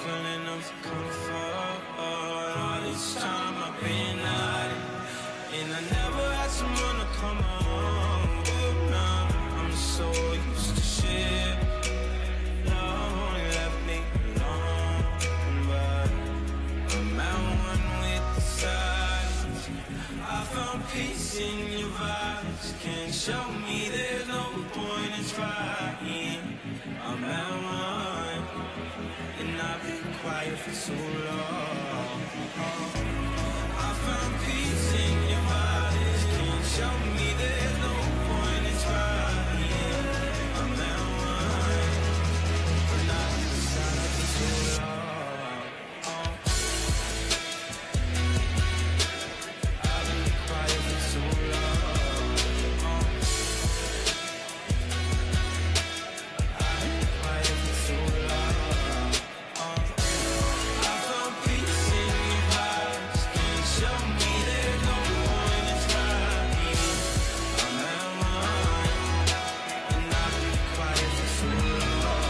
feeling of comfort. All this time I've been out, and I never had someone to come home. But now I'm so used to shit. Love only left me alone, but I'm at one with the silence. I found peace in your vibes. Can't show me there's no point in trying. I'm at one, and I've been quiet for so long. I found peace in your vibes. Can't show me there's no point in trying. I'm at one, and I've been silent for so long. I've been quiet for so long. I've been quiet for so long. I found peace in your vibes. Can't show me there's no point in trying. I'm at one, and I've been quiet for so long.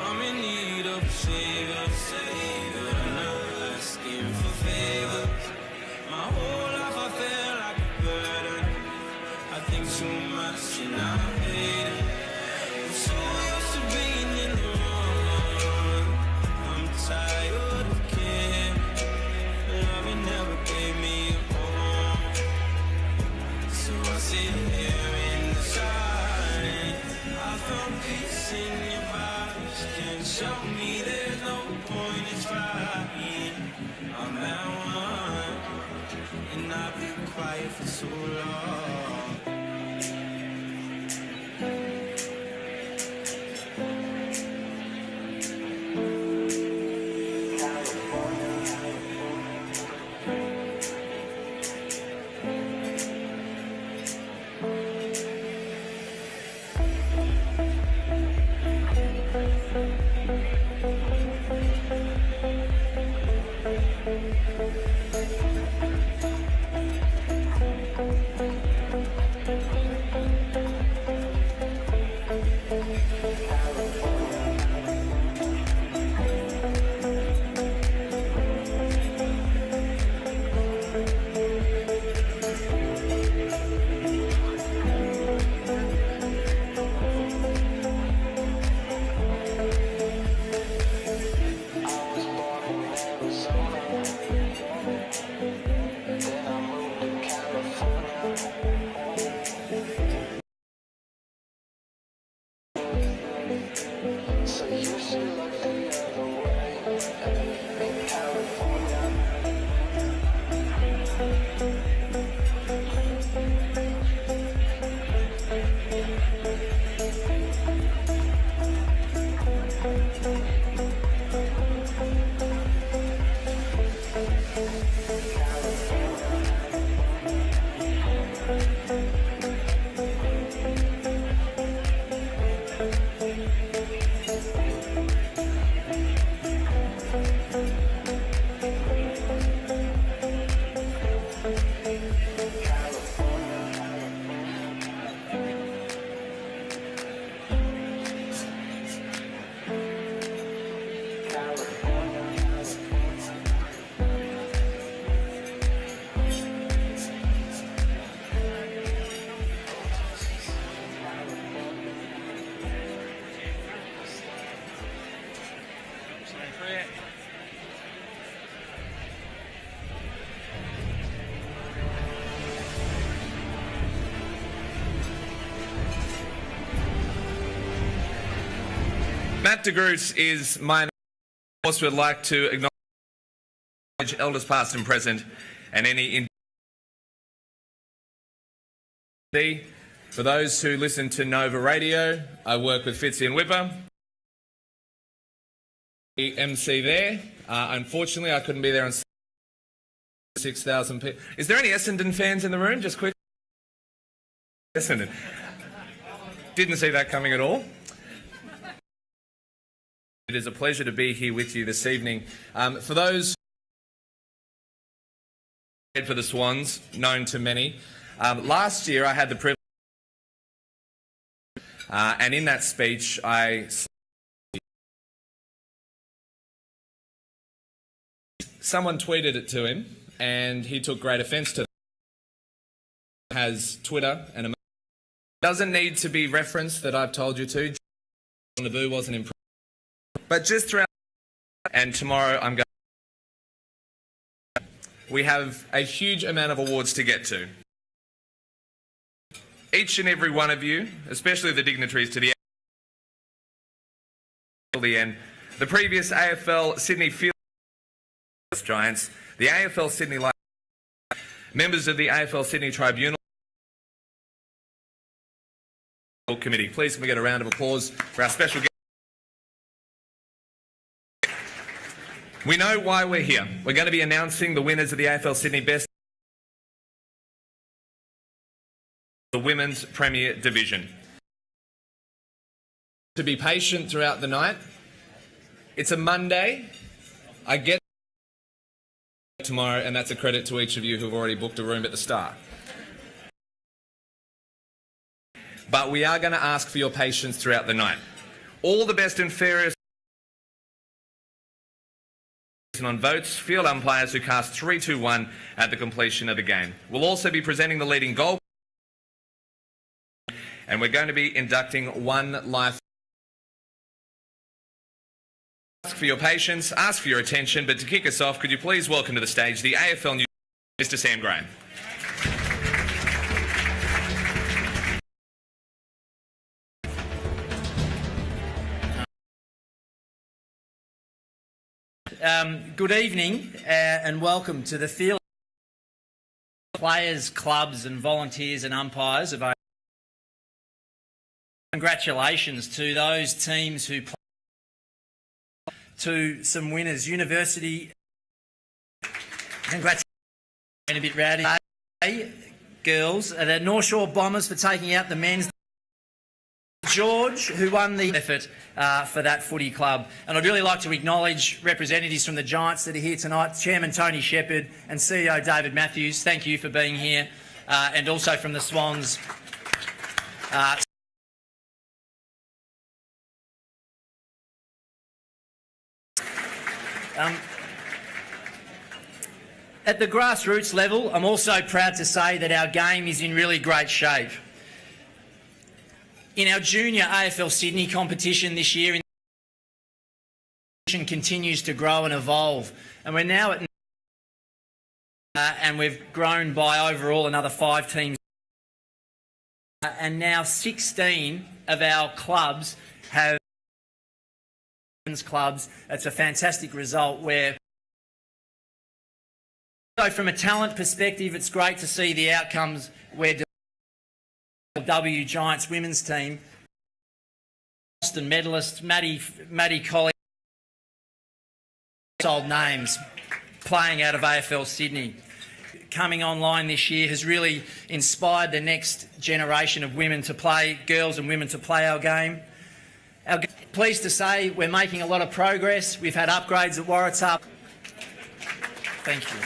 I'm in need of a savior, I'm not asking for favors. My whole life I felt like a burden. I think too much and I hate it. I'm so used to being in the wrong. I'm tired of caring. Love never gave me a home. So I sit here in the silence. I found peace in your vibes. Can't show me there's no point in trying. I'm at one, and I've been quiet for so long. Matt de Groot is my name. Of course, we'd like to acknowledge elders past and present and any For those who listen to Nova Radio, I work with Fitzy and Whipper. The MC there. Unfortunately, I couldn't be there on 6,000 people. Is there any Essendon fans in the room? Just quick. Essendon. Didn't see that coming at all. It is a pleasure to be here with you this evening. For those for the Swans, known to many, last year I had the privilege, and in that speech I someone tweeted it to him and he took great offence to it. Has Twitter and a doesn't need to be referenced that I've told you to. Naboo wasn't impressed. But just throughout and tomorrow I'm going. We have a huge amount of awards to get to. Each and every one of you, especially the dignitaries to the end, the previous AFL Sydney Field Giants, the AFL Sydney Lions, members of the AFL Sydney Tribunal Committee. Please can we get a round of applause for our special guest. We know why we're here. We're going to be announcing the winners of the AFL Sydney Best the Women's Premier Division. To be patient throughout the night. It's a Monday. I get tomorrow, and that's a credit to each of you who've already booked a room at the start. But we are going to ask for your patience throughout the night. All the best and fairest on votes, field umpires who cast 3-2-1 at the completion of the game. We'll also be presenting the leading goal, and we're going to be inducting one life. Ask for your patience, ask for your attention, but to kick us off, could you please welcome to the stage the AFL News, Mr. Sam Graham. Good evening and welcome to the field players, clubs and volunteers and umpires of congratulations to those teams who play, to some winners. University, congratulations, a bit rowdy. Girls, the North Shore Bombers for taking out the men's. George, who won the effort for that footy club. And I'd really like to acknowledge representatives from the Giants that are here tonight, Chairman Tony Shepherd and CEO David Matthews. Thank you for being here. And also from the Swans. At the grassroots level, I'm also proud to say that our game is in really great shape. In our junior AFL Sydney competition this year, continues to grow and evolve, and we're now at and we've grown by overall another 5 teams, and now 16 of our clubs have clubs. It's a fantastic result. Where so from a talent perspective, it's great to see the outcomes where W Giants women's team, Mostyn medalist Maddie Colley, old names playing out of AFL Sydney, coming online this year has really inspired the next generation of women to play, girls and women to play our game. Pleased to say we're making a lot of progress. We've had upgrades at Waratah. Thank you.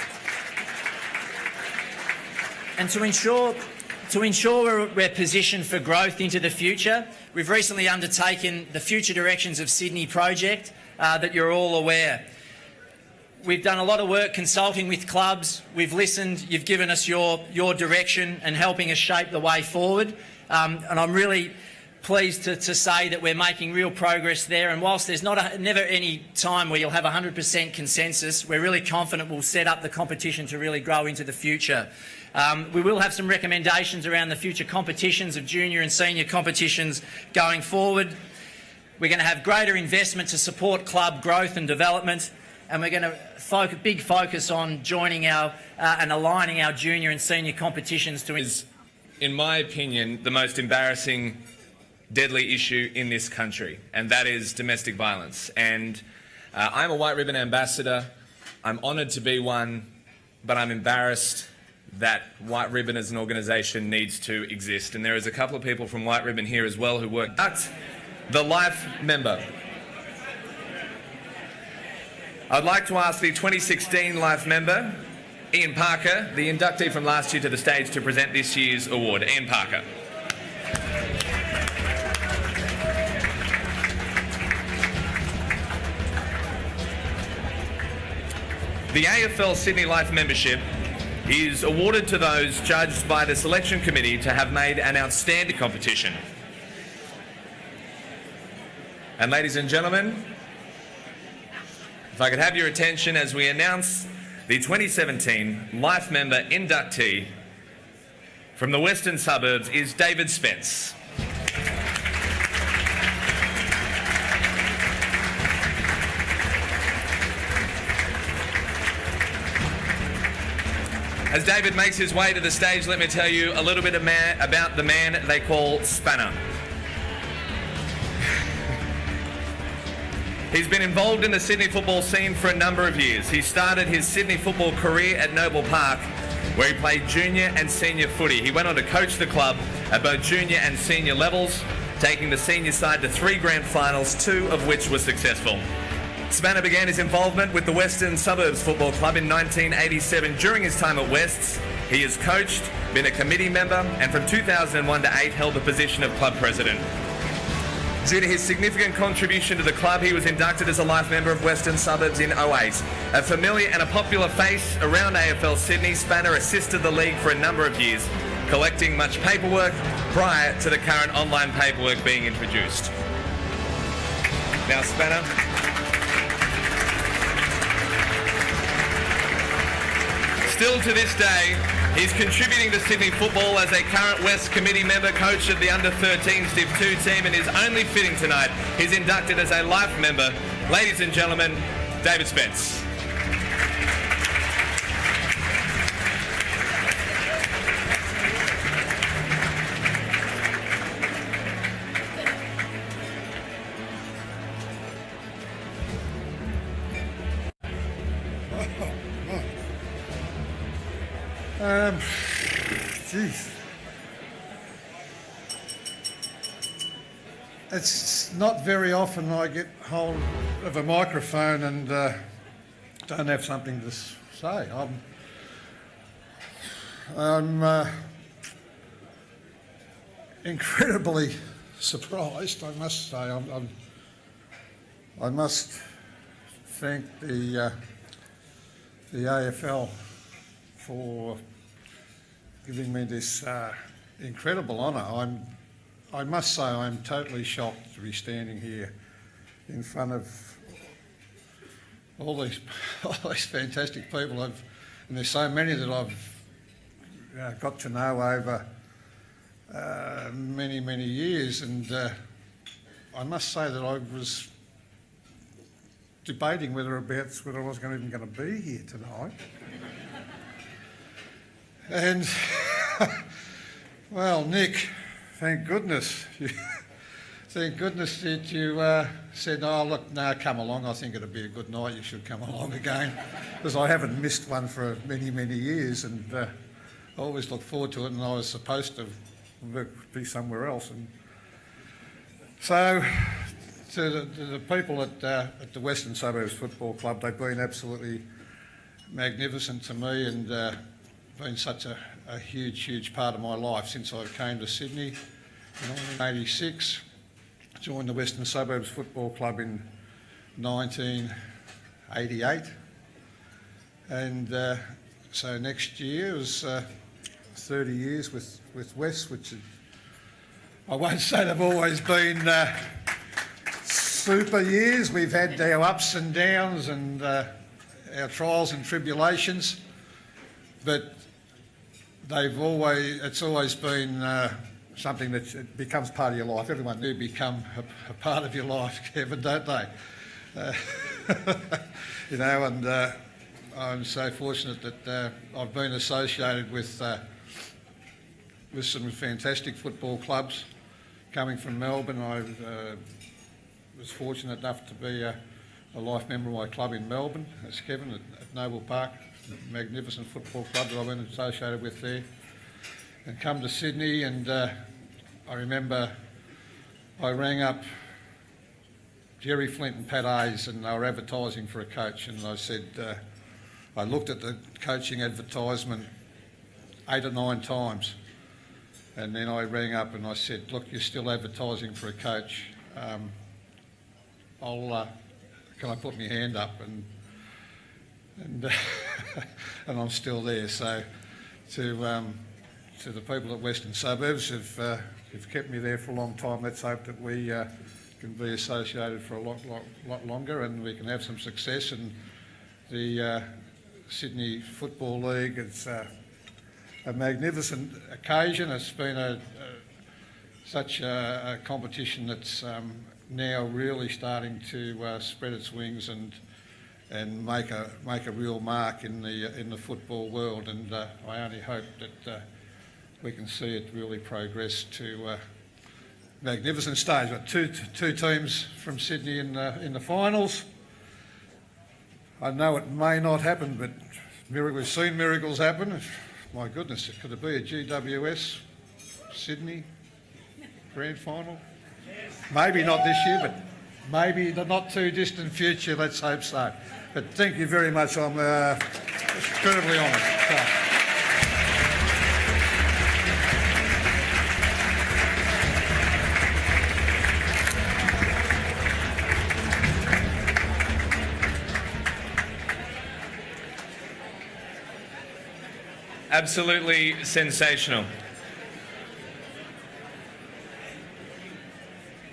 And to ensure we're positioned for growth into the future, we've recently undertaken the Future Directions of Sydney project that you're all aware. We've done a lot of work consulting with clubs. We've listened. You've given us your direction and helping us shape the way forward. And I'm really pleased to say that we're making real progress there. And whilst there's never any time where you'll have 100% consensus, we're really confident we'll set up the competition to really grow into the future. We will have some recommendations around the future competitions of junior and senior competitions going forward. We're going to have greater investment to support club growth and development, and we're going to big focus on joining our and aligning our junior and senior competitions to. Is, in my opinion, the most embarrassing, deadly issue in this country, and that is domestic violence. And I'm a White Ribbon ambassador. I'm honoured to be one, but I'm embarrassed that White Ribbon as an organisation needs to exist. And there is a couple of people from White Ribbon here as well who work. The Life member. I'd like to ask the 2016 Life member, Ian Parker, the inductee from last year, to the stage to present this year's award. Ian Parker. The AFL Sydney Life membership is awarded to those judged by the selection committee to have made an outstanding competition. And ladies and gentlemen, if I could have your attention as we announce the 2017 Life Member inductee from the Western Suburbs is David Spence. As David makes his way to the stage, let me tell you a little bit about the man they call Spanner. He's been involved in the Sydney football scene for a number of years. He started his Sydney football career at Noble Park, where he played junior and senior footy. He went on to coach the club at both junior and senior levels, taking the senior side to 3 grand finals, 2 of which were successful. Spanner began his involvement with the Western Suburbs Football Club in 1987. During his time at Wests, he has coached, been a committee member, and from 2001 to 8 held the position of club president. Due to his significant contribution to the club, he was inducted as a life member of Western Suburbs in 2008. A familiar and a popular face around AFL Sydney, Spanner assisted the league for a number of years, collecting much paperwork prior to the current online paperwork being introduced. Now, Spanner, still to this day, he's contributing to Sydney football as a current West committee member, coach of the under-13s Div 2 team, and is only fitting tonight. He's inducted as a life member. Ladies and gentlemen, David Spence. Geez. It's not very often I get hold of a microphone and don't have something to say. I'm incredibly surprised, I must say. I must thank the AFL for giving me this incredible honour. I must say I'm totally shocked to be standing here in front of all these fantastic people. And there's so many that I've got to know over many, many years. And I must say that I was debating whether I was even going to be here tonight. And, well, Nick, thank goodness. Thank goodness that you said, oh, look, no, come along. I think it'll be a good night. You should come along again. Because I haven't missed one for many, many years, and I always look forward to it, and I was supposed to be somewhere else. And so, to the people at the Western Suburbs Football Club, they've been absolutely magnificent to me, and been such a huge, huge part of my life since I came to Sydney in 1986. Joined the Western Suburbs Football Club in 1988. And so next year was 30 years with West, which I won't say they've always been super years. We've had our ups and downs and our trials and tribulations, but it's always been something that becomes part of your life. Everyone do become a part of your life, Kevin, don't they? You know, and I'm so fortunate that I've been associated with some fantastic football clubs. Coming from Melbourne, I was fortunate enough to be a life member of my club in Melbourne, that's Kevin, at Noble Park. Magnificent football club that I've been associated with there, and come to Sydney, and I remember I rang up Jerry Flint and Pat Hayes, and they were advertising for a coach, and I said, I looked at the coaching advertisement 8 or 9 times, and then I rang up and I said, look, you're still advertising for a coach, can I put my hand up? and and I'm still there. So to the people at Western Suburbs who've kept me there for a long time, let's hope that we can be associated for a lot longer, and we can have some success. And the Sydney Football League, it's a magnificent occasion. It's been such a competition that's now really starting to spread its wings and make a real mark in the football world. And I only hope that we can see it really progress to magnificent stage. We've got two teams from Sydney in the finals. I know it may not happen, but we've seen miracles happen. My goodness, could it be a GWS Sydney grand final? Maybe not this year, but maybe the not too distant future. Let's hope so. But thank you very much. I'm incredibly honoured. Absolutely sensational.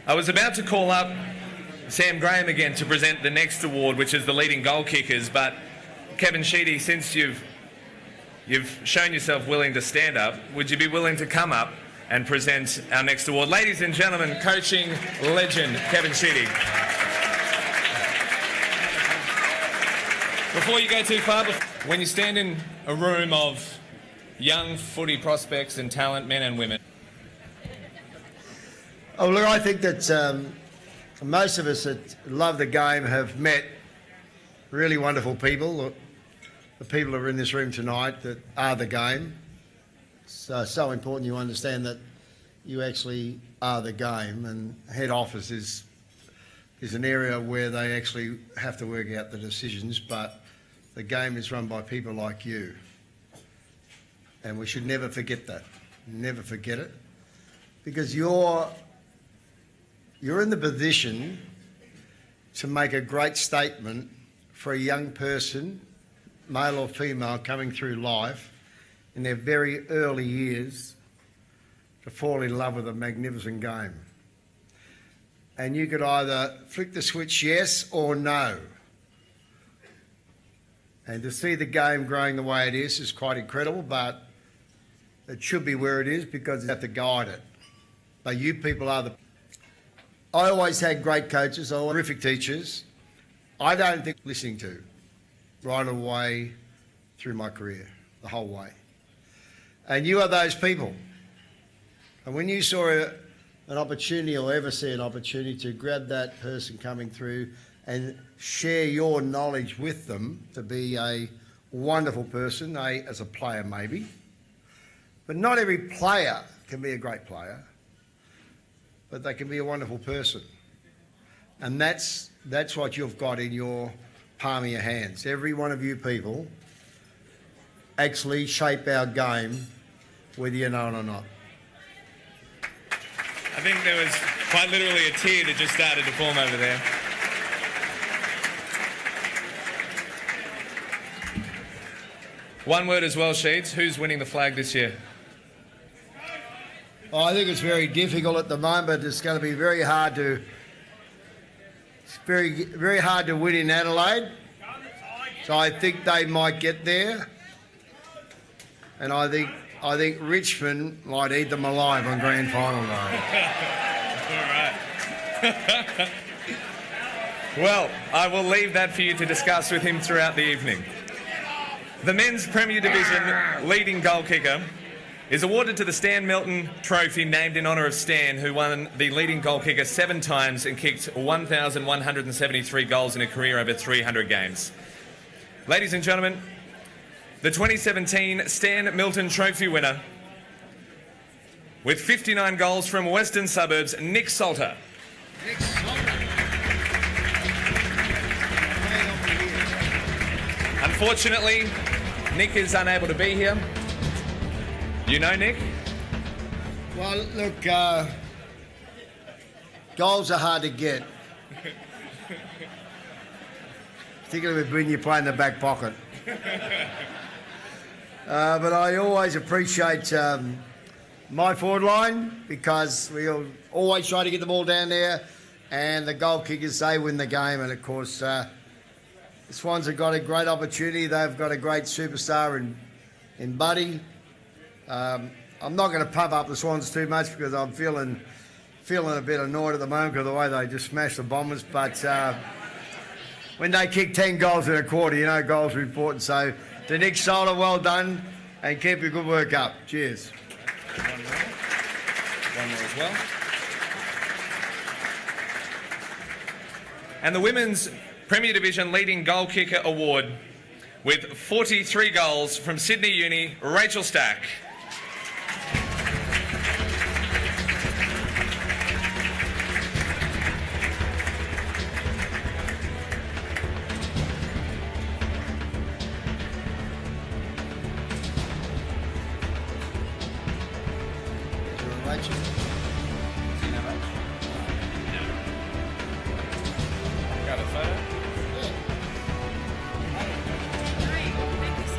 I was about to call up Sam Graham again to present the next award, which is the leading goal kickers, but Kevin Sheedy, since you've shown yourself willing to stand up, would you be willing to come up and present our next award? Ladies and gentlemen, coaching legend Kevin Sheedy. Before you go too far, when you stand in a room of young footy prospects and talent, men and women. Oh, look, I think that most of us that love the game have met really wonderful people. The people who are in this room tonight that are the game. So important you understand that you actually are the game, and head office is an area where they actually have to work out the decisions, but the game is run by people like you. And we should never forget that. Never forget it. Because you're in the position to make a great statement for a young person, male or female, coming through life in their very early years to fall in love with a magnificent game. And you could either flick the switch yes or no. And to see the game growing the way it is quite incredible, but it should be where it is because you have to guide it. But you people are the... I always had great coaches, horrific teachers. I don't think listening to right away through my career, the whole way. And you are those people. And when you saw an opportunity or ever see an opportunity to grab that person coming through and share your knowledge with them to be a wonderful person, as a player maybe, but not every player can be a great player, but they can be a wonderful person. And that's what you've got in your palm of your hands. Every one of you people actually shape our game, whether you know it or not. I think there was quite literally a tear that just started to form over there. One word as well, Sheeds. Who's winning the flag this year? Oh, I think it's very difficult at the moment. It's going to be very hard to win in Adelaide. So I think they might get there. And I think Richmond might eat them alive on grand final night. All right. Well, I will leave that for you to discuss with him throughout the evening. The men's Premier Division leading goal kicker is awarded to the Stan Milton Trophy, named in honour of Stan, who won the leading goal kicker 7 times and kicked 1,173 goals in a career over 300 games. Ladies and gentlemen, the 2017 Stan Milton Trophy winner, with 59 goals from Western Suburbs, Nick Salter. Nick Salter. Unfortunately, Nick is unable to be here. You know Nick? Well, look, goals are hard to get. particularly when you play in the back pocket. But I always appreciate my forward line because we'll always try to get the ball down there, and the goal kickers, they win the game. And of course, the Swans have got a great opportunity. They've got a great superstar in Buddy. I'm not going to pump up the Swans too much because I'm feeling a bit annoyed at the moment because of the way they just smashed the Bombers. But when they kick 10 goals in a quarter, you know goals are important. So to Nick Solar, well done, and keep your good work up. Cheers. One more as well. And the Women's Premier Division Leading Goal Kicker Award with 43 goals from Sydney Uni, Rachel Stack. Rachel. Got a photo? Thank you so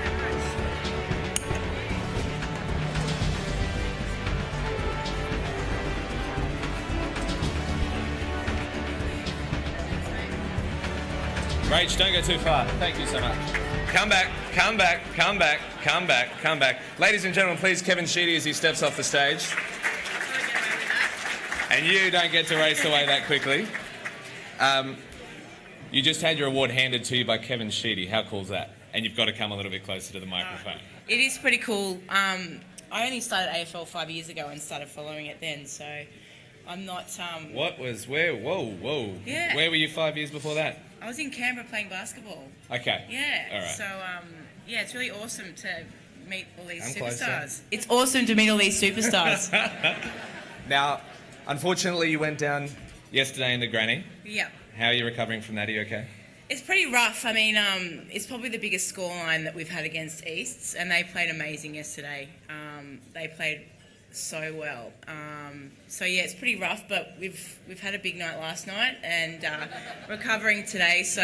much. Rach, don't go too far. Thank you so much. Come back, come back, come back, come back, come back. Ladies and gentlemen, please, Kevin Sheedy as he steps off the stage. And you don't get to race away that quickly. You just had your award handed to you by Kevin Sheedy. How cool is that? And you've got to come a little bit closer to the microphone. It is pretty cool. I only started AFL 5 years ago and started following it then, so I'm not... Whoa. Yeah. Where were you 5 years before that? I was in Canberra playing basketball. Okay. Yeah. All right. So, yeah, it's really awesome to meet all these I'm superstars. closer. It's awesome to meet all these superstars. Now, unfortunately, you went down yesterday in the granny. Yeah. How are you recovering from that? Are you okay? It's pretty rough. I mean, it's probably the biggest scoreline that we've had against Easts, and they played amazing yesterday. They played so well. So yeah, it's pretty rough, but we've had a big night last night and recovering today. So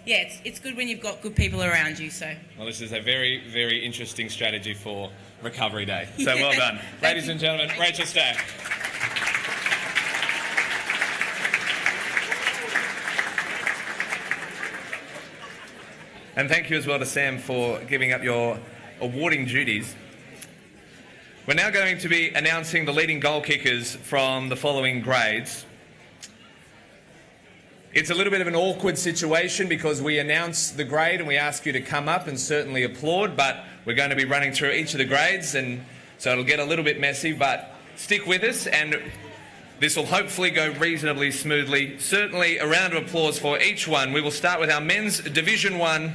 yeah, it's good when you've got good people around you. So Well, this is a very, very interesting strategy for Recovery Day. So well done. Thank Ladies you. and gentlemen, Rachel Stack. And thank you as well to Sam for giving up your awarding duties. We're now going to be announcing the leading goal kickers from the following grades. It's a little bit of an awkward situation because we announce the grade and we ask you to come up and certainly applaud, but we're going to be running through each of the grades, and so it'll get a little bit messy, but stick with us and this will hopefully go reasonably smoothly. Certainly a round of applause for each one. We will start with our Men's Division 1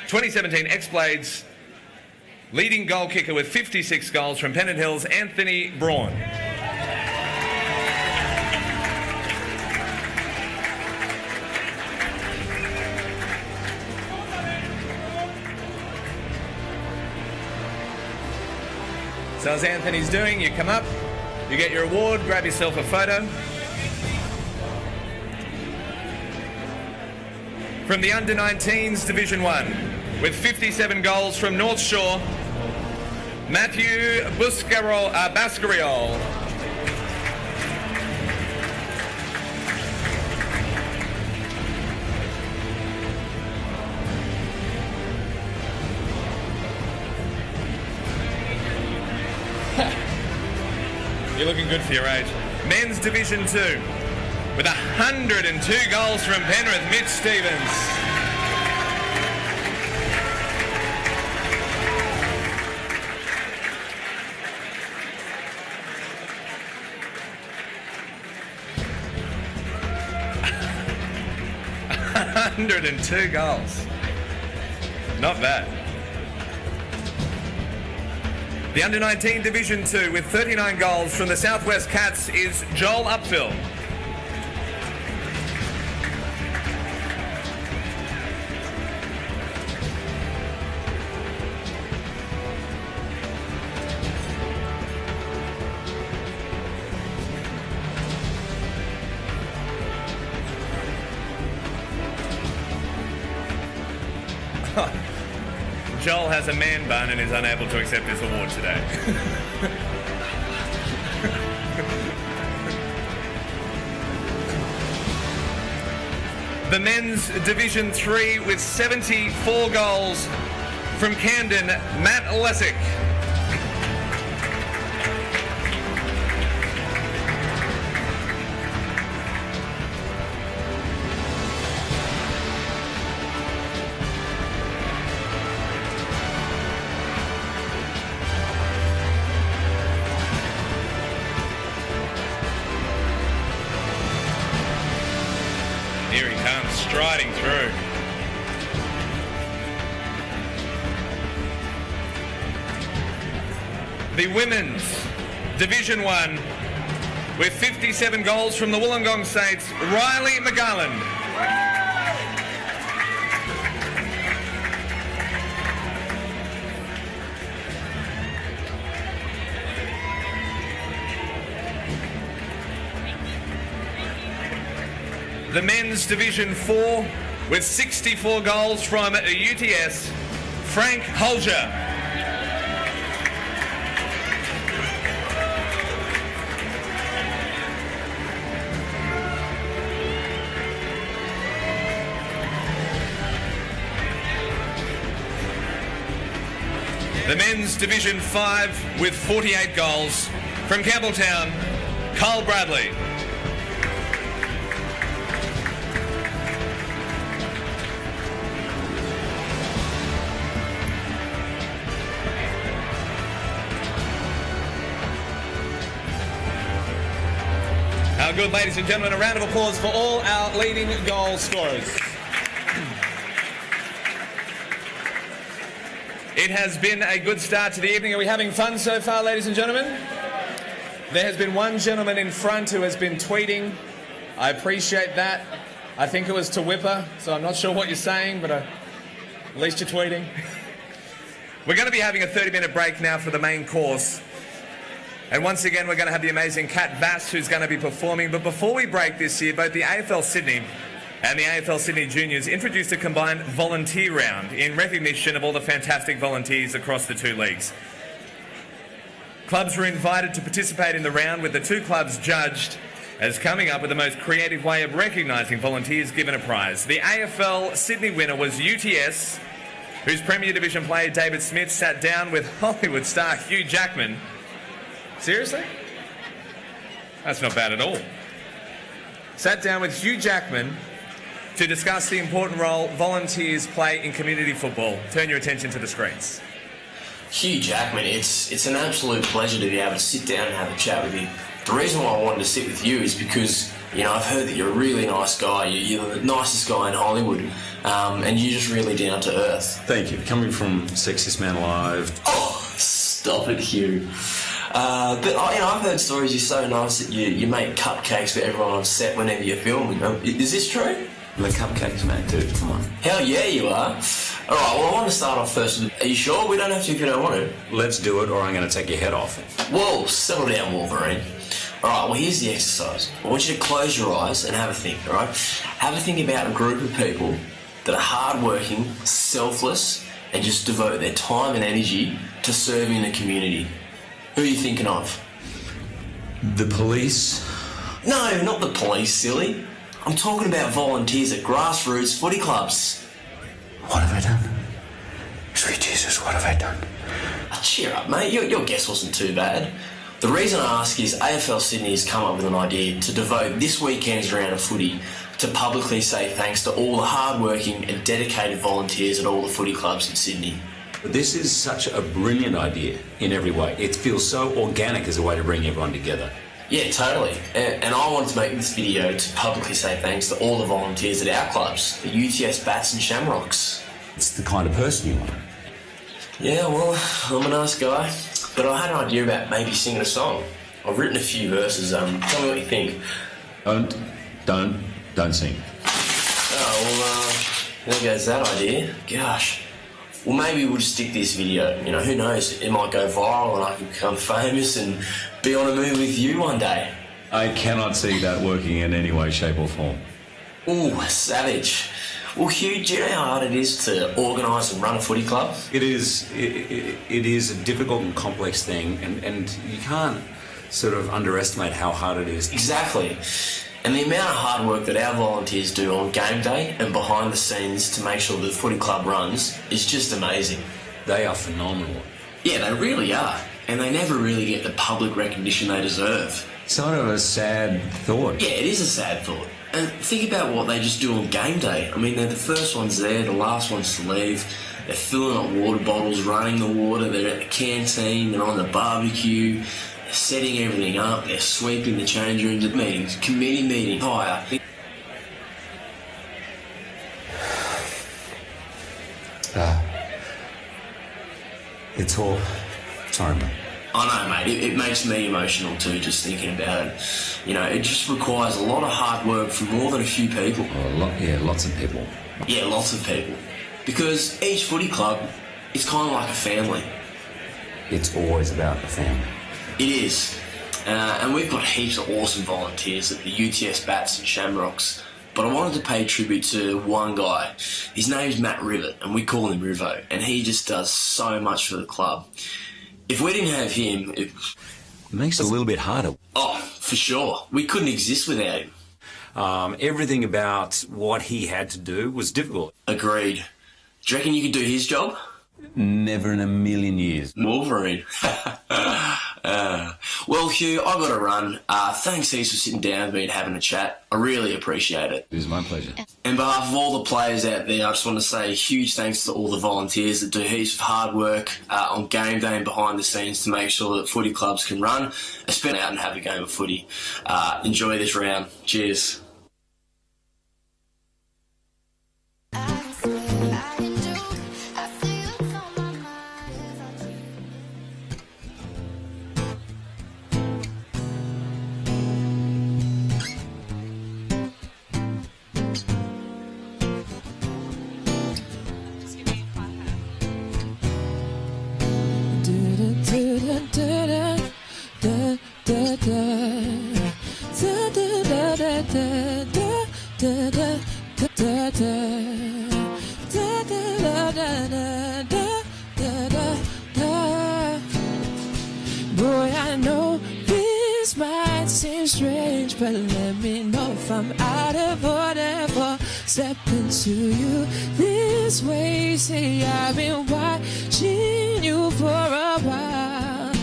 2017 X-Blades leading goal kicker with 56 goals from Pennant Hills, Anthony Braun. So as Anthony's doing, you come up, you get your award, grab yourself a photo. From the Under-19s Division 1, with 57 goals from North Shore, Matthew Bascariol. You're looking good for your age. Men's Division 2, with 102 goals from Penrith, Mitch Stevens. $102 goals. Not bad. The Under-19 Division 2 with 39 goals from the Southwest Cats is Joel Upfill. Joel has a man bun and is unable to accept this award today. The men's Division 3 with 74 goals from Camden, Matt Lessick. Here he comes, striding through. The women's Division 1 with 57 goals from the Wollongong Saints, Riley McGarland. The men's Division 4 with 64 goals from UTS, Frank Holger. The men's Division 5 with 48 goals from Campbelltown, Carl Bradley. How good, ladies and gentlemen. A round of applause for all our leading goal scorers. It has been a good start to the evening. Are we having fun so far, ladies and gentlemen? There has been one gentleman in front who has been tweeting. I appreciate that. I think it was to Whipper, so I'm not sure what you're saying, but at least you're tweeting. We're going to be having a 30-minute break now for the main course. And once again, we're going to have the amazing Kat Vass, who's going to be performing. But before we break this year, both the AFL Sydney and the AFL Sydney Juniors introduced a combined volunteer round in recognition of all the fantastic volunteers across the two leagues. Clubs were invited to participate in the round, with the two clubs judged as coming up with the most creative way of recognising volunteers given a prize. The AFL Sydney winner was UTS, whose Premier Division player David Smith sat down with Hollywood star Hugh Jackman. Seriously? That's not bad at all. Sat down with Hugh Jackman to discuss the important role volunteers play in community football. Turn your attention to the screens. Hugh Jackman, it's an absolute pleasure to be able to sit down and have a chat with you. The reason why I wanted to sit with you is because, you know, I've heard that you're a really nice guy. You're the nicest guy in Hollywood, and you're just really down to earth. Thank you. Coming from Sexiest Man Alive. Oh, stop it, Hugh. But I've heard stories. You're so nice that you make cupcakes for everyone on set whenever you're filming. Is this true? The cupcakes, man, dude. Come on. Hell yeah, you are. All right, well, I want to start off first with, are you sure? We don't have to if you don't want to. Let's do it, or I'm going to take your head off. Whoa, settle down, Wolverine. All right, well, here's the exercise. I want you to close your eyes and have a think, all right? Have a think about a group of people that are hardworking, selfless, and just devote their time and energy to serving the community. Who are you thinking of? The police? No, not the police, silly. I'm talking about volunteers at grassroots footy clubs. What have I done? Sweet Jesus, what have I done? Cheer up, mate. Your guess wasn't too bad. The reason I ask is AFL Sydney has come up with an idea to devote this weekend's round of footy to publicly say thanks to all the hard-working and dedicated volunteers at all the footy clubs in Sydney. This is such a brilliant idea in every way. It feels so organic as a way to bring everyone together. Yeah, totally. And I wanted to make this video to publicly say thanks to all the volunteers at our clubs, the UTS Bats and Shamrocks. It's the kind of person you are. Yeah, well, I'm a nice guy, but I had an idea about maybe singing a song. I've written a few verses. Tell me what you think. Don't sing. Oh, well, there goes that idea. Gosh. Well, maybe we'll just stick this video. You know, who knows? It might go viral and I can become famous and be on a movie with you one day. I cannot see that working in any way, shape or form. Ooh, savage. Well, Hugh, do you know how hard it is to organise and run a footy club? It is a difficult and complex thing, and you can't sort of underestimate how hard it is. Exactly. And the amount of hard work that our volunteers do on game day and behind the scenes to make sure the footy club runs is just amazing. They are phenomenal. Yeah, they really are. And they never really get the public recognition they deserve. It's sort of a sad thought. Yeah, it is a sad thought. And think about what they just do on game day. I mean, they're the first ones there, the last ones to leave. They're filling up water bottles, running the water, they're at the canteen, they're on the barbecue, they're setting everything up, they're sweeping the change rooms at meetings, committee meetings, higher. It's all... Sorry, mate. I know, mate. It makes me emotional too, just thinking about it. You know, it just requires a lot of hard work from more than a few people. Lots of people. Yeah, lots of people. Because each footy club is kind of like a family. It's always about the family. It is. And we've got heaps of awesome volunteers at the UTS Bats and Shamrocks. But I wanted to pay tribute to one guy. His name's Matt Rivet, and we call him Rivo. And he just does so much for the club. If we didn't have him... It makes it a little bit harder. Oh, for sure. We couldn't exist without him. Everything about what he had to do was difficult. Agreed. Do you reckon you could do his job? Never in a million years. Wolverine. Well, Hugh, I've got to run. Thanks heaps for sitting down with me and having a chat. I really appreciate it. It was my pleasure. On behalf of all the players out there, I just want to say a huge thanks to all the volunteers that do heaps of hard work on game day and behind the scenes to make sure that footy clubs can run, especially out and have a game of footy. Enjoy this round. Cheers. Boy, I know this might seem strange, but let me know if I'm out of order for stepping to you this way. See, I've been watching you for a while.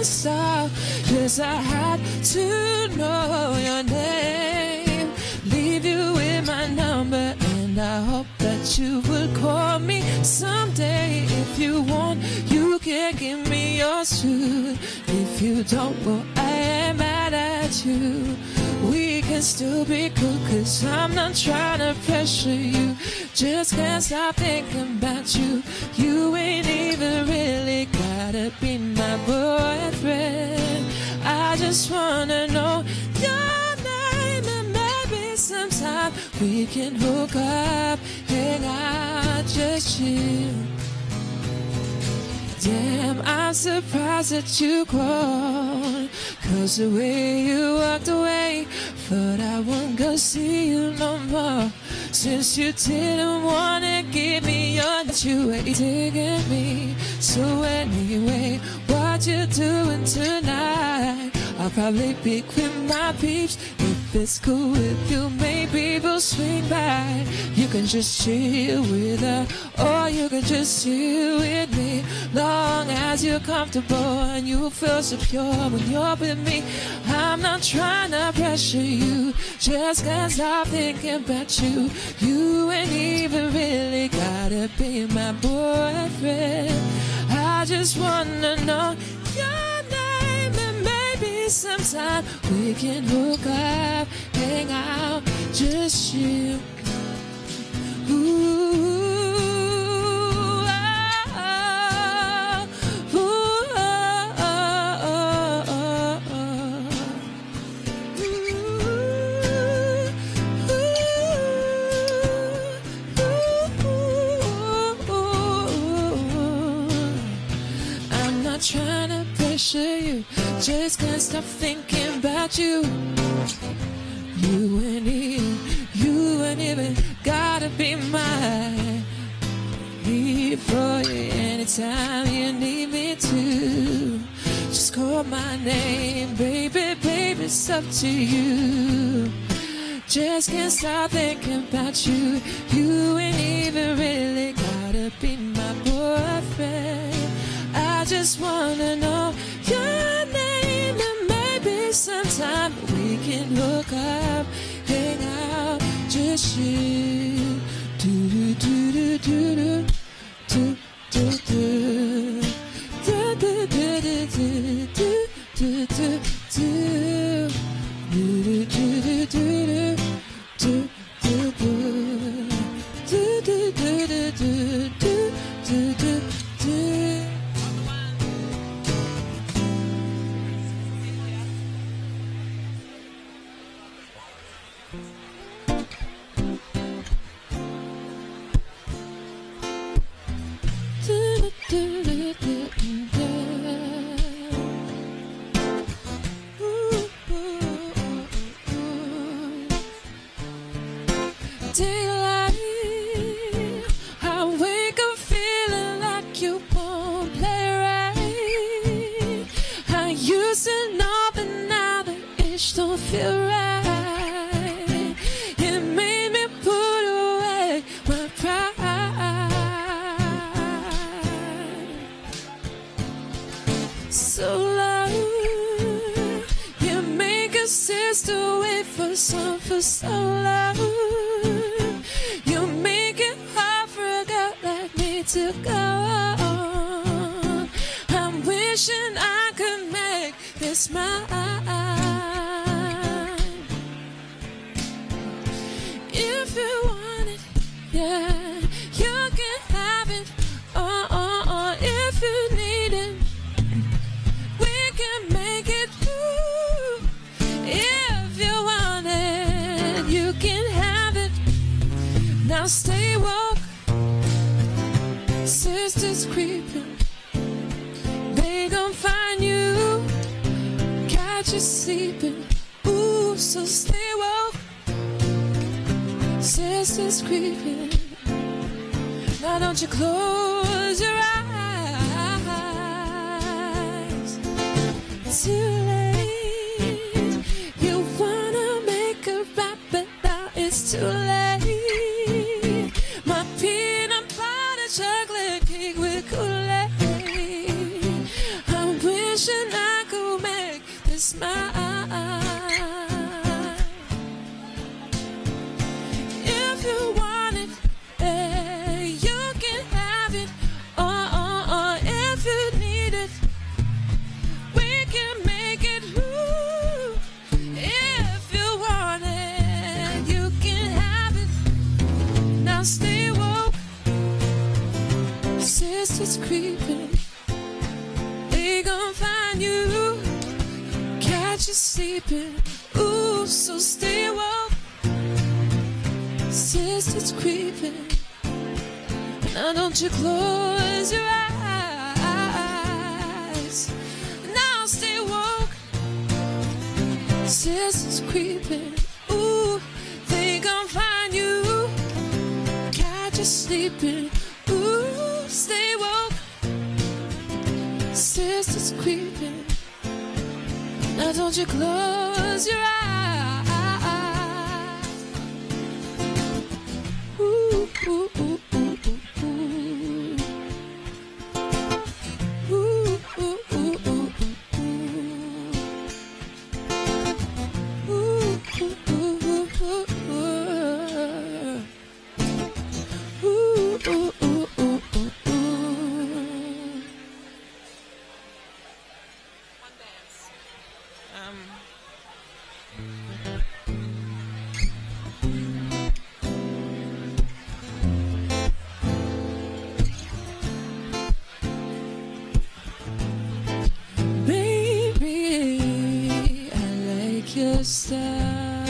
So, yes, I had to know your name. Leave you with my number, and I hope that you would call me someday. If you want, you can give me yours too. If you don't, well, I ain't mad at you. We can still be cool, 'cause I'm not trying to pressure you. Just can't stop thinking about you. You ain't even really gotta be my boyfriend. I just wanna know your name, and maybe sometime we can hook up, hang out, just chill. Damn, I'm surprised that you called, 'cause the way you walked away, thought I won't go see you no more. Since you didn't wanna give me your you ain't taking me. So anyway, what you doing tonight? I'll probably be with my peeps. If it's cool with you, maybe we'll swing by. You can just chill with her, or you can just chill with me. Long as you're comfortable and you feel secure when you're with me. I'm not trying to pressure you, just can't stop thinking about you. You ain't even really gotta be my boyfriend. I just wanna know your name, and maybe sometime we can hook up, hang out, just chill. Ooh. Trying to pressure you, just can't stop thinking about you. You ain't even gotta be my it's up to you. Just can't stop thinking about you. You ain't even really gotta be my boyfriend. I just wanna know your name, and maybe sometime we can hook up, hang out, just chill. Do do do do do do do do do do do do do do do do do. Do do do do do do do do do do do do do do. Daylight, I wake up feeling like you won't play right. I used to know, but now the itch don't feel right. It made me put away my pride. So loud, you make a sister wait for so long. You make it hard for a girl like me to go on. I'm wishing I could make this mine. If you want it, yeah, you can have it. If you need it, we can make it through. If you want it, you can have it. Now stay woke, sisters creeping. They gon' find you, catch you sleeping. Ooh, so stay woke, sisters creeping. Now don't you close your eyes. Too late, you wanna make a rap, but now it's too late. My peanut butter chocolate cake with Kool-Aid. I'm wishing I could make this mine. If you want it, you can have it. If you need it, we can make it. Ooh. If you want it, you can have it. Now stay woke, sisters creeping. They gon' find you, catch you sleeping. Ooh, so stay woke, sisters creeping. Now don't you close your eyes. Now stay woke, sisters creeping. Ooh, they gon' find you, catch you sleeping. Ooh, stay woke, sisters creeping. Now don't you close your eyes. Ooh, ooh, ooh, ooh, ooh, ooh. Ooh, ooh, ooh, ooh, ooh. Ooh, ooh, ooh, ooh, ooh. Ooh, ooh, ooh, ooh, ooh, ooh. Baby, I like your style.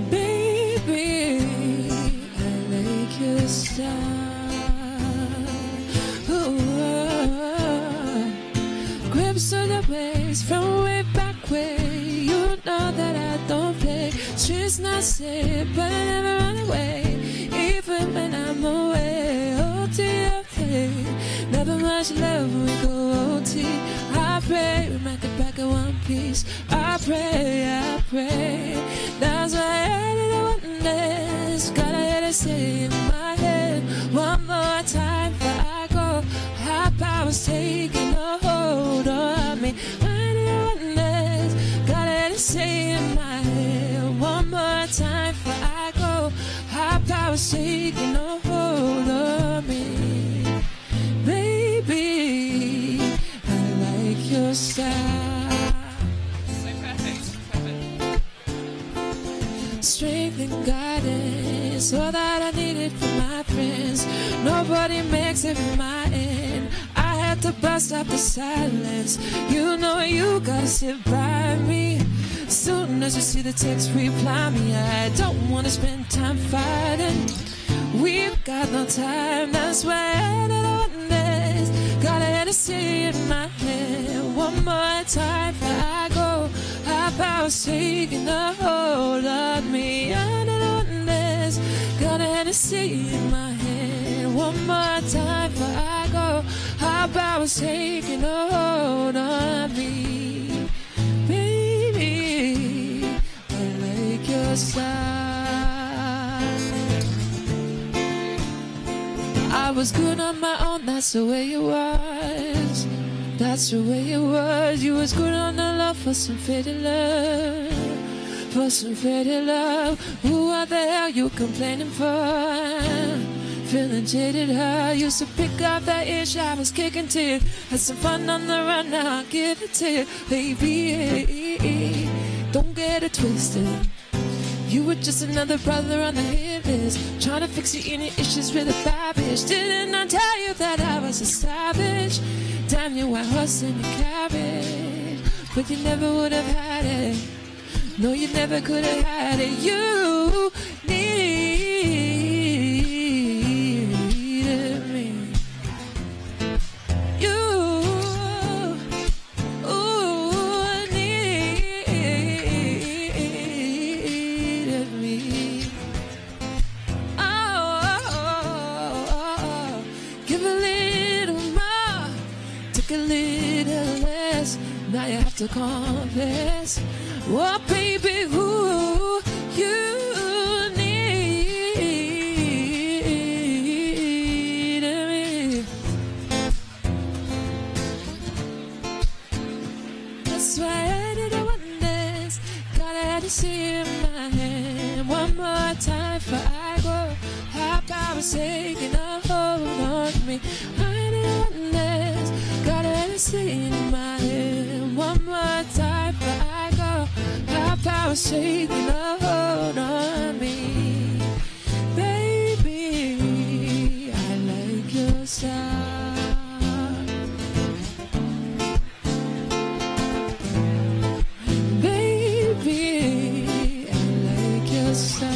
Baby, I like your style. Ooh, grips on the waist from way back way. You know that I don't play. Streets not safe, but I never run away. Even when I'm away, oh dear, now Giving much love when we go OT. I pray we make it back in one piece. I pray. That's why I didn't want this. Gotta hear it say in my head one more time before I go. High powers taking a hold of me. I didn't want this. Gotta hear it say in my head one more time before I go. High powers taking a hold of me. Baby, I like your style. Strength and guidance, all that I needed from my friends. Nobody makes it from my end. I had to bust up the silence. You know you gotta sit by me. Soon as you see the text, reply me. I don't wanna spend time fighting. We've got no time, that's why I don't want this. Gotta have to see in my head one more time before I go. High powers taking a hold of me. I don't want this. Gotta have to see in my head one more time before I go. High powers taking a hold of me. Baby, I like your style. I was good on my own, that's the way it was. That's the way it was. You was good on the love for some faded love. For some faded love. Who are the hell you complaining for? Feeling jaded, I used to pick up that itch I was kicking to you. Had some fun on the run, now I'll give it to you. Baby, don't get it twisted. You were just another brother on the hit list, trying to fix your inner issues with a bad bitch. Didn't I tell you that I was a savage? Damn you, white horse in the carriage. But you never would have had it. No, you never could have had it. You needed me. You needed me. Oh, give a little more, take a little less. Now you have to confess. Oh, baby, who you needed me. That's why I didn't want this. Gotta have to see in my hand one more time before I go. High powers taking a hold on me. I didn't want this. Gotta have to see in my hand one more time before I go. High powers taking a hold on me. Baby, I like your style. Baby, I like your style.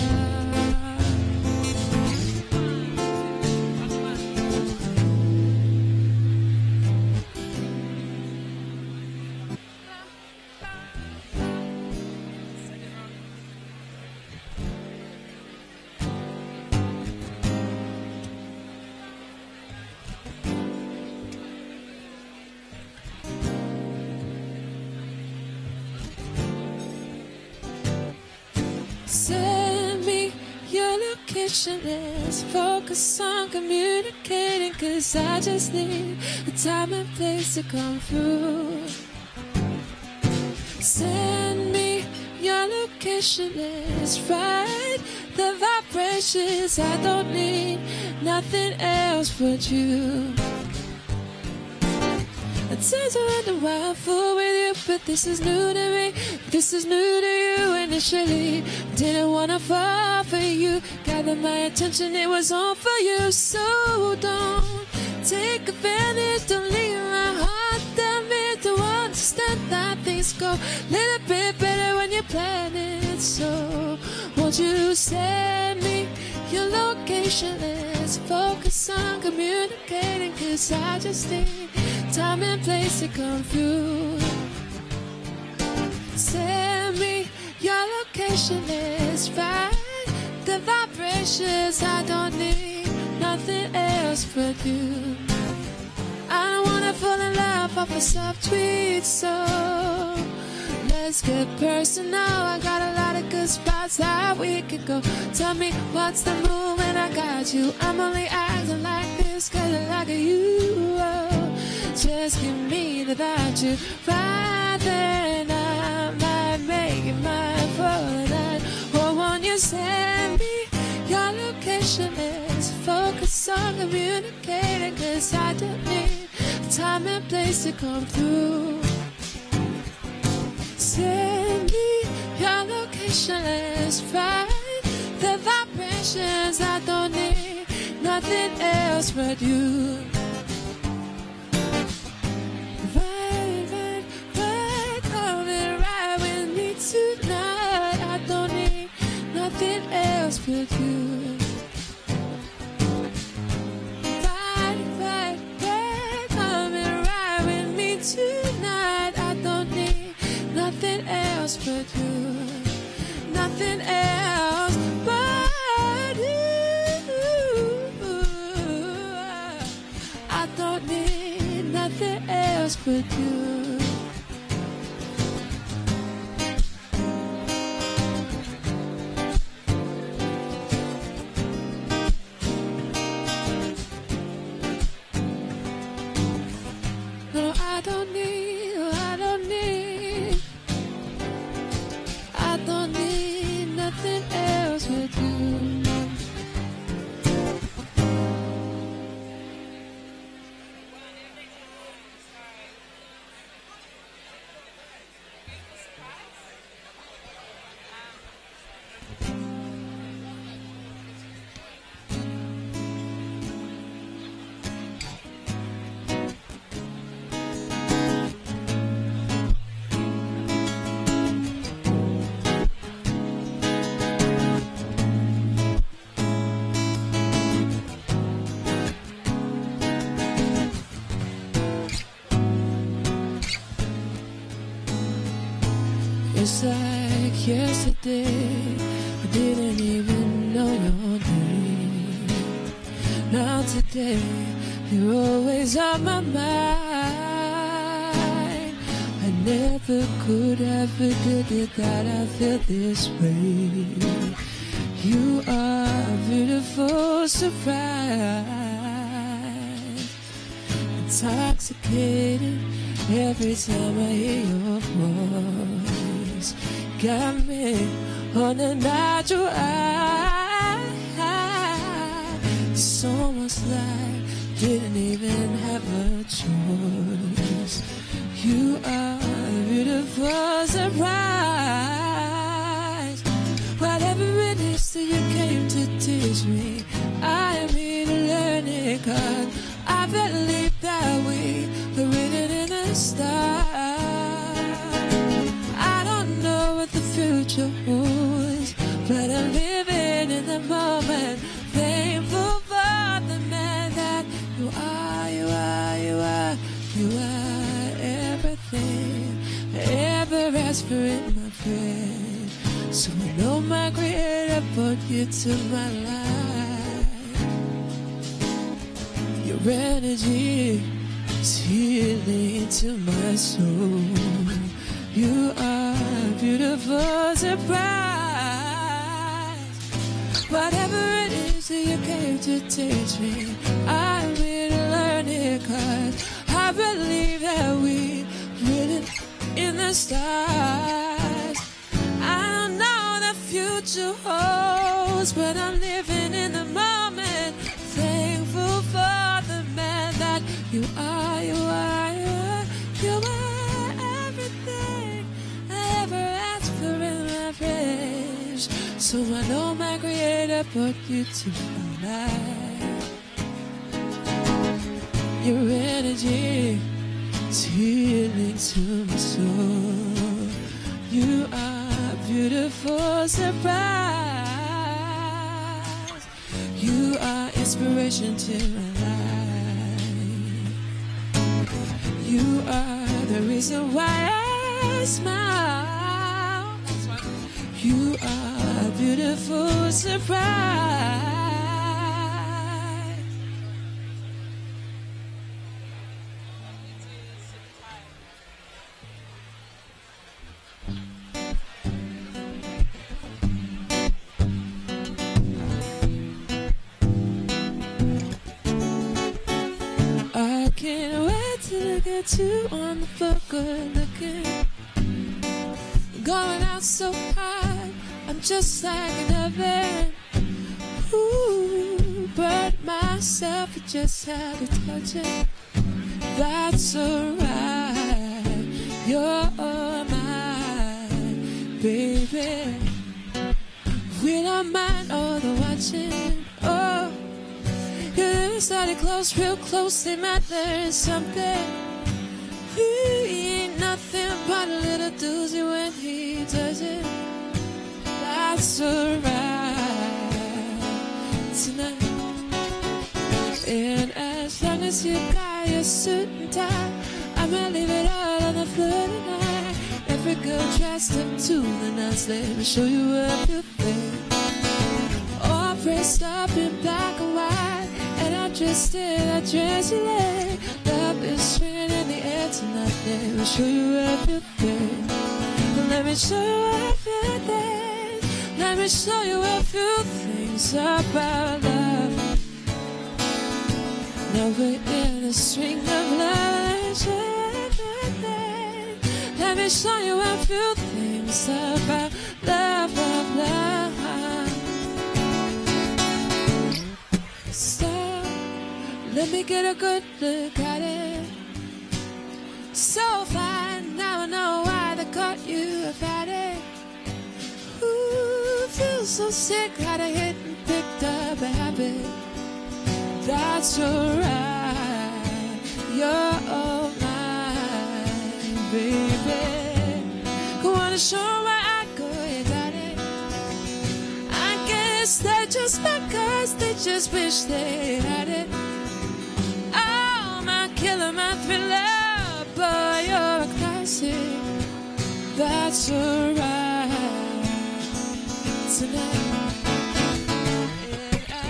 Send me your location, let's focus on communicating, 'cause I just need a time and place to come through. Send me your location, let's ride the vibrations. I don't need nothing else but you. I tend to wonder why I'm full with you, but this is new to me. This is new to you initially. Didn't wanna fall for you. Gathered my attention, it was on for you. So don't take advantage, don't leave my heart down me to understand that things go a little bit better when you plan it. So won't you send me your location? Let's focus on communicating, 'cause I just need time and place to come through. Send me your location, let's ride the vibrations. I don't need nothing else but you. I don't wanna fall in love off a soft tweet, so let's get personal. I got a lot of good spots that we could go. Tell me what's the move and I got you. I'm only acting like this 'cause I like you. Oh, just give me the value. Right then I might make it mine for the night. Or won't you send me your location? Let's focus on communicating, 'cause I don't need time and place to come through. Send me your location, let's find the vibrations. I don't need nothing else but you. Right, coming right with me tonight. I don't need nothing else but you. Right, coming right with me tonight. I don't need nothing else but you. Nothing else but you. I don't need nothing else but you. No, I don't need, I don't need, I don't need nothing else with you. It's like yesterday, I didn't even know your name. Now today, you're always on my mind. I never could have predicted that I feel this way. You are a beautiful surprise, intoxicating every time I hear your voice. Got me on a natural high. It's almost like didn't even have a choice. You are a beautiful surprise. Whatever it is that you came to teach me, I am here to learn it, 'cause I believe that we were written in the stars. I don't know what the future holds, but I'm living in the moment, thankful for the man that you are, you are, you are, you are everything I ever asked for in my friend. So I know my Creator brought you to my life. Your energy is healing to my soul. You are a beautiful surprise. Whatever it is that you came to teach me, I'm here to learn it, 'cause I believe that we written in the stars. I don't know the future holds, but I'm living in the moment, thankful for the man that you are, you are, you are, you are everything I ever asked for in my friends. So I know my Creator brought you to my life. Your energy is healing to my soul. You are a beautiful surprise. You are inspiration to my life. You are the reason why I smile. You are a beautiful surprise. got two on the floor, good looking. Going out so high, I'm just like an oven. Ooh, burnt myself, I just had to touch it. That's alright, you're mine, baby. We don't mind all the watching. Oh, you live started close, real close. They might learn something. We ain't nothing but a little doozy when he does it. That's alright tonight. And as long as you got your suit and tie, I'ma leave it all on the floor tonight. Every girl dressed up to the nines, let me show you what you think. All dressed up in black and white, and I'm dressed in that dress you like. Love is swinging in the air tonight, let me show you what you think. Let me show you everything. Let me show you a few things about love. Now we're in the swing of love. Let me show you a few things about love, love, love. Stop, let me get a good look at it. So fine, now I know why they caught you about it. Ooh, feels so sick, had a hit and picked up a habit. That's alright, you're all mine, baby. Go on and show where I go, you got it. I guess they're just my guys, they just wish they had it. Oh, my killer, my thriller, boy, you're a classic. That's alright tonight.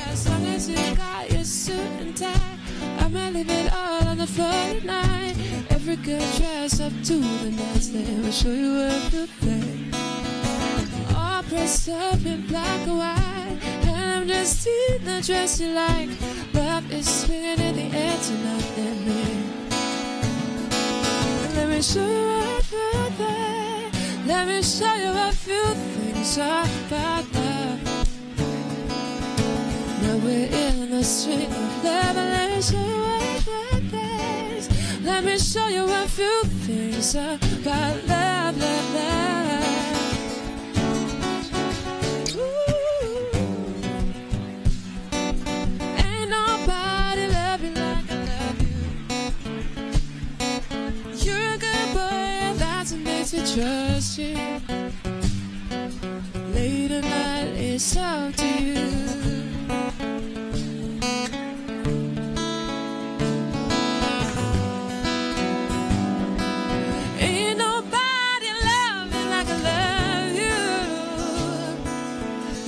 As long as you got your suit and tie, I'ma leave it all on the floor tonight. Every girl dressed up to the nines, let me show you everything. All dressed up in black and white, and I'm dressed in the dress you like. Love is swinging in the air tonight, let me show you everything. Let me show you a few things about love. Now we're in the swing of love, and let me show you everything. Let me show you a few things about love, love, love. Ooh. Ain't nobody love you like I love you. You're a good boy, that's what makes me trust you. Late at night, it's up to you. Ain't nobody love me like I love you.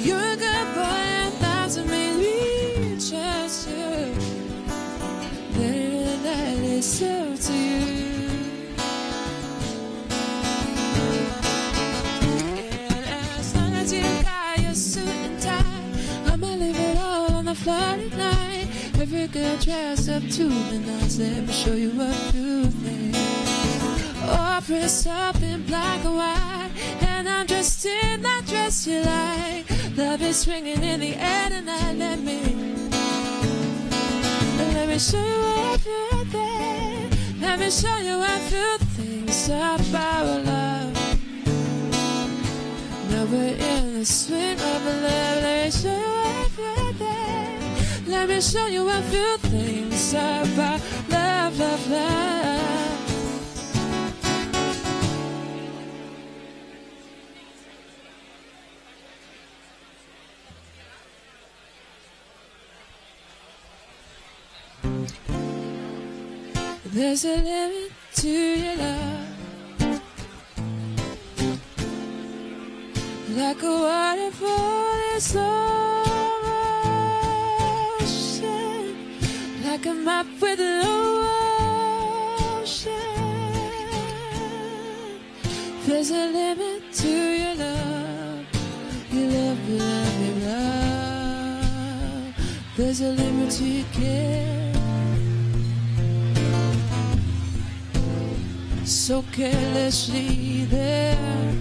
You're a good boy, and that's what makes me trust you. Late at night, it's up to you. And as long as you got your suit and tie, I'ma leave it all on the floor tonight. Every girl dressed up to the nines, let me show you a few things. All dressed up in black and white, and I'm dressed in that dress you like. Love is swinging in the air tonight, let me show you everything. Let me show you a few things about love. Now we're in the swing of love. Let me show you everything. Let me show you a few things about love, love, love. There's a limit to your love, like a waterfall is ocean, like a map with no ocean. There's a limit to your love, your love, your love, your love. There's a limit to your care. so carelessly there.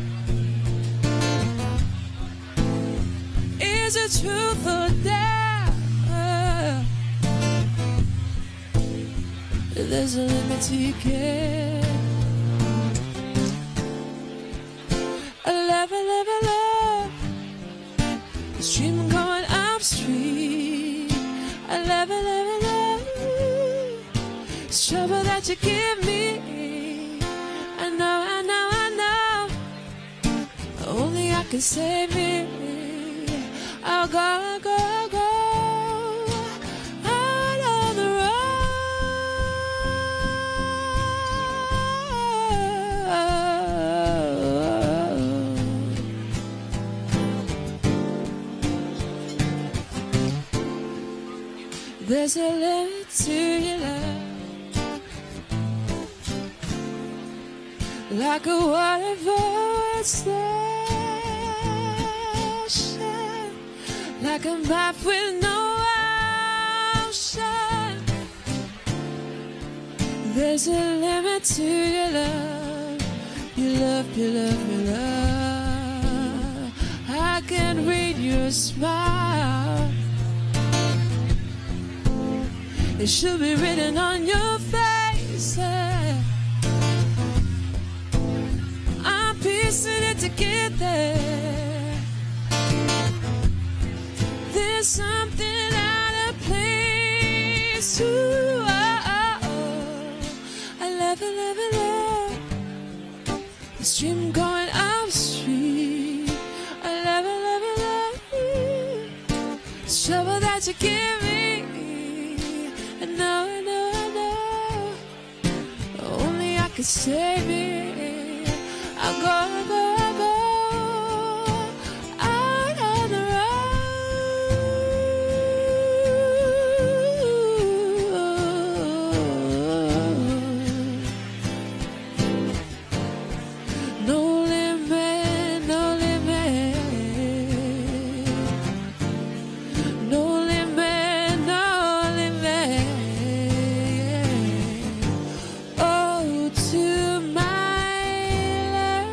Is it truth or dare? There's a limit to your care. Love, the stream going upstream. Love, it's trouble that you give me. I know, only I can save me. I'll go out on the road. There's a limit to your love, like a waterfall ocean, like a map with no ocean. There's a limit to your love, your love, your love, your love. I can read your smile. It should be written on your face. I'm piecing it together. There's something out of place too. I love it. The stream going upstream. I love it. It's trouble that you give me. I know. Only I can save it. I'll go out on the road. No limit, no limit. No limit, no limit. Oh, to my love.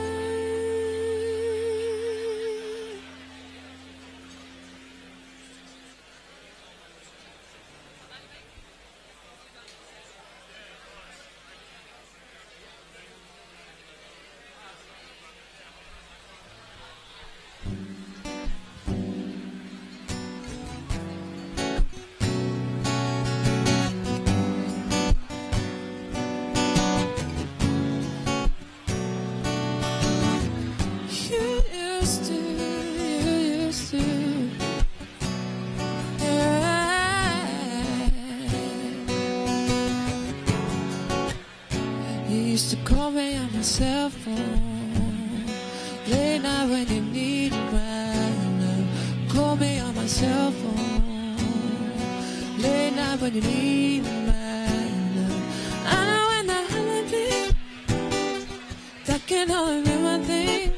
You used to. You used to call me on my cell phone late night when you need my love. Call me on my cell phone late night when you need my love. I know when the holiday that can only be one thing.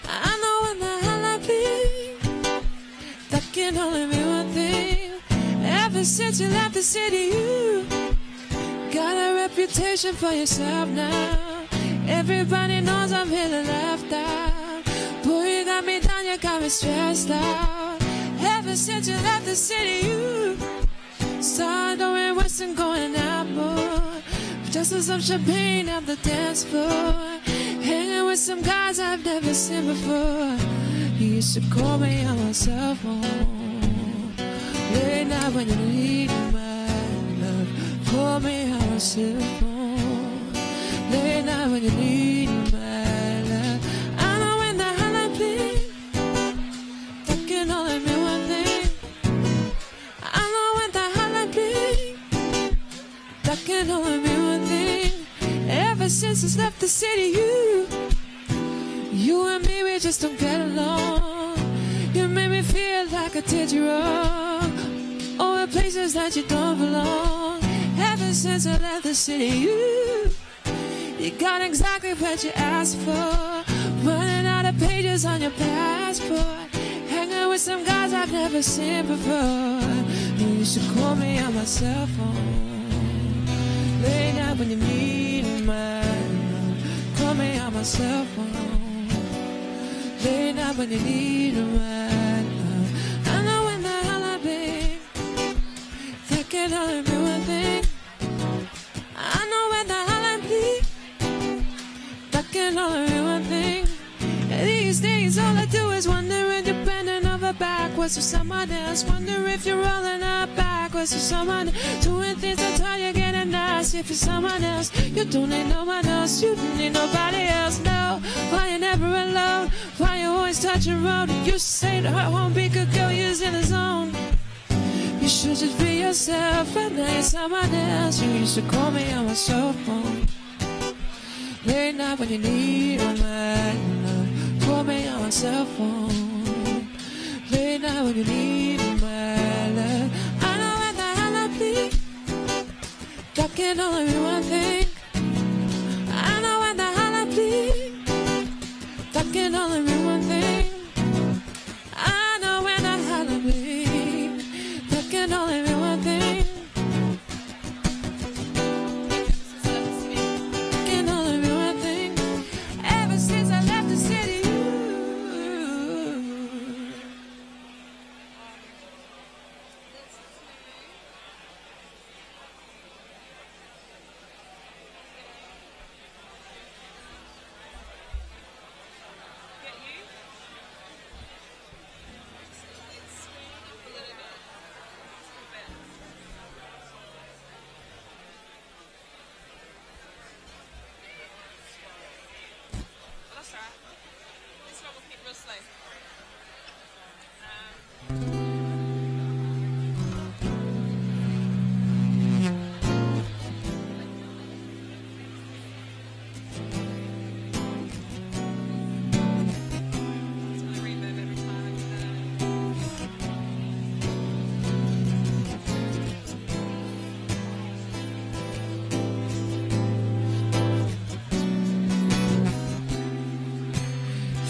I know when the holiday that can only be one thing. Ever since you left the city, you got a reputation for yourself now. Everybody knows I'm here to laugh out. Boy, you got me down, you got me stressed out. Ever since you left the city, you started going west and going out more. Just as some champagne at the dance floor, hanging with some guys I've never seen before. You used to call me on my cell phone late night when you need my love. Call me on my cell phone late night when you need my love. I know when the holiday that can only mean one thing. I know when the holiday that can only mean one thing. Ever since I left the city, you and me, we just don't get along. You made me feel like I did you wrong. Oh, in places that you don't belong. Ever since I left the city, you got exactly what you asked for. Running out of pages on your passport. Hanging with some guys I've never seen before. You used to call me on my cell phone late night when you need my call me on my cell phone. Late night when you need a ride. I know when the hell I've been. That can only be one thing. I know when the hell I'm bleed. That can only be one thing. And these days all I do is wonder if you're bending over backwards for someone else. Wonder if you're rolling up backwards for someone else. Doing things until you're getting nasty for someone else. You don't need no one else. You don't need nobody else. No, why you never alone? Why you always touching road? You used to say that I won't be good girl, you're in the zone. You should just be yourself, and now you're someone else. You used to call me on my cell phone. Late night when you need a man. Call me on my cell phone. Late night when you need a man. I know when the hell I bleed. That can only be one thing. I know when the hell I bleed. That can only be one thing. I know when the hell I bleed. That can only be one thing. Can only be one thing. Ever since I left the city,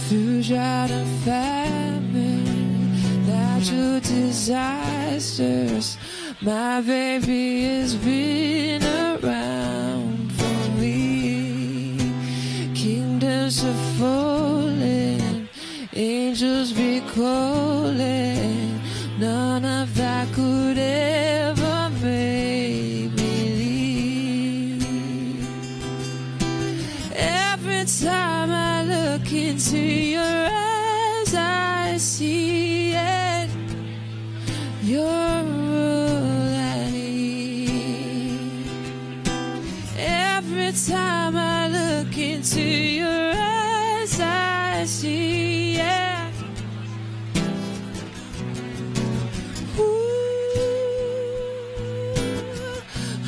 through drought and famine, natural disasters, my baby has been around for me. Kingdoms are falling, angels be calling, none of that could ever make me leave. Every time I look into your eyes, I see it. You're all I need. Every time I look into your eyes, I see it.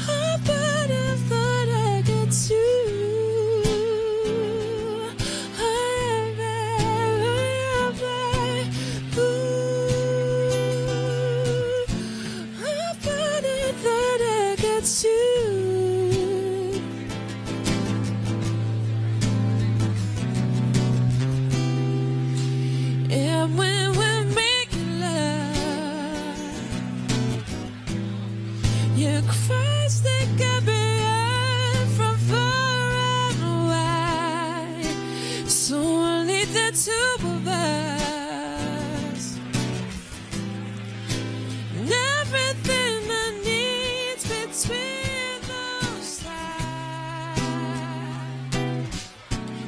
I bet I thought I could do. And when we're making love, your cries they can be heard from far and wide. So only the two of us, and everything that needs between those lines.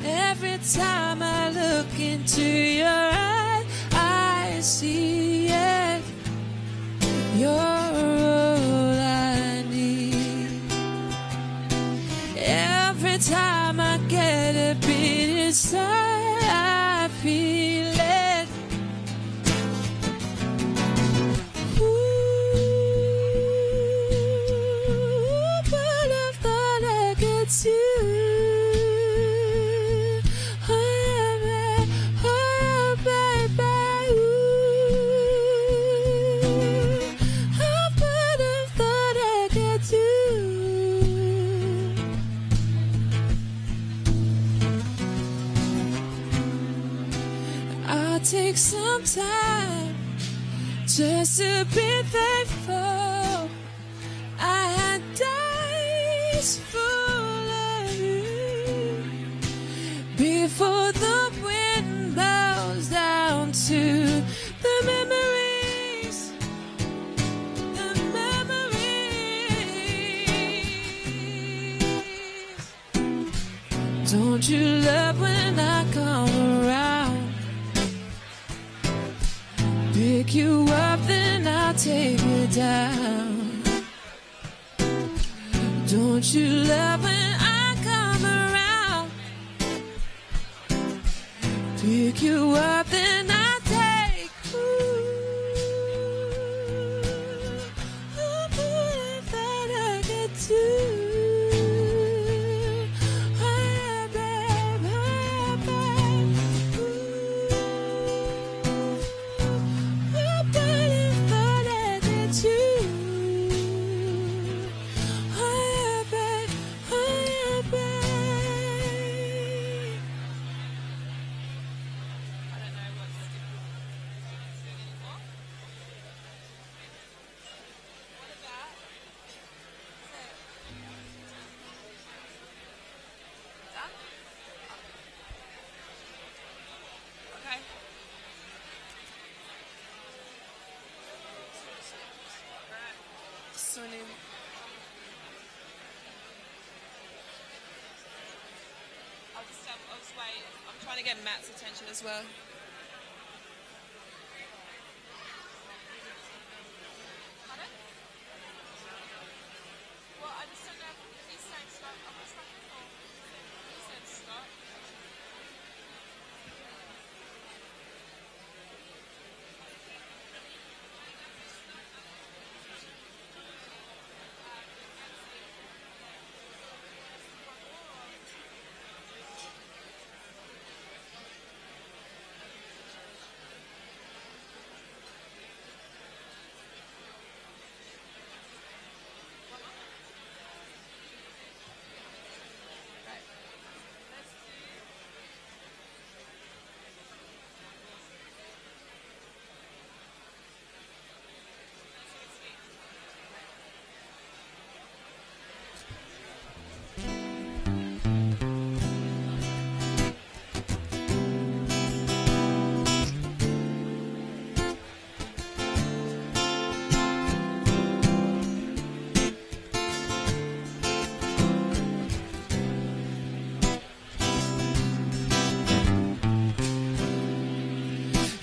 Every time I look into your eyes, I see it. You're all I need. Every time I get a bit inside, I feel it. But I thought I could do. Take some time just to be thankful. I had days full of you. before the wind blows down to the memories, the memories. Don't you love when I come around? Pick you up, then I'll take you down. Don't you love when I come around? Pick you up, then I'll take you. I believe that I get to. Hi, babe, hi, babe. I believe that I get to. I'll just wait. I'm trying to get Matt's attention as well. Pardon? Well, I just don't know if he's saying stop. I'm just like, oh, he said stop.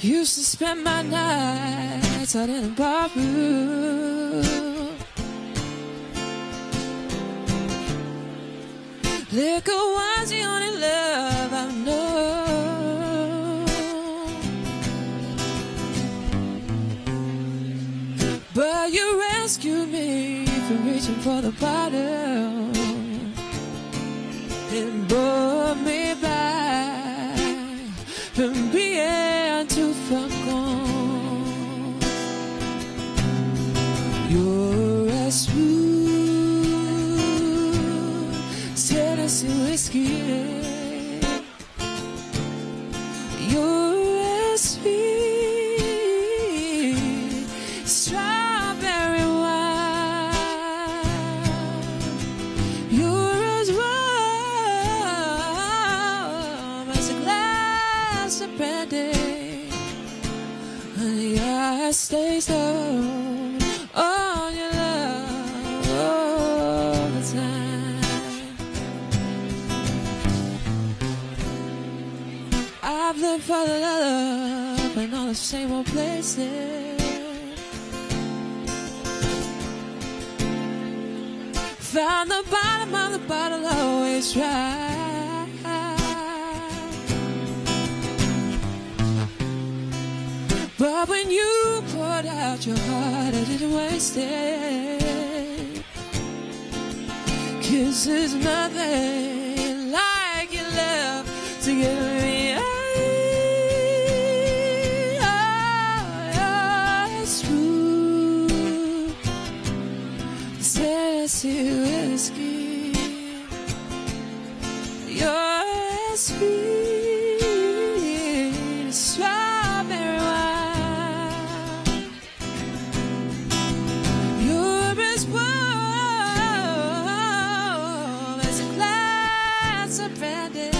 Used to spend my nights out in a bar room. Liquor was the only love I know. But you rescued me from reaching for the bottle and brought me back from being too far gone. You're as smooth as Tennessee whiskey. You're as sweet as strawberry wine. You're as warm as a glass of brandy. Honey, I stay so on your love all the time. I've lived for the love in all the same old places. Found the bottom of the bottle always dry. But when you poured out your heart, I didn't waste it. 'Cause there's nothing like your love to give me. Smooth Tennessee whiskey. You're sweet as strawberry wine. You're as warm as a glass of brandy.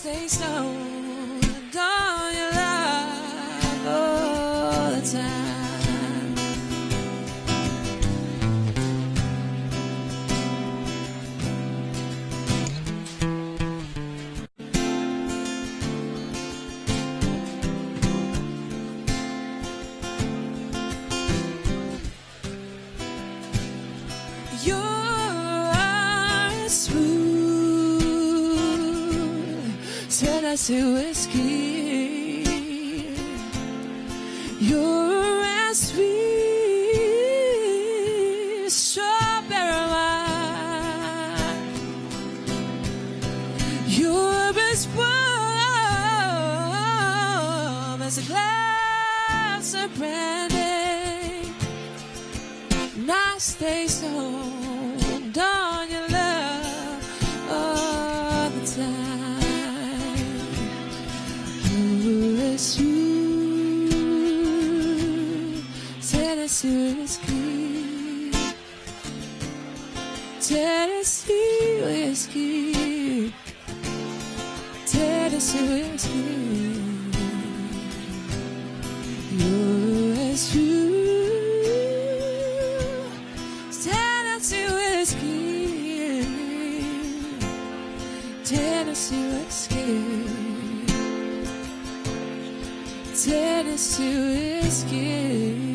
stay stoned on your love all the time. Your eyes smooth, turn us to whiskey. You're as sweet as strawberry wine. You're as warm as a glass of brandy. And I stay stoned on your love all the time. Ooh, it's you, Tennessee whiskey, Tennessee whiskey, Tennessee whiskey. You're as you. Tennessee whiskey, Tennessee whiskey, Tennessee whiskey.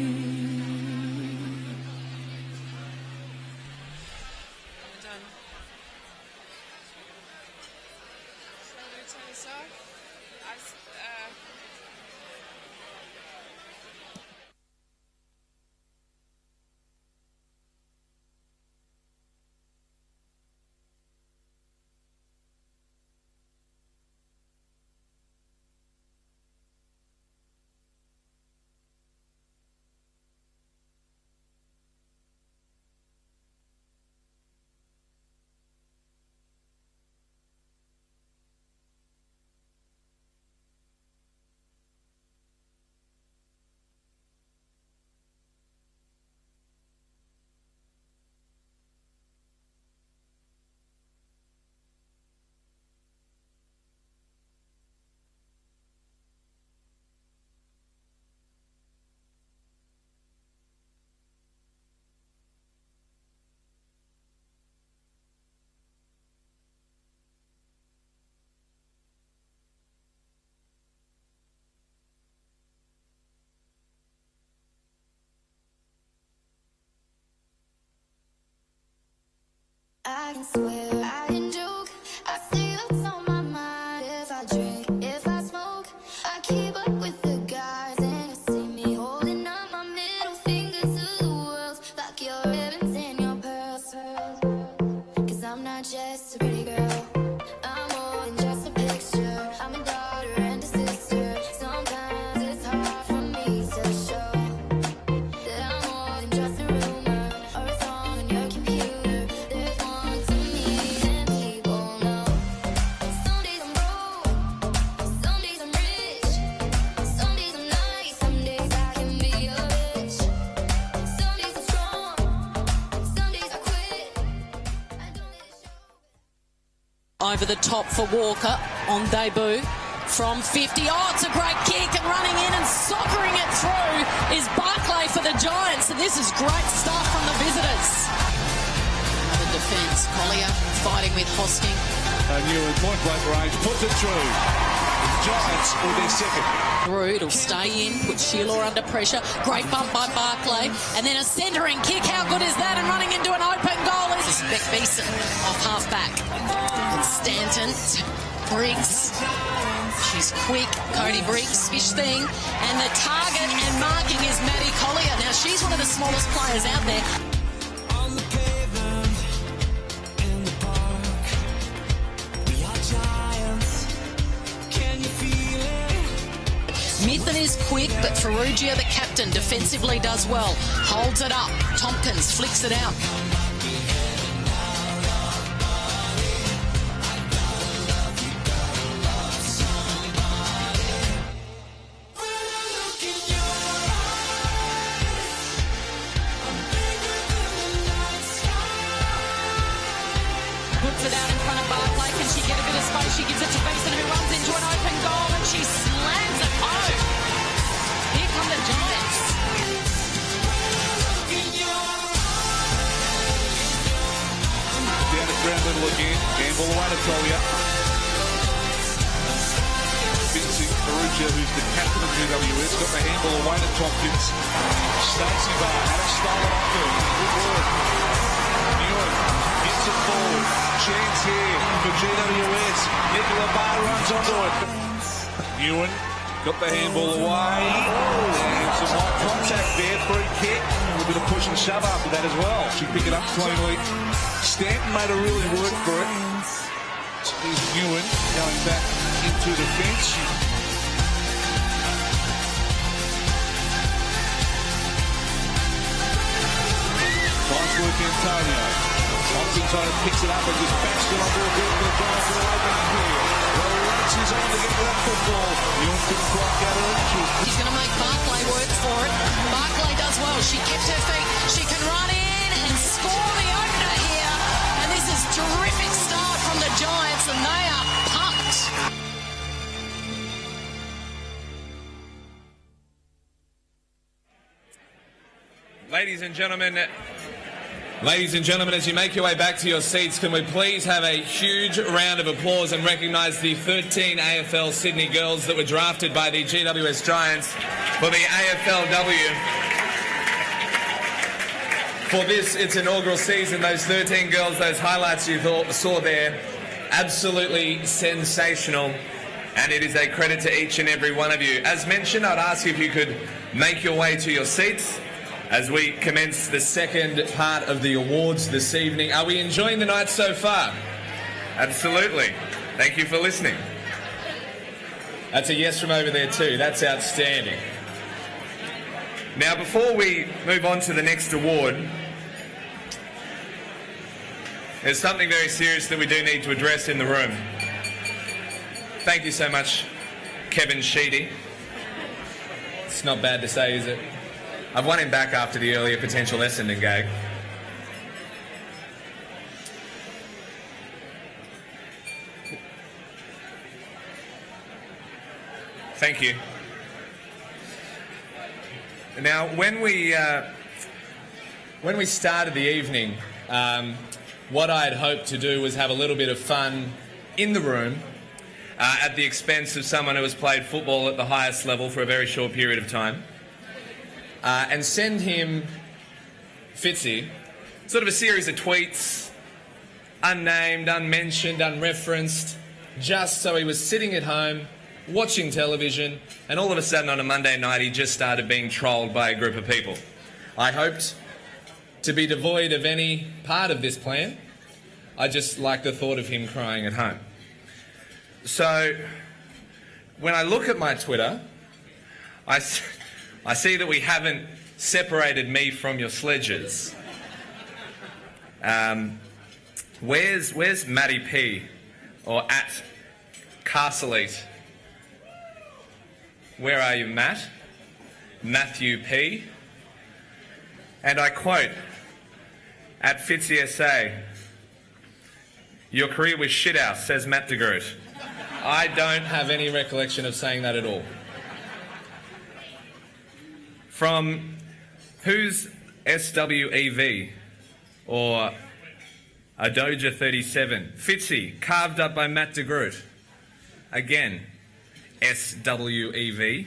I can swear, I can joke. I say what's on my mind. If I drink, if I smoke, I keep up with the guys, and you see me holding up my middle finger to the world, like your ribbons and your pearls. 'Cause I'm not just a pretty girl, I'm more than just a picture. I'm a daughter and a sister. Sometimes it's hard for me to show that I'm more than just a rumor or a song on your computer. There's more to me than people know. Some days I'm broke, some days I'm rich, some days I'm nice, some days I can be a bitch. Some days I'm strong, some days I quit. I don't let it show. Over the top for Walker on debut from 50. Oh, it's a great kick, and running in and soccering it through is Barclay for the Giants, and this is great stuff from the visitors. Another defence, Collier fighting with Hosking. New in point blank range, puts it through. Giants with their second. Through, it'll stay in, put Sheila under pressure. Great bump by Barclay, and then a centering kick. How good is that? And running into an open goal is Beck Beeson off half back. And Stanton, Briggs. She's quick. Cody Briggs, fish thing, and the target and marking is Maddie Collier. Now she's one of the smallest players out there. On the pavement, in the park, we are giants. Can you feel it? Mithen is quick, but Ferrugia, the captain, defensively does well. Holds it up. Tompkins flicks it out. Puts it out in front of Barclay. Can she get a bit of space? She gives it to Beeson, who runs Perugia, who's the captain of GWS, got the handball away to Tompkins. Stacey Barr had a stolen off her. Good work. Newen gets it forward. Chance here for GWS. Nicola Barr runs onto it. Newen got the handball away. And some high contact there. Free kick. A bit of push and shove after that as well. She picked it up cleanly. Stanton made her really work for it. Here's Newen going back into the fence. Nice work, Antonio. Thompson picks it up and just backs it onto a bit of the drive for opening here. Well, is on to get to that football. Newen couldn't quite get her inches. She's going to make Barclay work for it. Barclay does well. She kept her feet. She can run in and score the opener here. And this is terrific start from the Giants, and they are pumped. Ladies and gentlemen, as you make your way back to your seats, can we please have a huge round of applause and recognise the 13 AFL Sydney girls that were drafted by the GWS Giants for the AFLW. For its inaugural season, those 13 girls, those highlights you saw there, absolutely sensational, and it is a credit to each and every one of you. As mentioned, I'd ask you if you could make your way to your seats as we commence the second part of the awards this evening. Are we enjoying the night so far? Absolutely. Thank you for listening. That's a yes from over there too. That's outstanding. Now, before we move on to the next award, there's something very serious that we do need to address in the room. Thank you so much, Kevin Sheedy. It's not bad to say, is it? I've won him back after the earlier potential Essendon gag. Thank you. Now, when we started the evening, what I had hoped to do was have a little bit of fun in the room at the expense of someone who has played football at the highest level for a very short period of time. And send him, Fitzy, sort of a series of tweets, unnamed, unmentioned, unreferenced, just so he was sitting at home, watching television, and all of a sudden on a Monday night he just started being trolled by a group of people. I hoped to be devoid of any part of this plan. I just like the thought of him crying at home. So, when I look at my Twitter, I see that we haven't separated me from your sledges. Where's Matty P? Or at Castleate? Where are you, Matt? Matthew P? And I quote, at Fitzy SA, your career was shithouse, says Matt de Groot. I don't have any recollection of saying that at all. From who's SWEV or Adoja 37? Fitzy, carved up by Matt de Groot. Again, SWEV.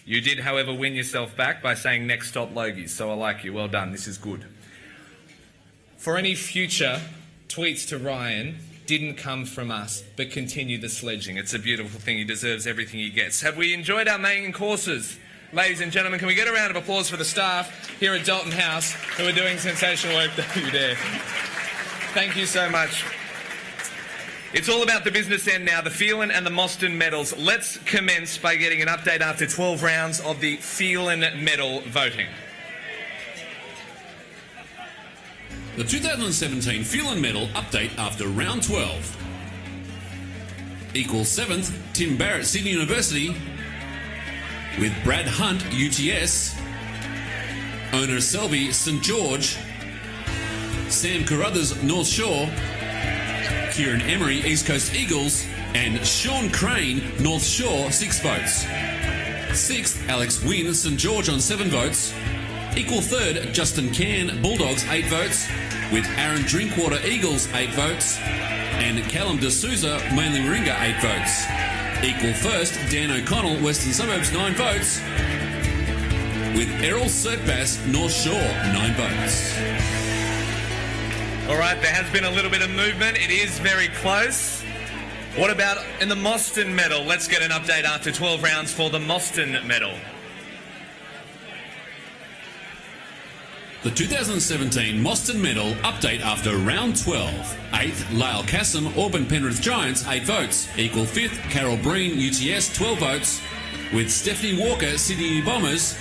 You did, however, win yourself back by saying next stop Logies, so I like you. Well done, this is good. For any future tweets to Ryan, didn't come from us, but continue the sledging. It's a beautiful thing. He deserves everything he gets. Have we enjoyed our main courses? Ladies and gentlemen, can we get a round of applause for the staff here at Doltone House who are doing sensational work? You there. Thank you so much. It's all about the business end now, the Phelan and the Mostyn medals. Let's commence by getting an update after 12 rounds of the Phelan medal voting. The 2017 Phelan Medal update after round 12. Equals 7th, Tim Barrett, Sydney University, with Brad Hunt, UTS, Owner Selby, St George, Sam Carruthers, North Shore, Kieran Emery, East Coast Eagles, and Sean Crane, North Shore, 6 votes. 6th, Alex Wynn, St George on 7 votes. Equal 3rd, Justin Cann, Bulldogs, 8 votes, with Aaron Drinkwater, Eagles, 8 votes, and Callum D'Souza, Manly Warringah, 8 votes. equal first, Dan O'Connell, Western Suburbs, 9 votes. With Errol Surtbass, North Shore, 9 votes. All right, there has been a little bit of movement. It is very close. What about in the Mostyn Medal? Let's get an update after 12 rounds for the Mostyn Medal. The 2017 Mostyn Medal update after round 12. 8th, Lyle Cassam, Auburn Penrith Giants, 8 votes. Equal 5th, Carol Breen, UTS, 12 votes. With Stephanie Walker, Sydney New Bombers,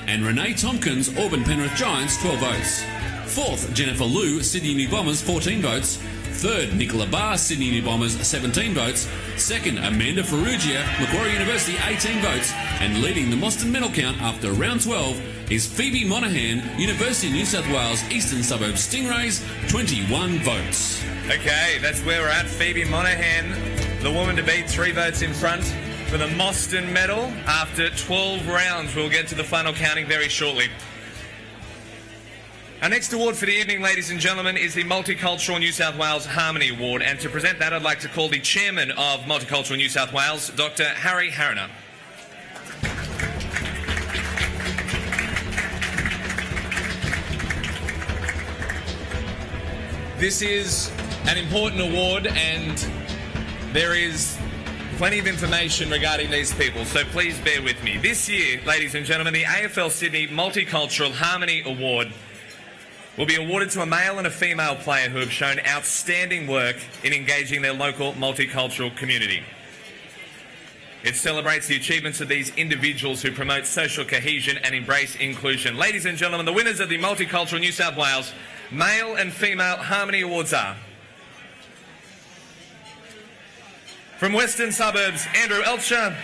and Renee Tompkins, Auburn Penrith Giants, 12 votes. 4th, Jennifer Liu, Sydney New Bombers, 14 votes. 3rd, Nicola Barr, Sydney New Bombers, 17 votes. 2nd, Amanda Ferrugia, Macquarie University, 18 votes. And leading the Mostyn Medal count after round 12 is Phoebe Monaghan, University of New South Wales, Eastern Suburbs Stingrays, 21 votes. Okay, that's where we're at. Phoebe Monaghan, the woman to beat, 3 votes in front for the Mostyn Medal. After 12 rounds, we'll get to the final counting very shortly. Our next award for the evening, ladies and gentlemen, is the Multicultural New South Wales Harmony Award. And to present that, I'd like to call the Chairman of Multicultural New South Wales, Dr. Harry Harriner. This is an important award, and there is plenty of information regarding these people, so please bear with me. This year, ladies and gentlemen, the AFL Sydney Multicultural Harmony Award will be awarded to a male and a female player who have shown outstanding work in engaging their local multicultural community. It celebrates the achievements of these individuals who promote social cohesion and embrace inclusion. Ladies and gentlemen, the winners of the Multicultural New South Wales Male and Female Harmony Awards are: from Western Suburbs, Andrew Elcher,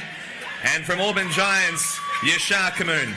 and from Auburn Giants, Yashar Kamoon.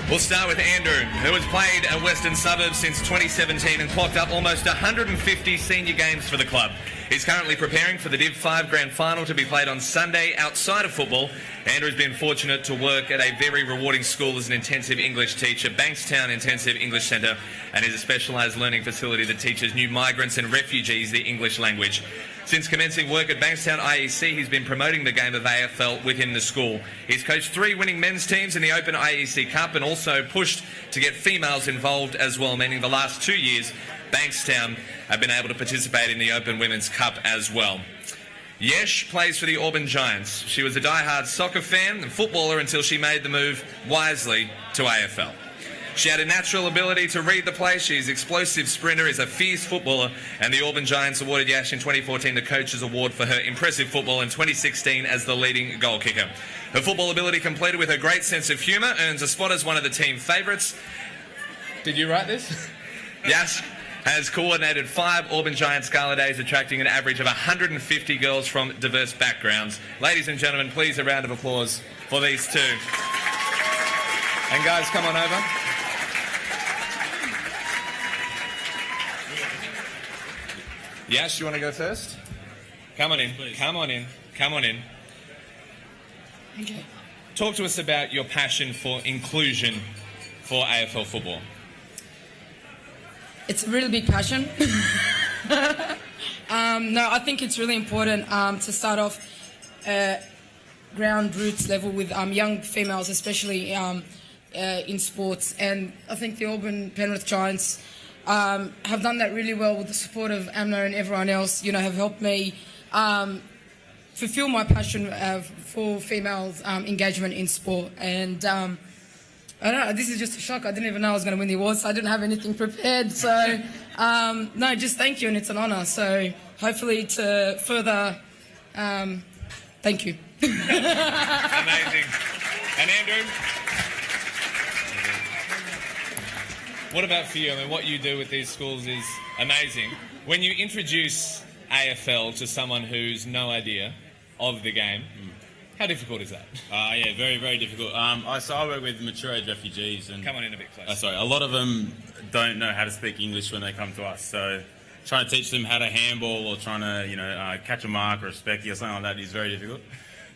We'll start with Andrew, who has played at Western Suburbs since 2017 and clocked up almost 150 senior games for the club. He's currently preparing for the Div 5 Grand Final to be played on Sunday outside of football. Andrew's been fortunate to work at a very rewarding school as an intensive English teacher, Bankstown Intensive English Centre, and is a specialised learning facility that teaches new migrants and refugees the English language. Since commencing work at Bankstown IEC, he's been promoting the game of AFL within the school. He's coached 3 winning men's teams in the Open IEC Cup and also pushed to get females involved as well, meaning the last 2 years Bankstown have been able to participate in the Open Women's Cup as well. Yesh plays for the Auburn Giants. She was a die-hard soccer fan and footballer until she made the move wisely to AFL. She had a natural ability to read the play. She's an explosive sprinter, is a fierce footballer, and the Auburn Giants awarded Yash in 2014 the Coach's Award for her impressive football, in 2016 as the leading goal kicker. Her football ability, completed with her great sense of humour, earns a spot as one of the team favourites. Did you write this? Yash has coordinated 5 Auburn Giants Gala Days, attracting an average of 150 girls from diverse backgrounds. Ladies and gentlemen, please a round of applause for these two. And guys, come on over. Yash, you want to go first? Come on in. Please. Come on in. Come on in. Okay. Talk to us about your passion for inclusion for AFL football. It's a really big passion. No, I think it's really important to start off ground roots level with young females, especially in sports. And I think the Auburn Penrith Giants have done that really well with the support of Amna and everyone else. You know, have helped me fulfil my passion for females' engagement in sport. And I don't know, this is just a shock. I didn't even know I was going to win the award, so I didn't have anything prepared. So, no, just thank you, and it's an honour. So, hopefully to further, thank you. Amazing. And Andrew? What about for you? I mean, what you do with these schools is amazing. When you introduce AFL to someone who's no idea of the game, how difficult is that? Yeah, very, very difficult. So I work with mature age refugees, and come on in a bit closer. A lot of them don't know how to speak English when they come to us. So trying to teach them how to handball or trying to, catch a mark or a specky or something like that is very difficult.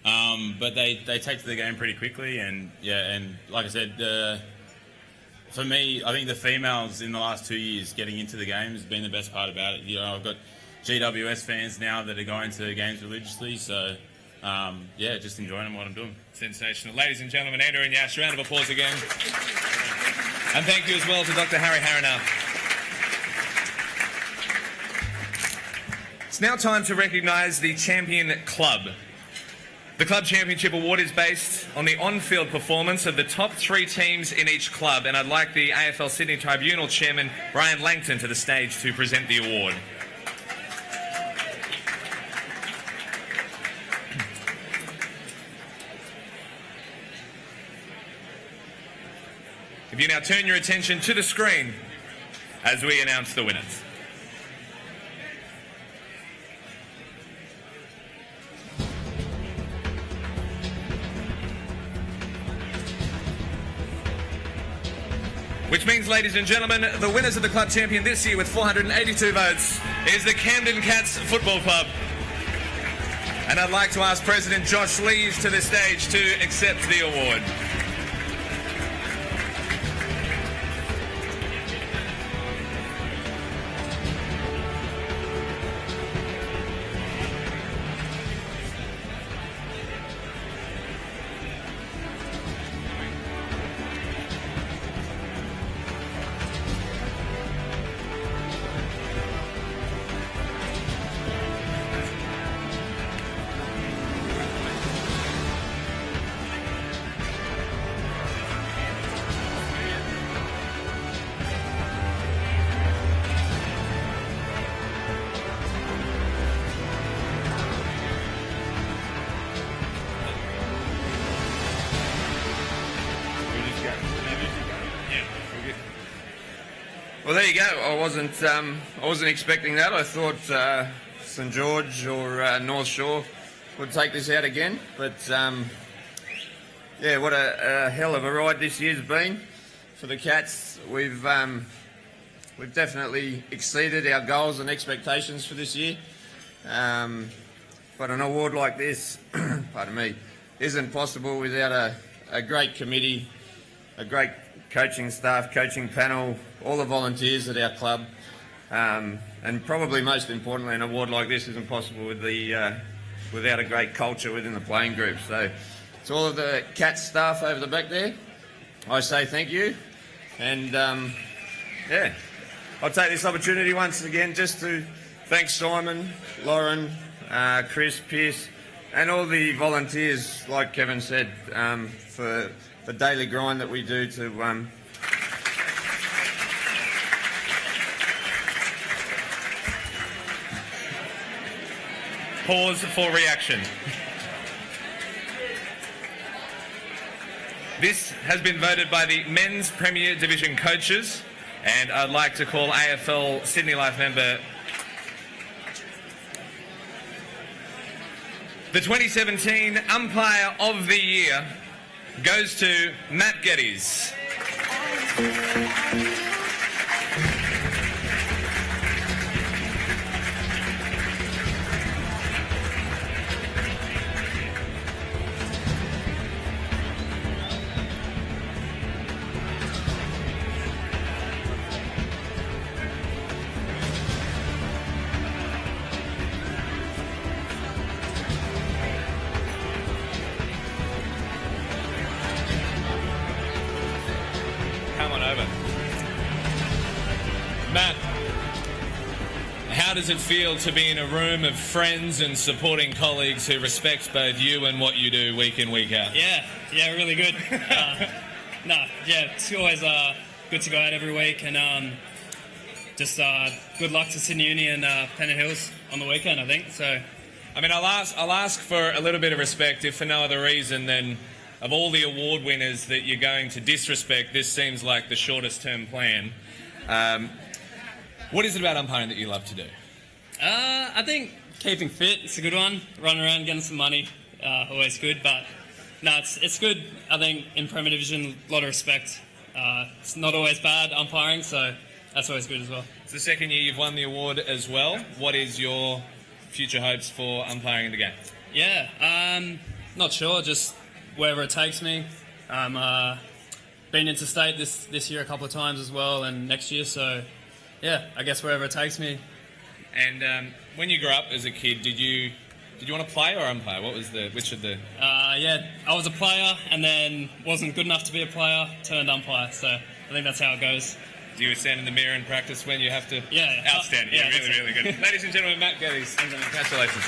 But they take to the game pretty quickly, and yeah, and like I said, for me, I think the females in the last 2 years getting into the game has been the best part about it. You know, I've got GWS fans now that are going to games religiously, so yeah, just enjoying what I'm doing. Sensational. Ladies and gentlemen, Andrew and Yash, round of applause again. And thank you as well to Dr. Harry Harriner. It's now time to recognise the champion club. The Club Championship Award is based on the on-field performance of the top 3 teams in each club, and I'd like the AFL Sydney Tribunal Chairman Brian Langton to the stage to present the award. If you now turn your attention to the screen as we announce the winners. Which means, ladies and gentlemen, the winners of the club champion this year with 482 votes is the Camden Cats Football Club. And I'd like to ask President Josh Lees to the stage to accept the award. Well, there you go. I wasn't expecting that. I thought St George or North Shore would take this out again. But yeah, what a hell of a ride this year's been for the Cats. We've definitely exceeded our goals and expectations for this year. But an award like this, pardon me, isn't possible without a great committee, a great coaching staff, coaching panel, all the volunteers at our club, and probably most importantly, an award like this isn't possible without a great culture within the playing group. So to all of the Cats staff over the back there, I say thank you, and yeah, I'll take this opportunity once again just to thank Simon, Lauren, Chris, Pierce, and all the volunteers, like Kevin said, for the daily grind that we do to pause for reaction. This has been voted by the Men's Premier Division coaches, and I'd like to call AFL Sydney Life member the 2017 Umpire of the Year goes to Matt Geddes. Matt, how does it feel to be in a room of friends and supporting colleagues who respect both you and what you do week in, week out? Yeah, really good. It's always good to go out every week, and just good luck to Sydney Uni and Pennant Hills on the weekend, I think. So, I mean, I'll ask for a little bit of respect, if for no other reason than of all the award winners that you're going to disrespect, this seems like the shortest term plan. What is it about umpiring that you love to do? I think keeping fit is a good one. Running around, getting some money, always good. But no, it's good. I think in Premier Division, a lot of respect. It's not always bad umpiring, so that's always good as well. It's the second year you've won the award as well. What is your future hopes for umpiring in the game? Yeah, not sure. Just wherever it takes me. been interstate this year a couple of times as well, and next year. So, yeah, I guess wherever it takes me. And when you grew up as a kid, did you want to play or umpire? Which of the? Yeah, I was a player, and then wasn't good enough to be a player. Turned umpire. So I think that's how it goes. Do you stand in the mirror and practice when you have to? Yeah. Outstanding. Yeah, really good. Ladies and gentlemen, Matt Geddes. Congratulations.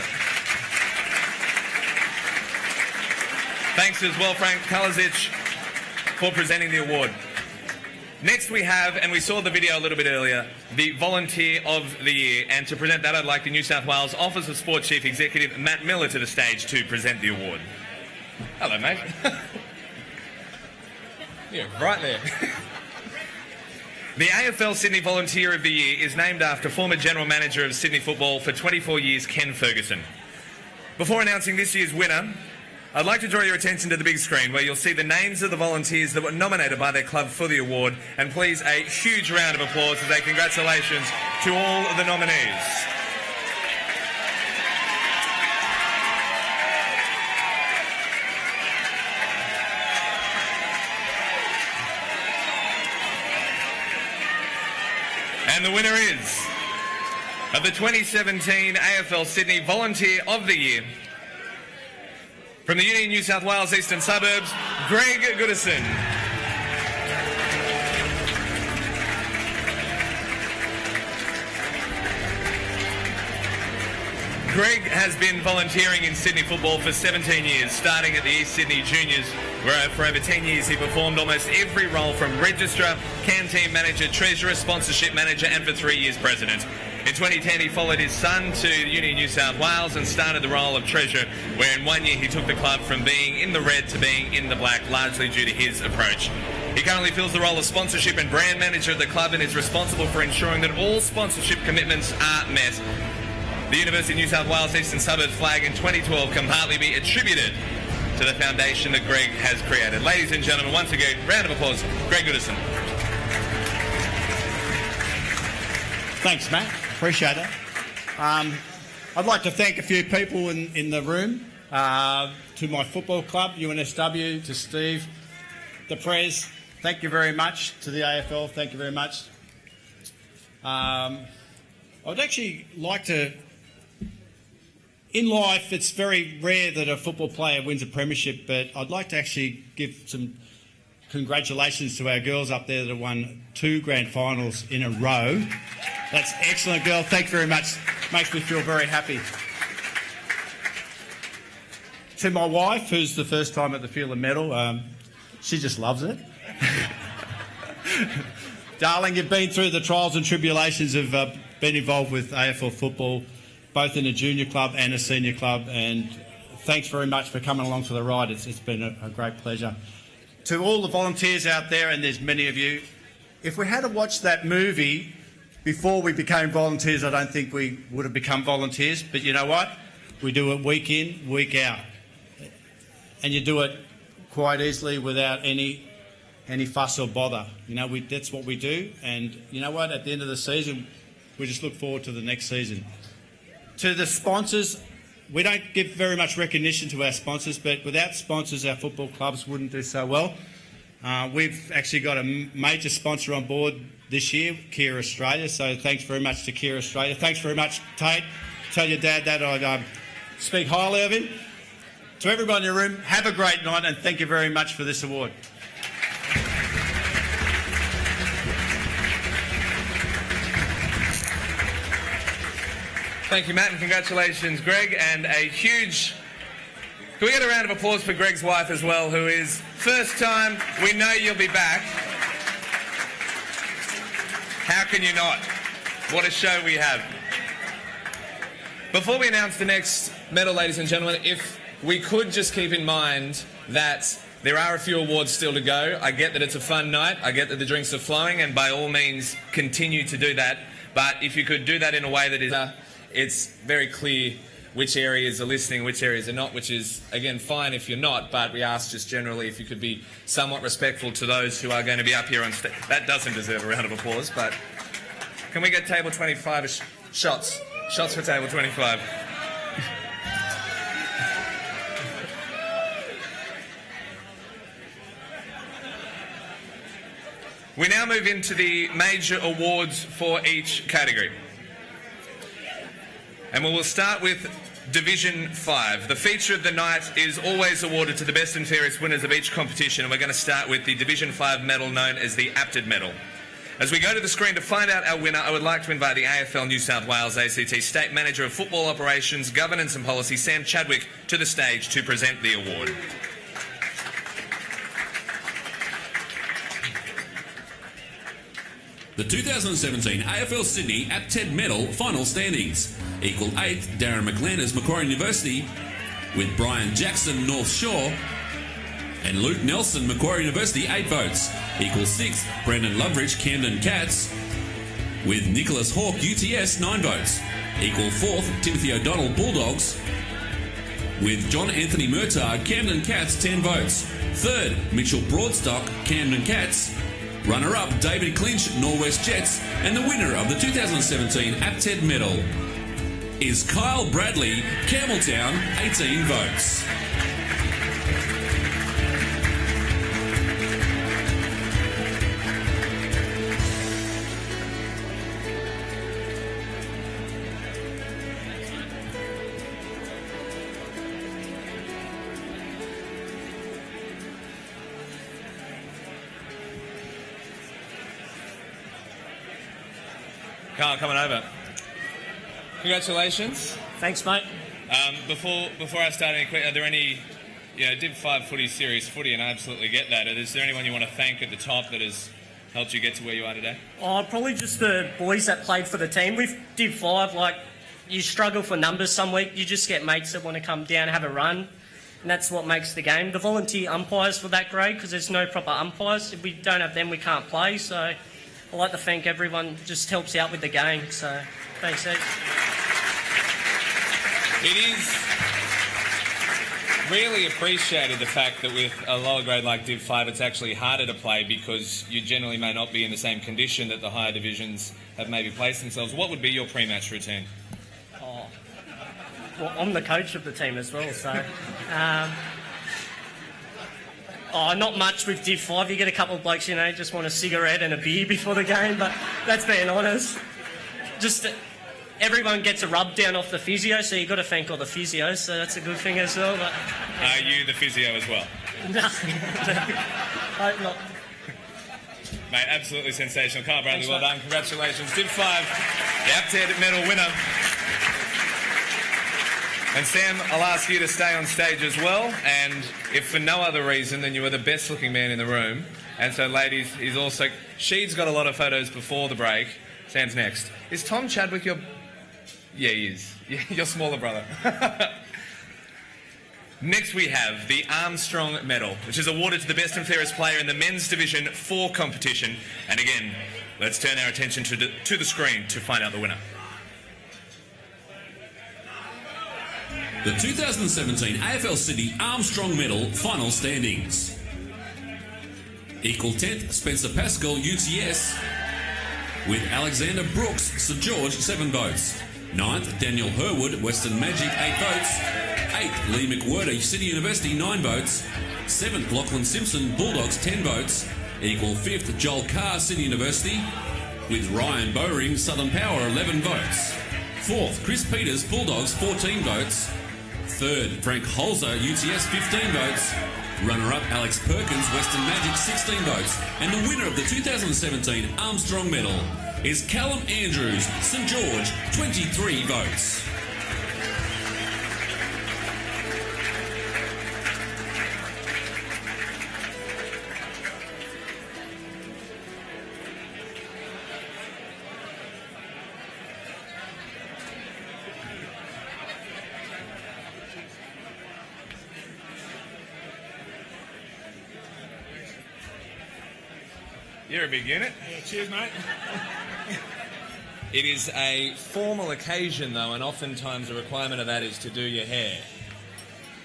Thanks as well, Frank Kalazic, for presenting the award. Next we have, and we saw the video a little bit earlier, the Volunteer of the Year. And to present that, I'd like the New South Wales Office of Sport Chief Executive, Matt Miller, to the stage to present the award. Hello, mate. Yeah, right there. The AFL Sydney Volunteer of the Year is named after former General Manager of Sydney Football for 24 years, Ken Ferguson. Before announcing this year's winner, I'd like to draw your attention to the big screen where you'll see the names of the volunteers that were nominated by their club for the award, and please a huge round of applause as a congratulations to all of the nominees. And the winner is, of the 2017 AFL Sydney Volunteer of the Year, from the Union New South Wales Eastern Suburbs, Greg Goodison. Greg has been volunteering in Sydney football for 17 years, starting at the East Sydney Juniors, where for over 10 years he performed almost every role from registrar, canteen manager, treasurer, sponsorship manager, and for 3 years president. In 2010 he followed his son to Union New South Wales and started the role of treasurer, where in 1 year he took the club from being in the red to being in the black, largely due to his approach. He currently fills the role of sponsorship and brand manager at the club and is responsible for ensuring that all sponsorship commitments are met. The University of New South Wales Eastern Suburbs flag in 2012 can partly be attributed to the foundation that Greg has created. Ladies and gentlemen, once again, round of applause, Greg Goodison. Thanks, Matt. Appreciate it. I'd like to thank a few people in the room. To my football club, UNSW, to Steve, the Prez, thank you very much. To the AFL, thank you very much. I would actually like to... In life, it's very rare that a football player wins a premiership, but I'd like to actually give some congratulations to our girls up there that have won 2 grand finals in a row. That's excellent, girl. Thank you very much. Makes me feel very happy. To my wife, who's the first time at the Phelan Medal, she just loves it. Darling, you've been through the trials and tribulations of being involved with AFL football, both in a junior club and a senior club, and thanks very much for coming along for the ride. It's been a great pleasure. To all the volunteers out there, and there's many of you, if we had to watch that movie before we became volunteers, I don't think we would have become volunteers, but you know what? We do it week in, week out. And you do it quite easily without any fuss or bother. You know, that's what we do, and you know what? At the end of the season, we just look forward to the next season. To the sponsors, we don't give very much recognition to our sponsors, but without sponsors, our football clubs wouldn't do so well. We've actually got a major sponsor on board this year, Kia Australia, so thanks very much to Kia Australia. Thanks very much, Tate. Tell your dad that I speak highly of him. To everybody in the room, have a great night, and thank you very much for this award. Thank you, Matt, and congratulations, Greg, and a huge... Can we get a round of applause for Greg's wife as well, who is first time, we know you'll be back. How can you not? What a show we have. Before we announce the next medal, ladies and gentlemen, if we could just keep in mind that there are a few awards still to go. I get that it's a fun night. I get that the drinks are flowing, and by all means, continue to do that. But if you could do that in a way that is... it's very clear which areas are listening, which areas are not, which is, again, fine if you're not, but we ask just generally if you could be somewhat respectful to those who are going to be up here on stage. That doesn't deserve a round of applause, but can we get table 25 shots? Shots for table 25. We now move into the major awards for each category. And we will start with Division 5. The feature of the night is always awarded to the best and fairest winners of each competition, and we're going to start with the Division 5 medal known as the Apted Medal. As we go to the screen to find out our winner, I would like to invite the AFL New South Wales ACT State Manager of Football Operations, Governance and Policy, Sam Chadwick, to the stage to present the award. The 2017 AFL Sydney Apted Medal final standings. Equal 8th, Darren McLanders, Macquarie University, with Brian Jackson, North Shore, and Luke Nelson, Macquarie University, 8 votes. Equal 6th, Brendan Loveridge, Camden Cats, with Nicholas Hawke, UTS, 9 votes. Equal 4th, Timothy O'Donnell, Bulldogs, with John Anthony Murtagh, Camden Cats, 10 votes. 3rd, Mitchell Broadstock, Camden Cats. Runner-up, David Clinch, Norwest Jets, and the winner of the 2017 Apted Medal is Kyle Bradley, Campbelltown, 18 votes. Carl, coming over. Congratulations. Thanks, mate. Before I start any questions, are there any, Div 5 footy, serious footy, and I absolutely get that. Is there anyone you want to thank at the top that has helped you get to where you are today? Oh, probably just the boys that played for the team. With Div 5, you struggle for numbers some week. You just get mates that want to come down and have a run, and that's what makes the game. The volunteer umpires for that grade, because there's no proper umpires. If we don't have them, we can't play, so I'd like to thank everyone just helps out with the game, so thanks, Ed. It is really appreciated, the fact that with a lower grade like Div 5, it's actually harder to play because you generally may not be in the same condition that the higher divisions have maybe placed themselves. What would be your pre-match routine? Well, I'm the coach of the team as well, so... not much with Div 5. You get a couple of blokes, just want a cigarette and a beer before the game, but that's being honest. Just everyone gets a rub down off the physio, so you've got to thank all the physios, so that's a good thing as well. But Are you the physio as well? No. Hope not. Mate, absolutely sensational. Carl Bradley, well done. Congratulations. Div 5, the Apted Medal winner. And Sam, I'll ask you to stay on stage as well, and if for no other reason than you were the best looking man in the room. And so ladies, Sheed's got a lot of photos before the break. Sam's next. Is Tom Chadwick your... Yeah, he is. Your smaller brother. Next we have the Armstrong Medal, which is awarded to the best and fairest player in the men's Division 4 competition. And again, let's turn our attention to the screen to find out the winner. The 2017 AFL Sydney Armstrong Medal final standings. Equal 10th, Spencer Pascal, UTS, with Alexander Brooks, St George, 7 votes. 9th, Daniel Herwood, Western Magic, 8 votes. 8th, Lee McWhirter, City University, 9 votes. 7th, Lachlan Simpson, Bulldogs, 10 votes. Equal 5th, Joel Carr, City University, with Ryan Bowring, Southern Power, 11 votes. 4th, Chris Peters, Bulldogs, 14 votes. 3rd, Frank Holzer, UTS, 15 votes. Runner-up, Alex Perkins, Western Magic, 16 votes. And the winner of the 2017 Armstrong Medal is Callum Andrews, St George, 23 votes. You're a big unit. Yeah, cheers, mate. It is a formal occasion, though, and oftentimes a requirement of that is to do your hair.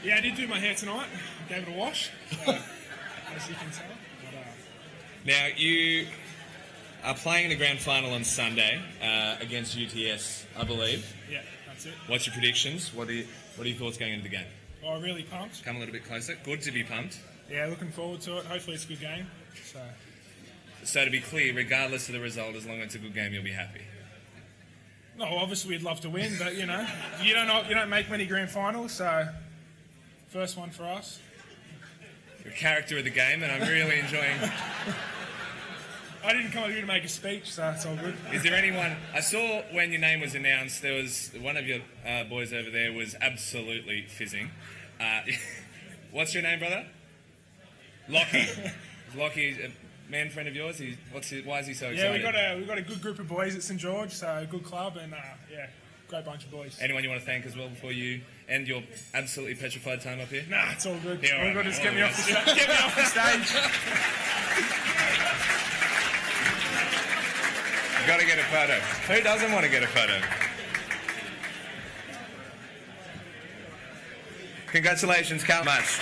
Yeah, I did do my hair tonight. Gave it a wash, as you can tell. Now, you are playing in the grand final on Sunday against UTS, I believe. Yeah, that's it. What's your predictions? What are your thoughts going into the game? Oh, really pumped. Come a little bit closer. Good to be pumped. Yeah, looking forward to it. Hopefully it's a good game. So. So to be clear, regardless of the result, as long as it's a good game, you'll be happy. No, obviously we'd love to win, but you know, you don't make many grand finals, so first one for us. The character of the game, and I'm really enjoying. I didn't come here to make a speech, so it's all good. Is there anyone? I saw when your name was announced, there was one of your boys over there was absolutely fizzing. What's your name, brother? Lockie. Is Lockie a man friend of yours? Why is he so excited? Yeah, we got a good group of boys at St George, so a good club, and yeah, great bunch of boys. Anyone you want to thank as well before you end your absolutely petrified time up here? Nah, it's all good. Yeah, all right. good. Just get me off the stage. Got to get a photo. Who doesn't want to get a photo? Congratulations, Carl. Much.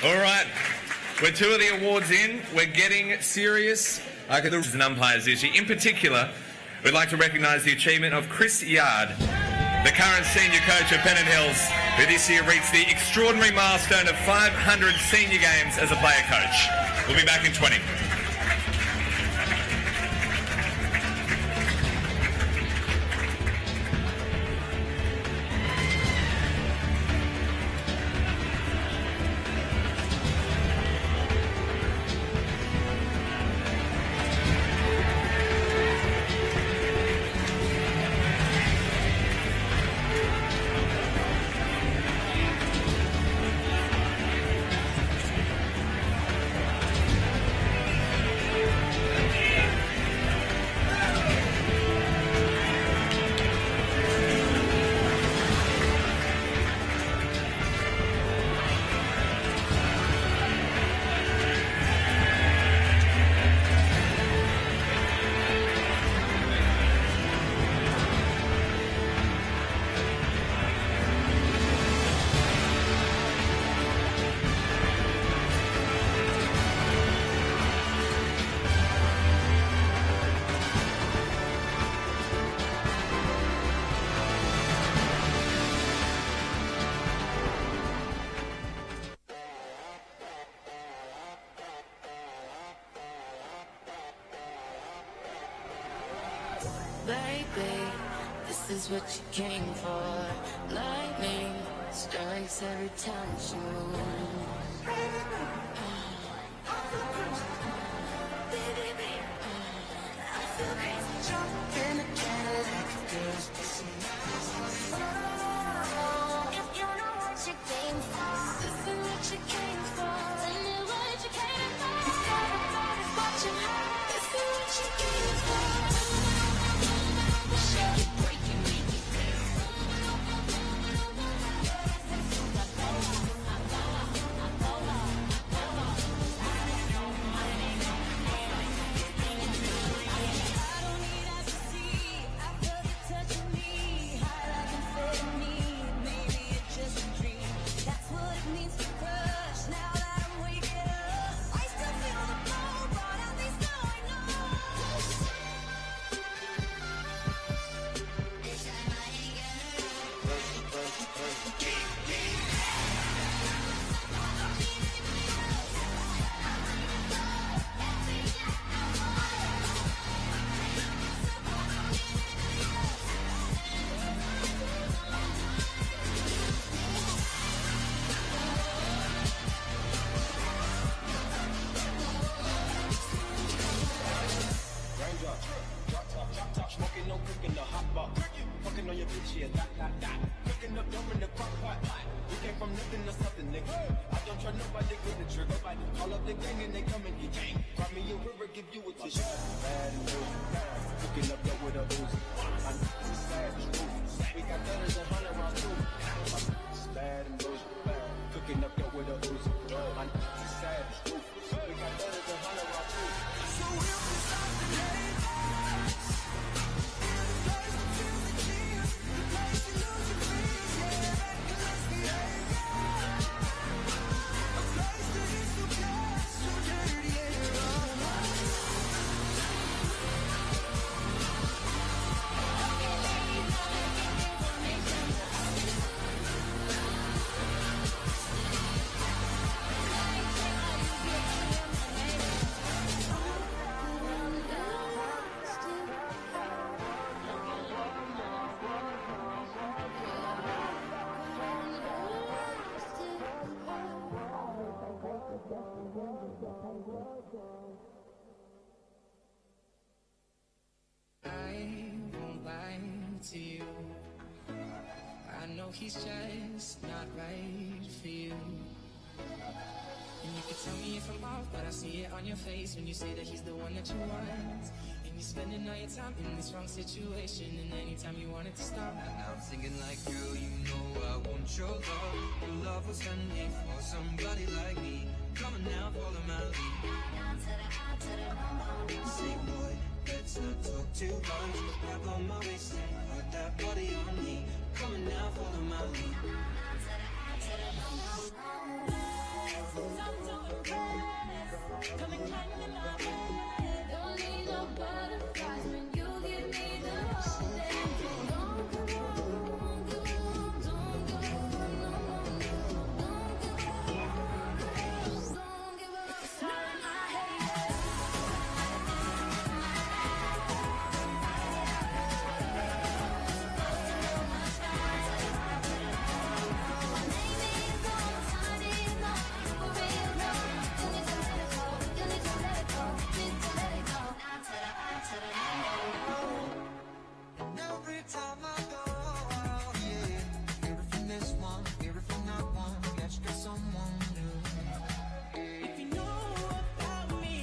All right. We're 2 of the awards in. We're getting serious. As an umpires this year. In particular, we'd like to recognise the achievement of Chris Yard, the current senior coach of Pennant Hills, who this year reached the extraordinary milestone of 500 senior games as a player coach. We'll be back in 20. Baby, this is what you came for. Lightning strikes every time you move. In a Cadillac, girls kissing. If you know what you came for, this is what you came for. Tell me what you came for. Everybody's watching her. This is what you came for. Shake it, break it, make it know he's just not right for you. And you can tell me if I'm off, but I see it on your face when you say that he's the one that you want. And you're spending all your time in this wrong situation, and anytime you want it to stop. And now I'm thinking like, girl, you know I want your love. Your love was handmade for somebody like me. Come on now, follow my lead. Say, boy, let's not talk too much. Look back on my waist and put that body on me. Come on now, follow my lead. Come and climb in my bed. Don't need no butterflies when you give me the whole day. Don't give up, don't give up, don't give up, no, don't give up, sorry, I hate it. And every time I go out, yeah, everything this one, everything I want, get you someone new. If you know about me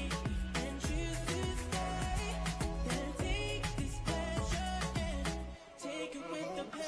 and choose to stay, then take this pleasure and take it with the pain.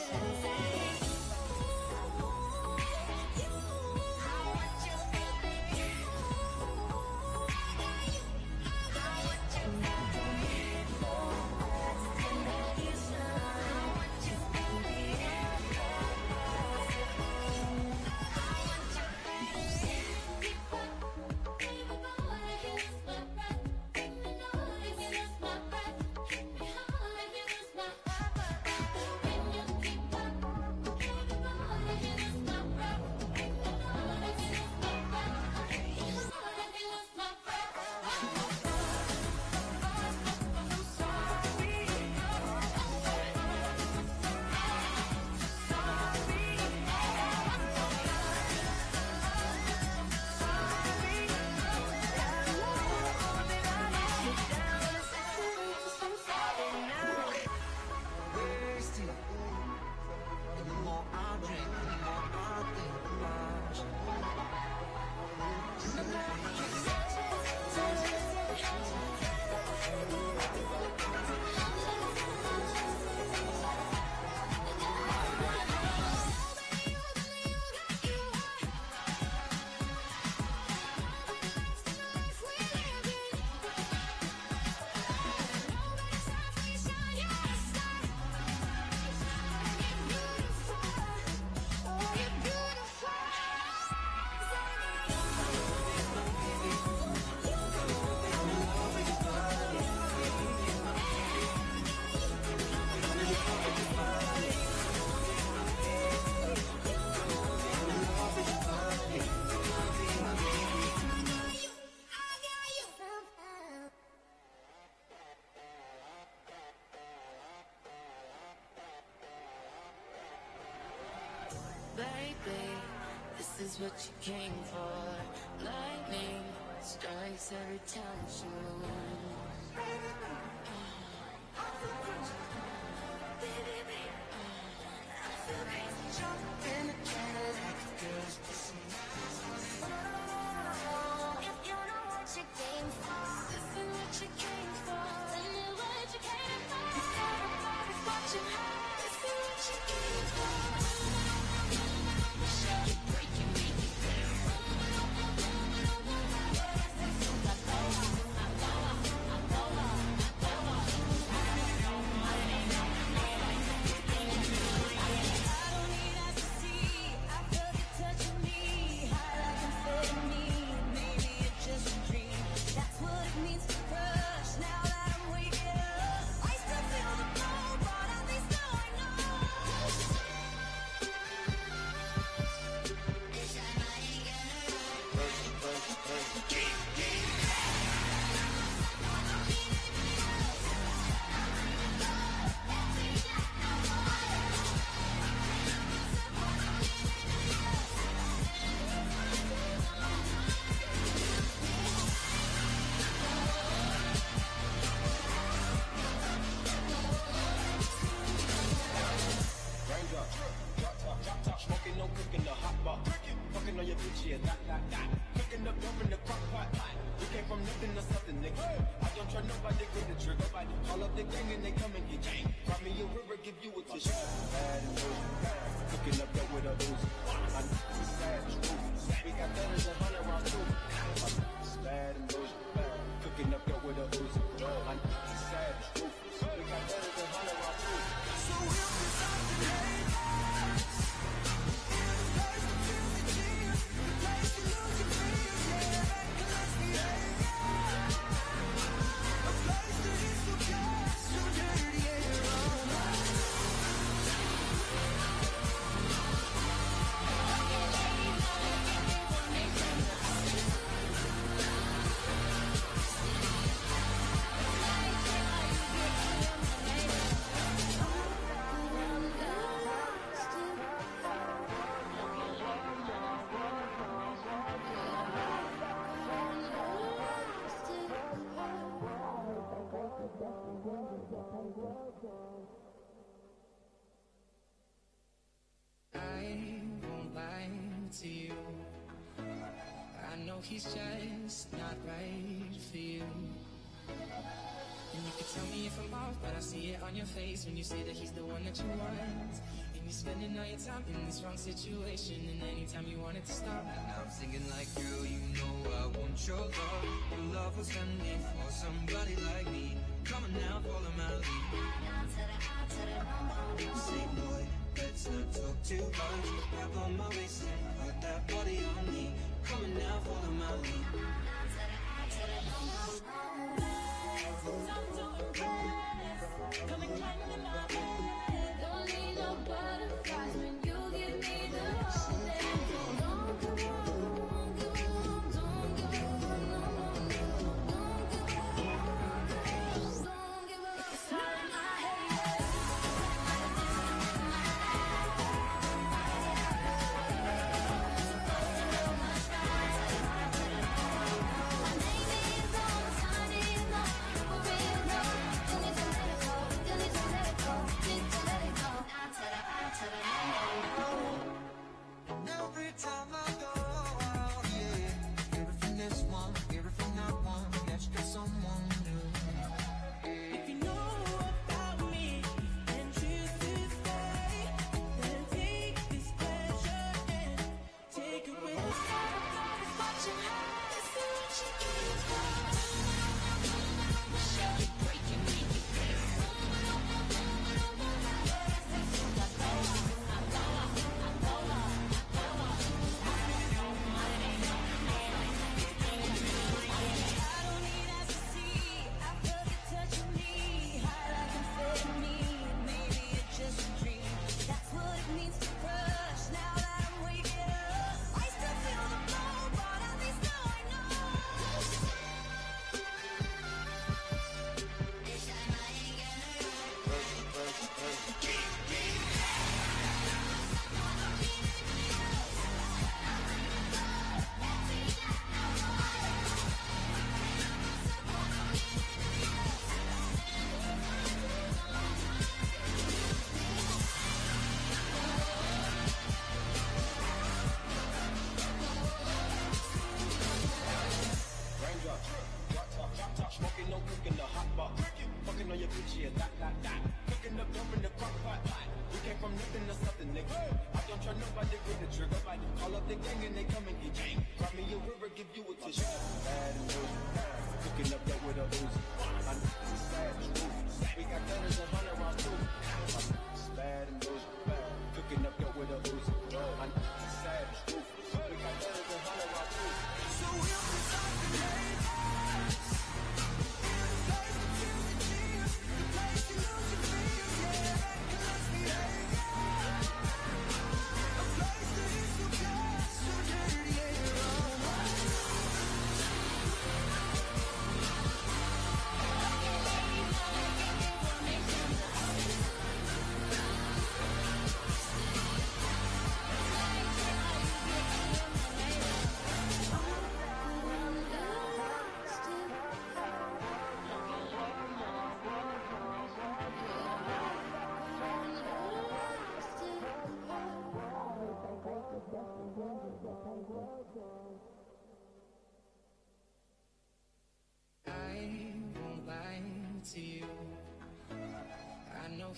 Baby, this is what you came for. Lightning strikes every time you move. In the if you know what you came for, this is what you came for. This is what you came for. It's what you had. This is what you came for. bitchy, that. Cooking up dope in the crock pot. We came from nothing to something, nigga. I don't try nobody with the trigger. Call up the gang and they come and get gang. Cry me a river, give you a tissue. Bad and bougie. Cooking up dope with a Uzi. My niggas is savage. We got better than 100 rounds too. It's bad and bougie. Cooking up dope with a Uzi. My niggas is savage. We got better than 100 rounds too. So we'll be talking haters. In the place to feel the tears. The place to lose your fears. Yeah, let's be a place that is so pure, so dirty, yeah. I won't lie to you. I know he's just not right for you. And you can tell me if I'm off, but I see it on your face when you say that he's the one that you want. And you're spending all your time in this wrong situation, and anytime you want it to stop. And I'm thinking like, girl, you know I want your love. Your love was handmade for somebody like me. Come on now, follow my lead. Say, boy, let's not talk too much. Grab on my waist and put that body on me. Come on now, follow my lead. Come and climb in my bed. Don't need no butterflies when you give me the whole day. Don't give up, don't give up, don't give up, don't give up. Start my head. Every time I go out, yeah, everything this one, everything that one, let's get someone new. If you know about me and choose to stay, then take this pleasure and take it with us. What you have is what you give. Shake it, break it, make it better. Smoking, no cooking, the hot bar. Fucking on your bitch, yeah, that. Cooking up dope in the crock pot. We came from nothing to something, nigga. I don't try nobody with the trigger. Call up the gang and they come and get gang. Cry me a river, give you a tissue. Bad and bougie. Cooking up dope with a Uzi. My niggas is savage. We got better than 100 rounds too. It's bad and bougie. Cooking up dope with a Uzi. My niggas is savage. We got better than 100 rounds too. So we'll be talking haters.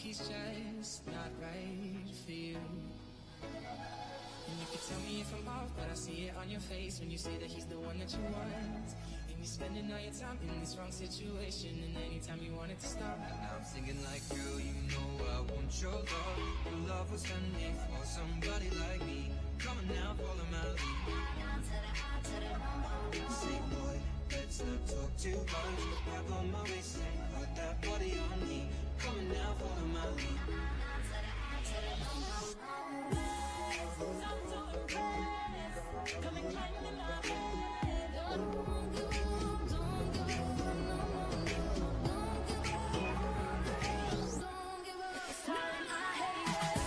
he's just not right for you. And you can tell me if I'm off, but I see it on your face when you say that he's the one that you want. And you're spending all your time in this wrong situation, and anytime you want it to stop. Now I'm singing like, girl, you know I want your love. Your love was handmade for somebody like me. Come on now, follow my lead. Say, boy, let's not talk too much. Grab on my waist and put that body on me. Come on now, follow my lead. Come and climb in my bed. Don't go, don't go, don't give up. Starting my head.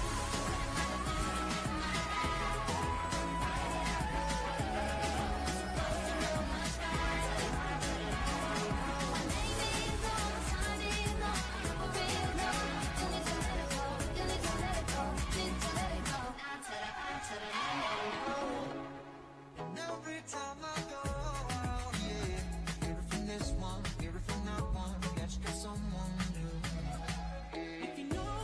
Every time I go out, yeah, hear it from this one, hear it from that one, catch got someone new. If you know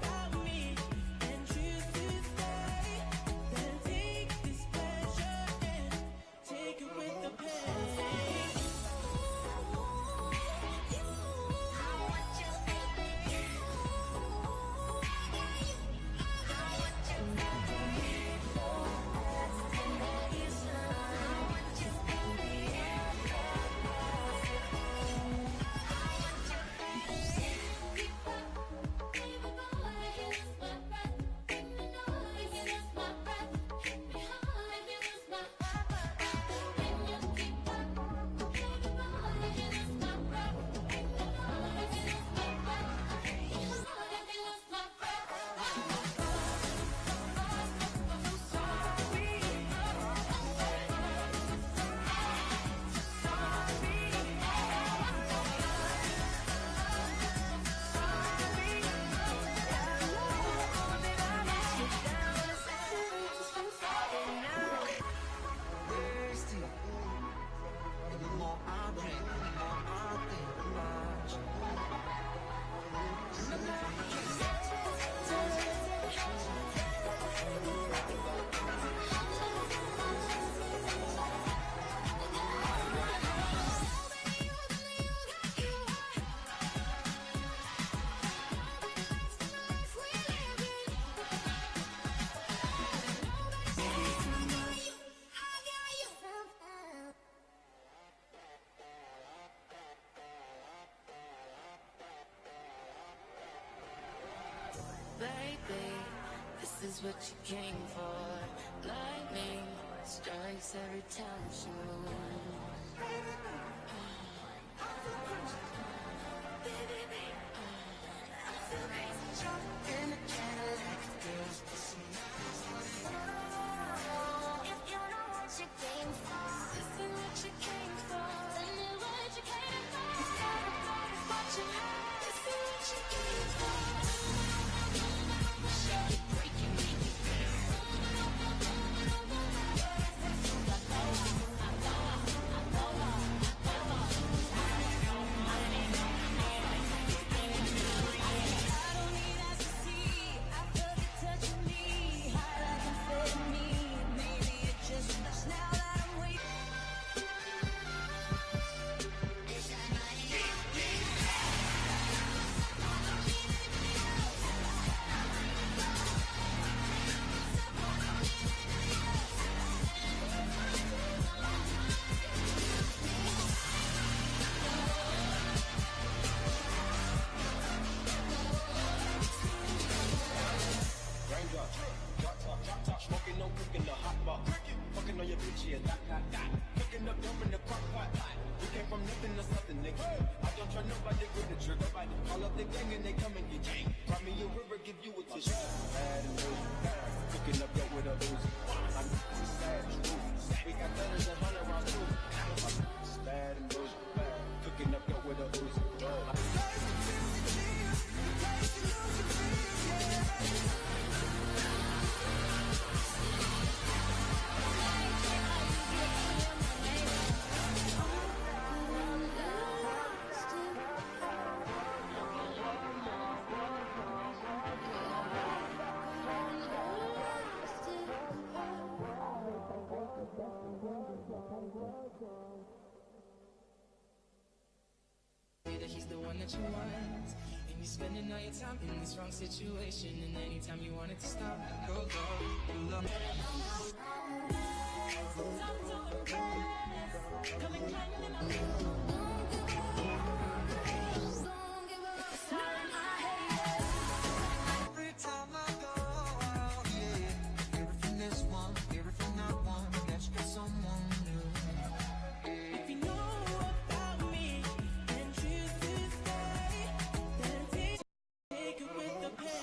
about me and choose to stay, then take this pleasure and take it with the pain. Baby, this is what you came for. Lightning strikes every time you move. In the Cadillac, girls to see. If you know what you came for, this is what you came for. Tell me what you came for. It's everybody's what you had. This is what you came for. You're breaking me Smoking, no cooking, the hot box. Fucking on your bitch, yeah, that. Cooking up dope in the crock pot. We came from nothing to something, nigga. I don't trust nobody with the trigger. Call up the gang and they come and get gang. Cry me a river, give you a tissue. Bad and Uzi. Cooking up dope with a Uzi. I'm sad and Uzi. We got letters and 100 rounds too. Bad and Uzi. Cooking up dope with a Uzi. one that you want. And you're spending all your time in this wrong situation. And anytime you want it to stop, go, go, Every time I go out, yeah, hear it from this one, hear it from that one, that you got someone new. If you know about me and choose to stay, then take it with the pen.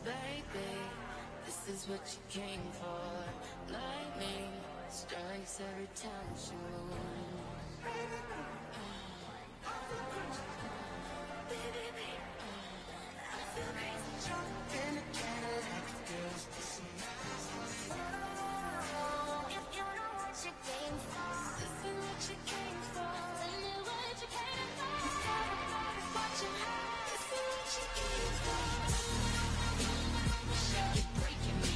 Baby, this is what you came for. Lightning strikes every time you move. Baby, I feel crazy drunk in a Cadillac, feels to see. If you know what you came for, this is what you came for. Tell me what you came for. Everybody's watching her. This is what you came for. You're breaking me.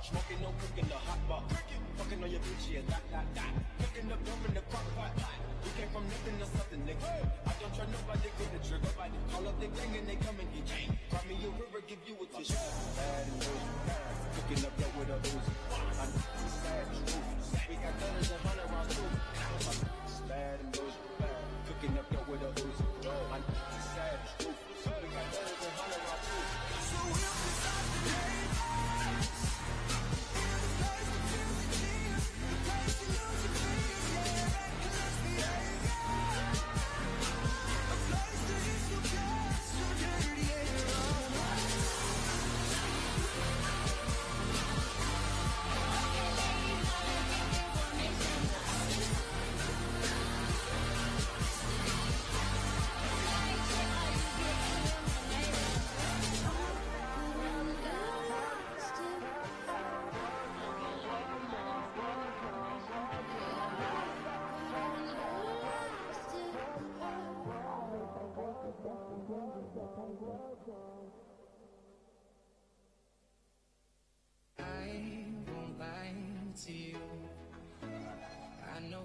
Smoking, no cooking, the hot bar. Fucking on your bitch, yeah, that. Cooking up dope in the crock pot. We came from nothing to something, nigga. I don't try nobody, get the trigger. Nobody call up the gang and they come and get gang. Cry me a river, give you a tissue. Bad and loose. Cooking up dope with a booze. I know it's sad and truth. We got gunners and 100 rounds too. Bad and loose. Cooking up dope with a booze. I know it's sad and truth. We got gunners and 100 rounds too. So we'll decide the name.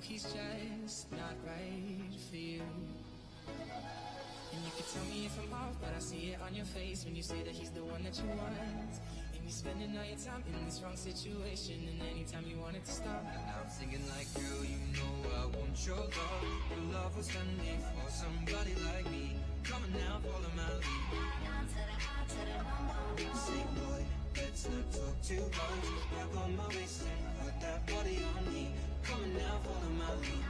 he's just not right for you. And you can tell me if I'm off, but I see it on your face when you say that he's the one that you want. And you're spending all your time in this wrong situation, and anytime you want it to stop. And I'm thinking like, girl, you know I want your love. Your love was done me for somebody like me. Come on now, follow my lead. Say, boy, let's not talk too much. Back on my waist and put that body on me. Come on now, follow my lead.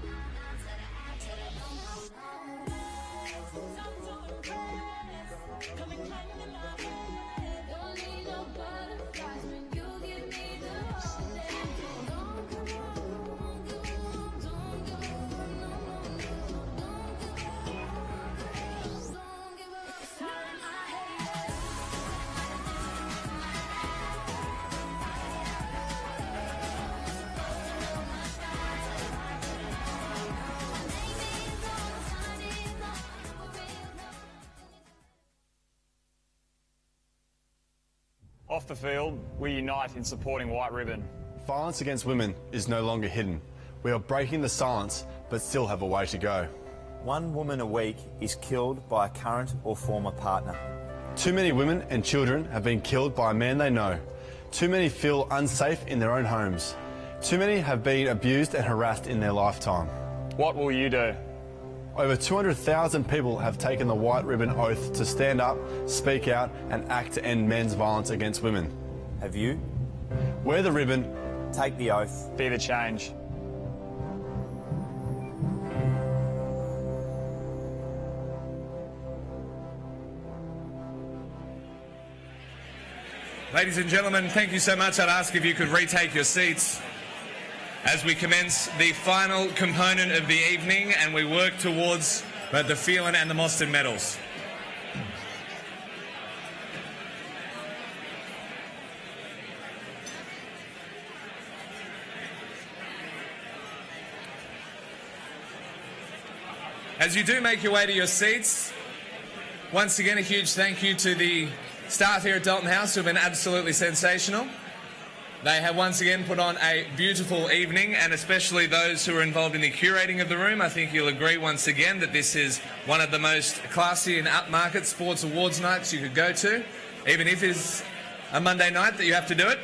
Off the field, we unite in supporting White Ribbon. Violence against women is no longer hidden. We are breaking the silence, but still have a way to go. 1 woman a week is killed by a current or former partner. Too many women and children have been killed by a man they know. Too many feel unsafe in their own homes. Too many have been abused and harassed in their lifetime. What will you do? Over 200,000 people have taken the White Ribbon Oath to stand up, speak out and act to end men's violence against women. Have you? Wear the ribbon. Take the oath. Be the change. Ladies and gentlemen, thank you so much. I'd ask if you could retake your seats as we commence the final component of the evening and we work towards the Phelan and the Mostyn medals. As you do make your way to your seats, once again a huge thank you to the staff here at Doltone House who have been absolutely sensational. They have once again put on a beautiful evening, and especially those who are involved in the curating of the room. I think you'll agree once again that this is one of the most classy and upmarket sports awards nights you could go to, even if it's a Monday night that you have to do it.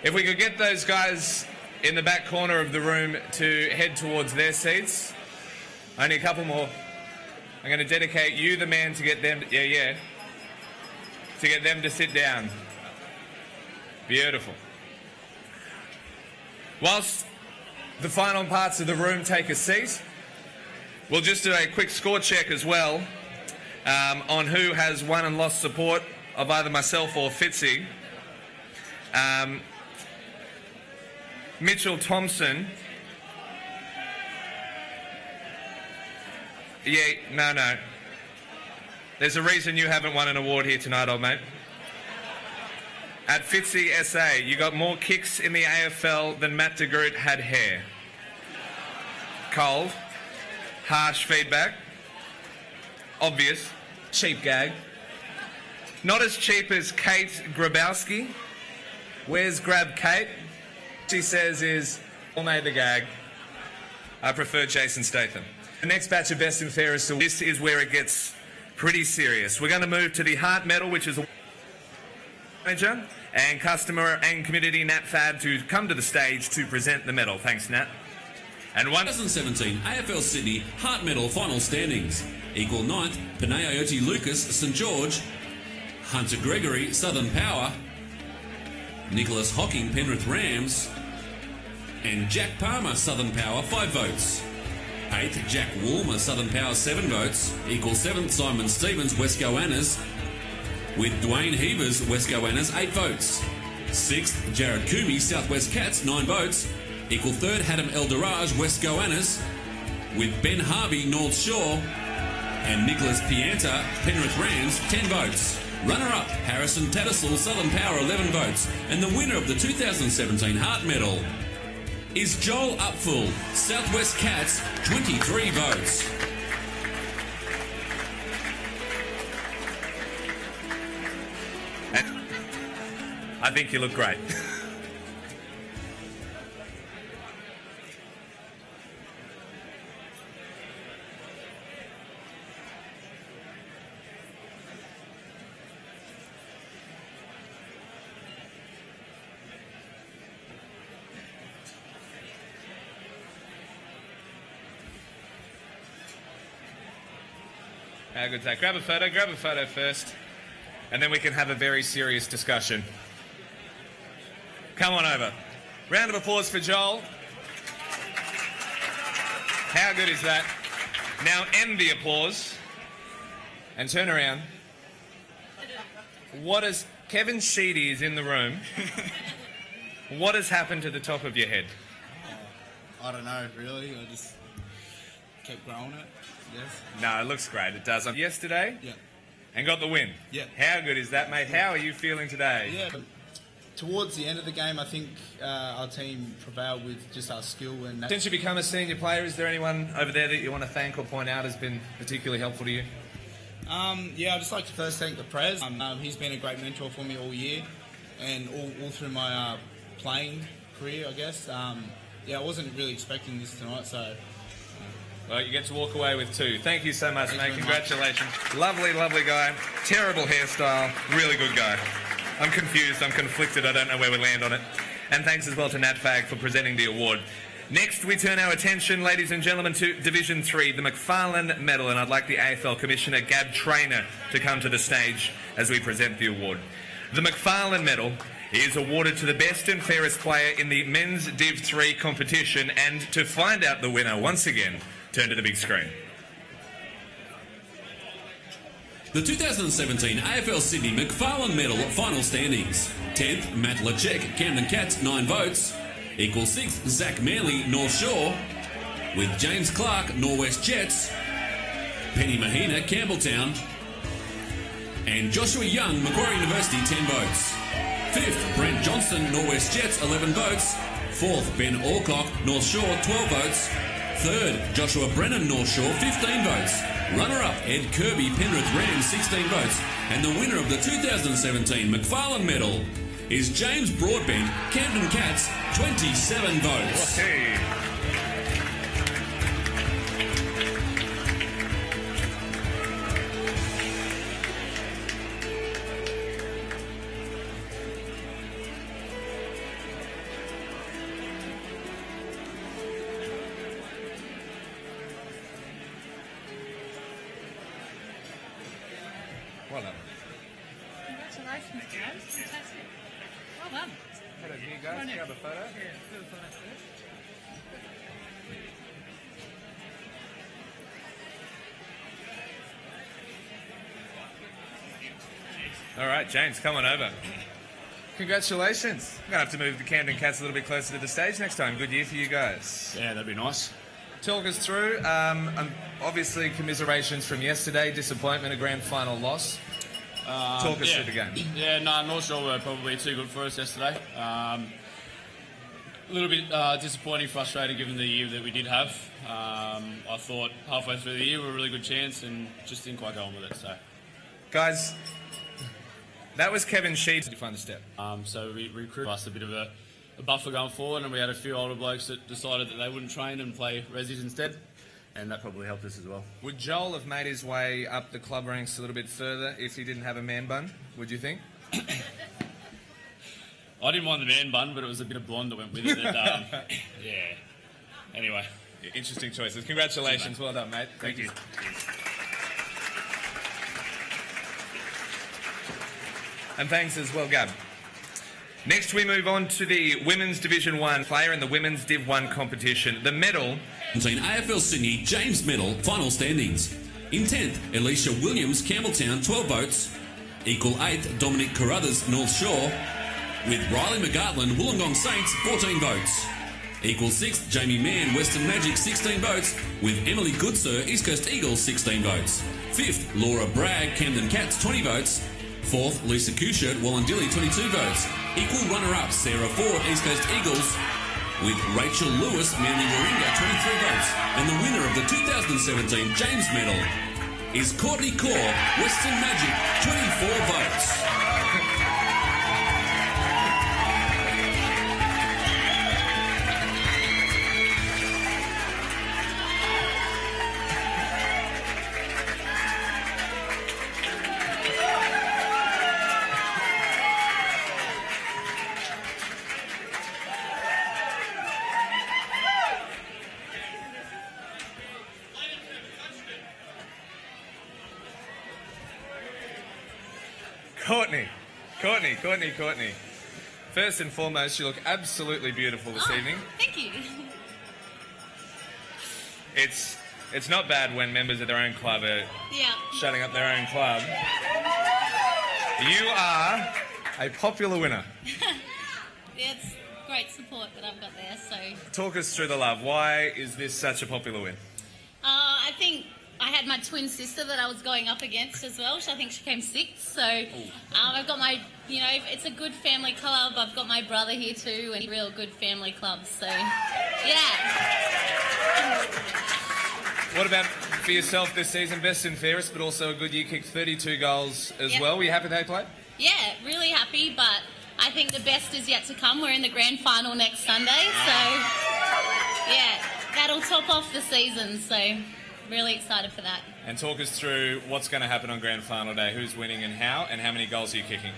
If we could get those guys in the back corner of the room to head towards their seats. Only a couple more. I'm going to dedicate you, the man, to get them, to get them to sit down. Beautiful. Whilst the final parts of the room take a seat, we'll just do a quick score check as well on who has won and lost support of either myself or Fitzy. Mitchell Thompson. No. There's a reason you haven't won an award here tonight, old mate. At Fitzy SA, you got more kicks in the AFL than Matt de Groot had hair. Cold. Harsh feedback. Obvious. Cheap gag. Not as cheap as Kate Grabowski. Where's Grab Kate? She says is, all made the gag. I prefer Jason Statham. The next batch of Best and Fairest, so this is where it gets pretty serious. We're going to move to the Heart Medal, which is a manager and customer and community Nat Fab to come to the stage to present the medal. Thanks, Nat. And 2017 AFL Sydney Heart Medal final standings. Equal 9th, Panayoti Lucas, St George. Hunter Gregory, Southern Power. Nicholas Hocking, Penrith Rams. And Jack Palmer, Southern Power, 5 votes. 8th, Jack Woolmer, Southern Power, 7 votes. Equal 7th, Simon Stevens, West Goannas. With Dwayne Heavers, West Goannas, 8 votes. 6th, Jared Coomey, Southwest Cats, 9 votes. Equal 3rd, Haddam Eldaraj, West Goannas. With Ben Harvey, North Shore. And Nicholas Pianta, Penrith Rams, 10 votes. Runner-up, Harrison Tattersall, Southern Power, 11 votes. And the winner of the 2017 Heart Medal is Joel Upfull, Southwest Cats, 23 votes. I think you look great. How good's that? Grab a photo first, and then we can have a very serious discussion. Come on over. Round of applause for Joel. How good is that? Now end the applause and turn around. What is... Kevin Sheedy is in the room. What has happened to the top of your head? I don't know, really. I just kept growing it, yes. No, it looks great. It does. Yesterday? Yeah. And got the win? Yeah. How good is that, mate? How are you feeling today? Yeah. Towards the end of the game, I think our team prevailed with just our skill and... Since you become a senior player, is there anyone over there that you want to thank or point out has been particularly helpful to you? Yeah, I'd just like to first thank the Prez. He's been a great mentor for me all year and all through my playing career, I guess. Yeah, I wasn't really expecting this tonight, so... Well, you get to walk away with 2. Thank you so much, Thanks mate. very Congratulations. Lovely, lovely guy. Terrible hairstyle. Really good guy. I'm confused. I'm conflicted. I don't know where we land on it. And thanks as well to NatFag for presenting the award. Next, we turn our attention, ladies and gentlemen, to Division 3, the Phelan Medal, and I'd like the AFL Commissioner, Gab Trainer, to come to the stage as we present the award. The Phelan Medal is awarded to the best and fairest player in the Men's Div 3 competition, and to find out the winner, once again, turn to the big screen. The 2017 AFL Sydney Phelan Medal final standings. 10th, Matt Lachek, Camden Cats, 9 votes. Equal 6th, Zach Manley, North Shore. With James Clark, Norwest Jets. Penny Mahina, Campbelltown. And Joshua Young, Macquarie University, 10 votes. 5th, Brent Johnston, Norwest Jets, 11 votes. 4th, Ben Alcock, North Shore, 12 votes. 3rd, Joshua Brennan, North Shore, 15 votes. Runner-up, Ed Kirby, Penrith Rams, 16 votes. And the winner of the 2017 Phelan Medal is James Broadbent, Camden Cats, 27 votes. Okay. Well done. Congratulations, guys. Fantastic. Well done. Hello, you guys. Grab a photo. Yeah, do a photo first. All right, James, come on over. Congratulations. I'm going to have to move the Camden Cats a little bit closer to the stage next time. Good year for you guys. Yeah, that'd be nice. Talk us through, obviously commiserations from yesterday, disappointment, a grand final loss. Talk us through the game. Yeah, no, North Shore were probably too good for us yesterday. A little bit disappointing, frustrating given the year that we did have. I thought halfway through the year we were a really good chance and just didn't quite go on with it. So, guys, that was Kevin Sheets. Did you find the step? So we recruited us a bit of a buffer going forward, and we had a few older blokes that decided that they wouldn't train and play resis instead, and that probably helped us as well. Would Joel have made his way up the club ranks a little bit further if he didn't have a man bun, would you think? I didn't mind the man bun, but it was a bit of blonde that went with it. That, yeah. Anyway. Interesting choices. Congratulations. Well done, mate. Thank you. And thanks as well, Gab. Next, we move on to the Women's Division 1 player in the Women's Div 1 competition. The medal... AFL Sydney James Medal final standings. In 10th, Alicia Williams, Campbelltown, 12 votes. Equal 8th, Dominic Carruthers, North Shore. With Riley McGartland, Wollongong Saints, 14 votes. Equal 6th, Jamie Mann, Western Magic, 16 votes. With Emily Goodsir, East Coast Eagles, 16 votes. 5th, Laura Bragg, Camden Cats, 20 votes. 4th, Lisa Couchert, Wallandilly, 22 votes. Equal runner-up, Sarah Ford, East Coast Eagles. With Rachel Lewis, Manly Warringah, 23 votes. And the winner of the 2017 James Medal is Courtney Core, Western Magic, 24 votes. Courtney. First and foremost, you look absolutely beautiful this evening. Thank you. It's not bad when members of their own club are Yeah. shutting up their own club. You are a popular winner. It's great support that I've got there. So Talk us through the love. Why is this such a popular win? I think I had my twin sister that I was going up against as well. I think she came sixth. So I've got my, it's a good family club. I've got my brother here too, and a real good family club. So yeah. What about for yourself this season? Best and fairest, but also a good year. Kicked 32 goals as well. Were you happy they played? Yeah, really happy, but I think the best is yet to come. We're in the grand final next Sunday, so yeah, that'll top off the season. So really excited for that. And talk us through what's going to happen on grand final day. Who's winning and how many goals are you kicking?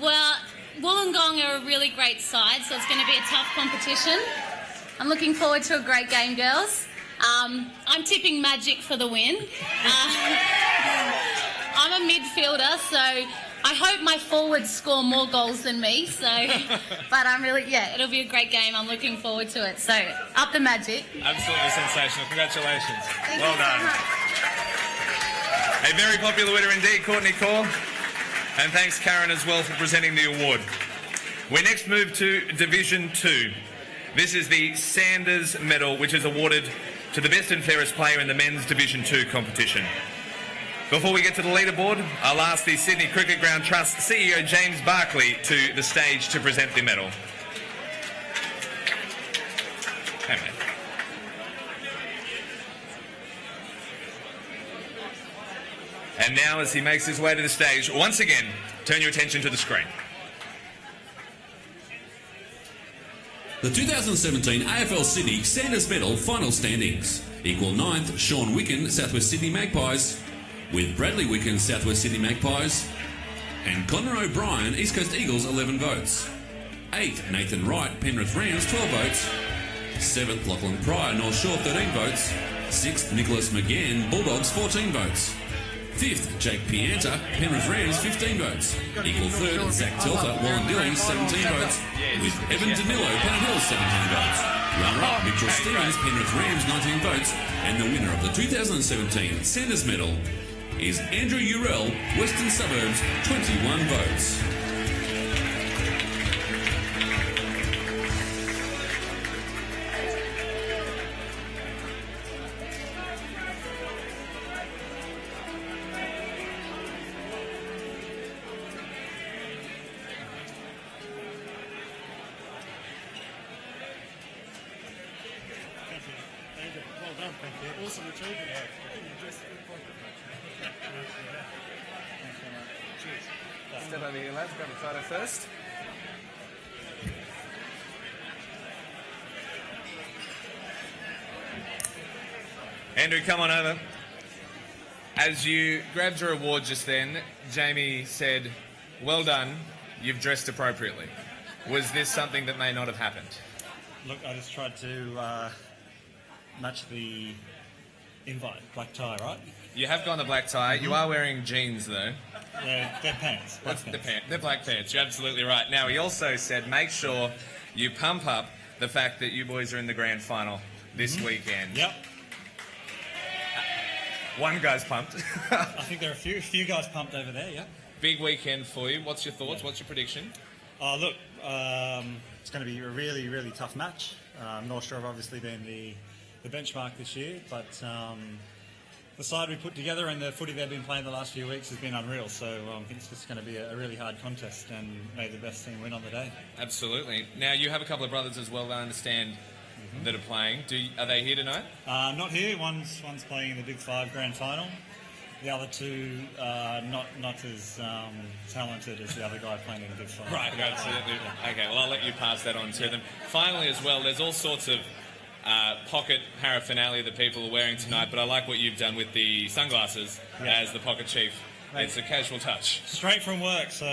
Well, Wollongong are a really great side, so it's going to be a tough competition. I'm looking forward to a great game, girls. I'm tipping Magic for the win. I'm a midfielder, so I hope my forwards score more goals than me. So, but it'll be a great game. I'm looking forward to it. So, up the Magic. Absolutely sensational. Congratulations. Thank well you done. so much. A very popular winner indeed, Courtney Core. And thanks, Karen, as well, for presenting the award. We next move to Division 2. This is the Sanders Medal, which is awarded to the best and fairest player in the men's Division 2 competition. Before we get to the leaderboard, I'll ask the Sydney Cricket Ground Trust CEO James Barclay to the stage to present the medal. Hey, mate. And now, as he makes his way to the stage, once again, turn your attention to the screen. The 2017 AFL Sydney Sanders Medal final standings. Equal 9th, Sean Wicken, Southwest Sydney Magpies, with Bradley Wicken, Southwest Sydney Magpies, and Connor O'Brien, East Coast Eagles, 11 votes. 8th, Nathan Wright, Penrith Rams, 12 votes. 7th, Lachlan Pryor, North Shore, 13 votes. 6th, Nicholas McGann, Bulldogs, 14 votes. 5th, Jake Pianta, Penrith Rams, 15 votes. Equal 3rd, Zach Telfer, Wallandilly, 17 votes, with Evan Danilo, Pennant Hill, 17 votes. Runner-up, Mitchell Stevens, Penrith Rams, 19 votes, and the winner of the 2017 Sanders Medal is Andrew Urell, Western Suburbs, 21 votes. Awesome achievement. Step over here, lads. Grab a photo first. Andrew, come on over. As you grabbed your award just then, Jamie said, "Well done, you've dressed appropriately." Was this something that may not have happened? Look, I just tried to match the invite, black tie, right? You have gone the black tie. You are wearing jeans, though. They're pants. What's the pants? They're black pants. You're absolutely right. Now, he also said, make sure you pump up the fact that you boys are in the grand final this weekend. Yep. One guy's pumped. I think there are a few guys pumped over there, yeah. Big weekend for you. What's your thoughts? What's your prediction? Oh, look, it's going to be a really, really tough match. North Shore have obviously been the benchmark this year, but the side we put together and the footy they've been playing the last few weeks has been unreal. So I think it's just going to be a really hard contest, and may the best team win on the day. Absolutely. Now, you have a couple of brothers as well, I understand, that are playing. Are they here tonight? Not here. One's playing in the Big 5 Grand Final. The other two not as talented as the other guy playing in the Big 5. Right, absolutely. Okay, well, I'll let you pass that on to them. Finally, as well, there's all sorts of pocket paraphernalia that people are wearing tonight, but I like what you've done with the sunglasses as the pocket chief. It's a casual touch. Straight from work, so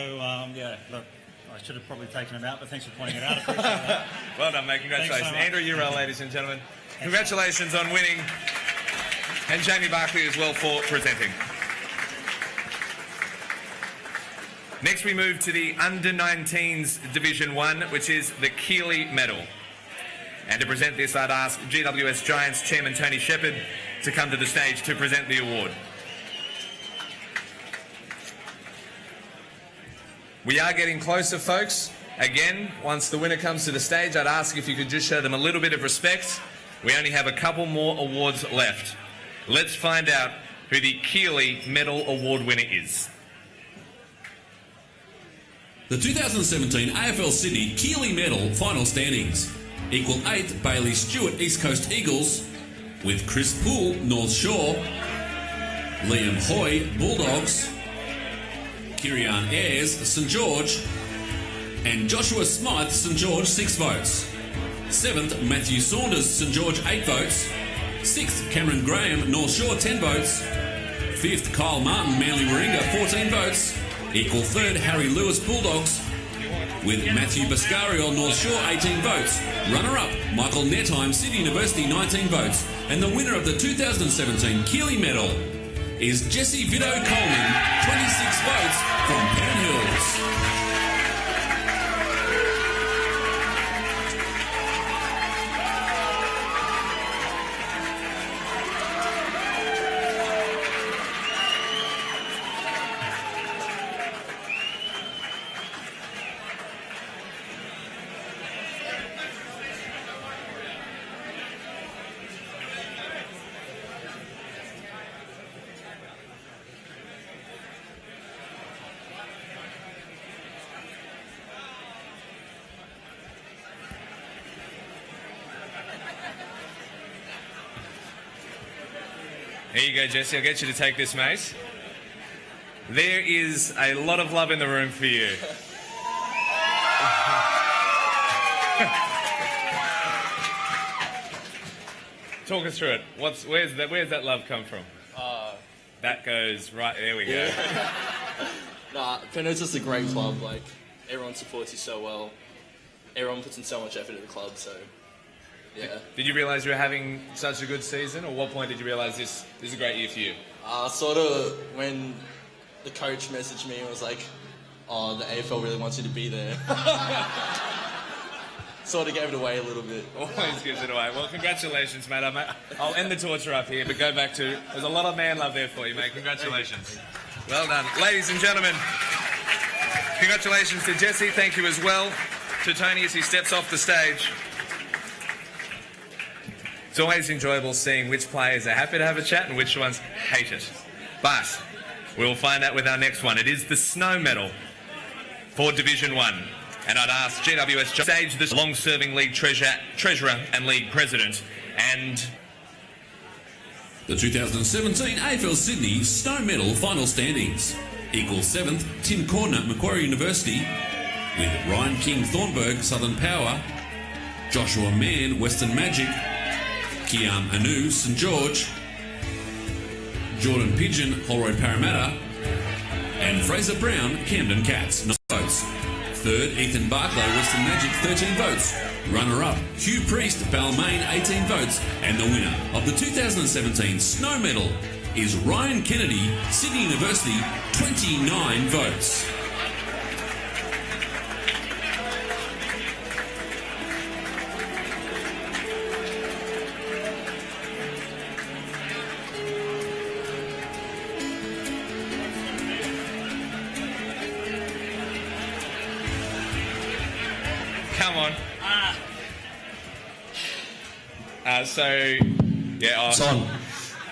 look, I should have probably taken them out, but thanks for pointing it out. I appreciate that. Well done, mate. Congratulations. So Andrew Urell, ladies and gentlemen. Congratulations on winning, and Jamie Barclay as well for presenting. Next we move to the Under-19s Division 1, which is the Keeley Medal. And to present this, I'd ask GWS Giants Chairman Tony Shepherd to come to the stage to present the award. We are getting closer, folks. Again, once the winner comes to the stage, I'd ask if you could just show them a little bit of respect. We only have a couple more awards left. Let's find out who the Keeley Medal Award winner is. The 2017 AFL Sydney Keeley Medal final standings. Equal 8th, Bailey Stewart, East Coast Eagles, with Chris Poole, North Shore, Liam Hoy, Bulldogs, Kirian Ayres, St George, and Joshua Smythe, St George, 6 votes. 7th, Matthew Saunders, St George, 8 votes. 6th, Cameron Graham, North Shore, 10 votes. 5th, Kyle Martin, Manly Warringah, 14 votes. Equal 3rd, Harry Lewis, Bulldogs, with Matthew Bascario, North Shore, 18 votes. Runner-up, Michael Netheim, Sydney University, 19 votes. And the winner of the 2017 Keeley Medal is Jesse Vito Coleman, 26 votes from Penn Hills. Here you go, Jesse. I'll get you to take this, mate. There is a lot of love in the room for you. Talk us through it. Where's that love come from? That goes right there. We go. Nah, Penrith's just a great club. Like, everyone supports you so well. Everyone puts in so much effort at the club. So, yeah. Did you realise you were having such a good season, or what point did you realise this is a great year for you? Sort of when the coach messaged me and was like, "Oh, the AFL really wants you to be there." Sort of gave it away a little bit. Always gives it away. Well, congratulations, mate. I'll end the torture up here, but go back to... There's a lot of man love there for you, mate. Congratulations. Well done. Ladies and gentlemen, congratulations to Jesse. Thank you as well to Tony as he steps off the stage. It's always enjoyable seeing which players are happy to have a chat and which ones hate it. But we'll find out with our next one. It is the Snow Medal for Division 1. And I'd ask GWS to stage the long-serving league treasurer and league president and... The 2017 AFL Sydney Snow Medal final standings. Equal 7th, Tim Cordner, Macquarie University, with Ryan King, Thornburg, Southern Power, Joshua Mann, Western Magic, Kian Anu, St George, Jordan Pigeon, Holroyd Parramatta, and Fraser Brown, Camden Cats, 9 votes. 3rd, Ethan Barclay, Western Magic, 13 votes. Runner-up, Hugh Priest, Balmain, 18 votes. And the winner of the 2017 Snow Medal is Ryan Kennedy, Sydney University, 29 votes. Come on. It's on.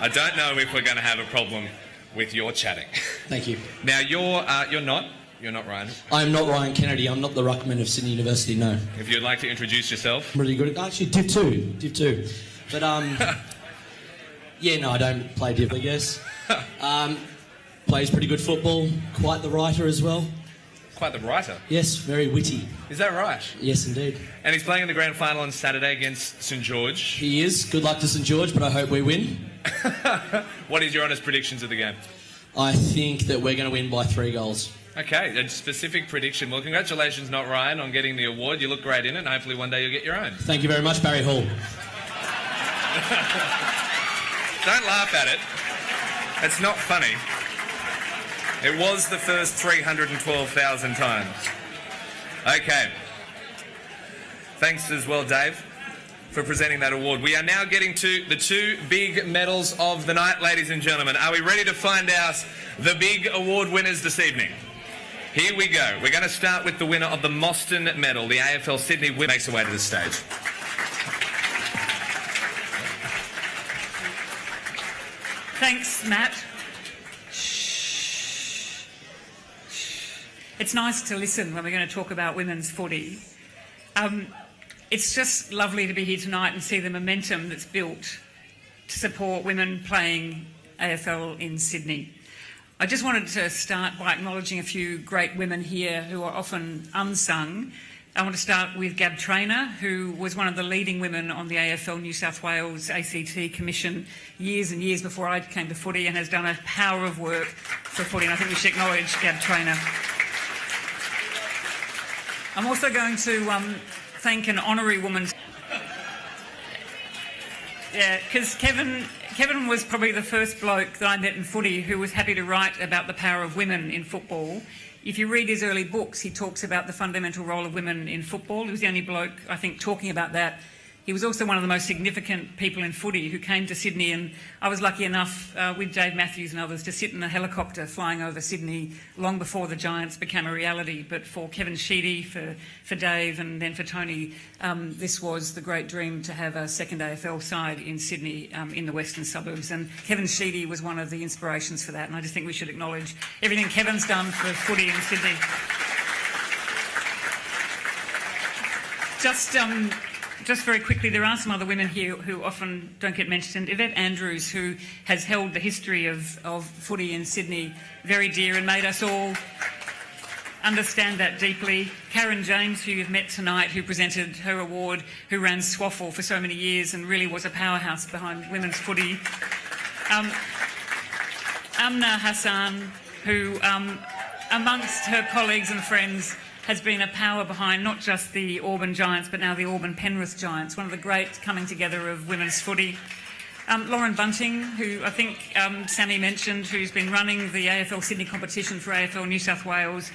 I don't know if we're going to have a problem with your chatting. Thank you. Now, you're not Ryan. I'm not Ryan Kennedy. I'm not the ruckman of Sydney University, no. If you'd like to introduce yourself. I'm really good at... Actually, Div 2. But, yeah, no, I don't play Div, I guess. Plays pretty good football. Quite the writer as well. Quite the writer? Yes, very witty. Is that right? Yes, indeed. And he's playing in the grand final on Saturday against St George. He is. Good luck to St George, but I hope we win. What is your honest predictions of the game? I think that we're going to win by 3 goals. Okay, a specific prediction. Well, congratulations, not Ryan, on getting the award. You look great in it, and hopefully one day you'll get your own. Thank you very much, Barry Hall. Don't laugh at it. It's not funny. It was the first 312,000 times. Okay. Thanks as well, Dave, for presenting that award. We are now getting to the two big medals of the night, ladies and gentlemen. Are we ready to find out the big award winners this evening? Here we go. We're going to start with the winner of the Mostyn Medal. The AFL Sydney winner makes her way to the stage. Thanks, Matt. It's nice to listen when we're going to talk about women's footy. It's just lovely to be here tonight and see the momentum that's built to support women playing AFL in Sydney. I just wanted to start by acknowledging a few great women here who are often unsung. I want to start with Gab Traynor, who was one of the leading women on the AFL New South Wales ACT Commission years and years before I came to footy, and has done a power of work for footy, and I think we should acknowledge Gab Traynor. I'm also going to thank an honorary woman. Yeah, because Kevin was probably the first bloke that I met in footy who was happy to write about the power of women in football. If you read his early books, he talks about the fundamental role of women in football. He was the only bloke, I think, talking about that. He was also one of the most significant people in footy who came to Sydney, and I was lucky enough with Dave Matthews and others to sit in a helicopter flying over Sydney long before the Giants became a reality. But for Kevin Sheedy, for Dave and then for Tony, this was the great dream to have a second AFL side in Sydney in the western suburbs. And Kevin Sheedy was one of the inspirations for that, and I just think we should acknowledge everything Kevin's done for footy in Sydney. Just very quickly, there are some other women here who often don't get mentioned. Yvette Andrews, who has held the history of footy in Sydney very dear and made us all understand that deeply. Karen James, who you've met tonight, who presented her award, who ran Swaffle for so many years and really was a powerhouse behind women's footy. Amna Hassan, who, amongst her colleagues and friends, has been a power behind not just the Auburn Giants, but now the Auburn Penrith Giants, one of the great coming together of women's footy. Lauren Bunting, who I think Sammy mentioned, who's been running the AFL Sydney competition for AFL New South Wales.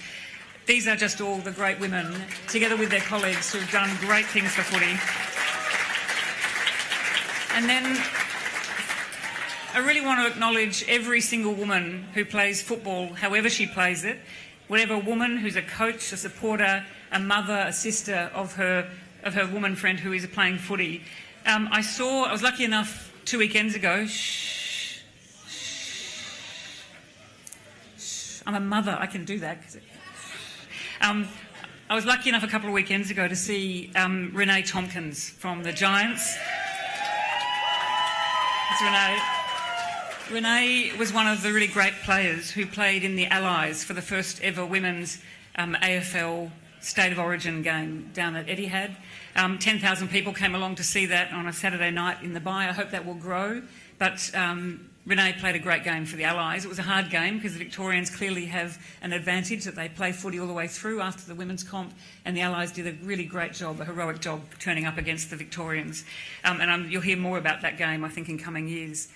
These are just all the great women, together with their colleagues, who have done great things for footy. And then I really want to acknowledge every single woman who plays football, however she plays it, whatever woman who's a coach, a supporter, a mother, a sister of her woman friend who is playing footy. I was lucky enough 2 weekends ago. I'm a mother, I can do that. I was lucky enough a couple of weekends ago to see Renee Tompkins from the Giants. It's Renee. Renee was one of the really great players who played in the Allies for the first ever women's AFL State of Origin game down at Etihad. 10,000 people came along to see that on a Saturday night in the Bay. I hope that will grow. But Renee played a great game for the Allies. It was a hard game because the Victorians clearly have an advantage that they play footy all the way through after the women's comp, and the Allies did a really great job, a heroic job, turning up against the Victorians. You'll hear more about that game, I think, in coming years.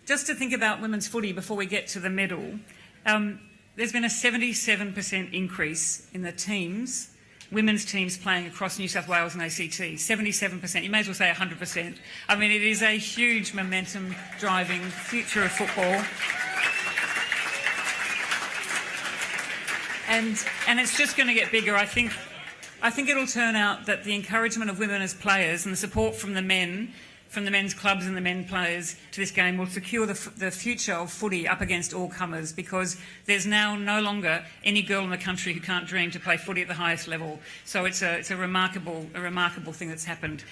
Just to think about women's footy before we get to the medal, there's been a 77% increase in the teams, women's teams playing across New South Wales and ACT. 77%. You may as well say 100%. I mean, it is a huge momentum driving future of football. And it's just going to get bigger. I think it'll turn out that the encouragement of women as players and the support from the men, from the men's clubs and the men players to this game will secure the future of footy up against all comers, because there's now no longer any girl in the country who can't dream to play footy at the highest level. So it's a remarkable thing that's happened.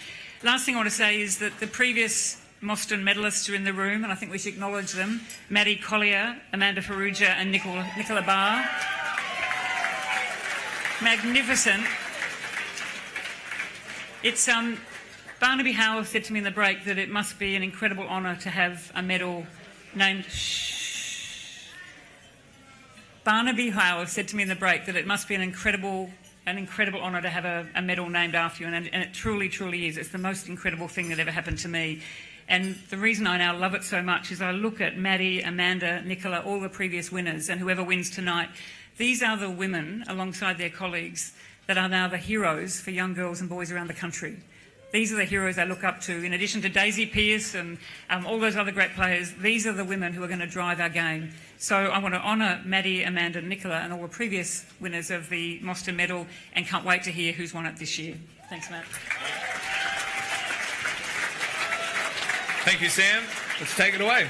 Last thing I want to say is that the previous Mostyn medalists are in the room, and I think we should acknowledge them. Maddie Collier, Amanda Farrugia and Nicola Barr. Magnificent. It's Barnaby Howell said to me in the break that it must be an incredible honour to have a medal named... Barnaby Howell said to me in the break that it must be an incredible honour to have a medal named after you, and it truly, truly is. It's the most incredible thing that ever happened to me. And the reason I now love it so much is I look at Maddie, Amanda, Nicola, all the previous winners, and whoever wins tonight. These are the women, alongside their colleagues, that are now the heroes for young girls and boys around the country. These are the heroes I look up to. In addition to Daisy Pearce and all those other great players, these are the women who are going to drive our game. So I want to honour Maddie, Amanda, Nicola and all the previous winners of the Mostyn Medal, and can't wait to hear who's won it this year. Thanks, Matt. Thank you, Sam. Let's take it away.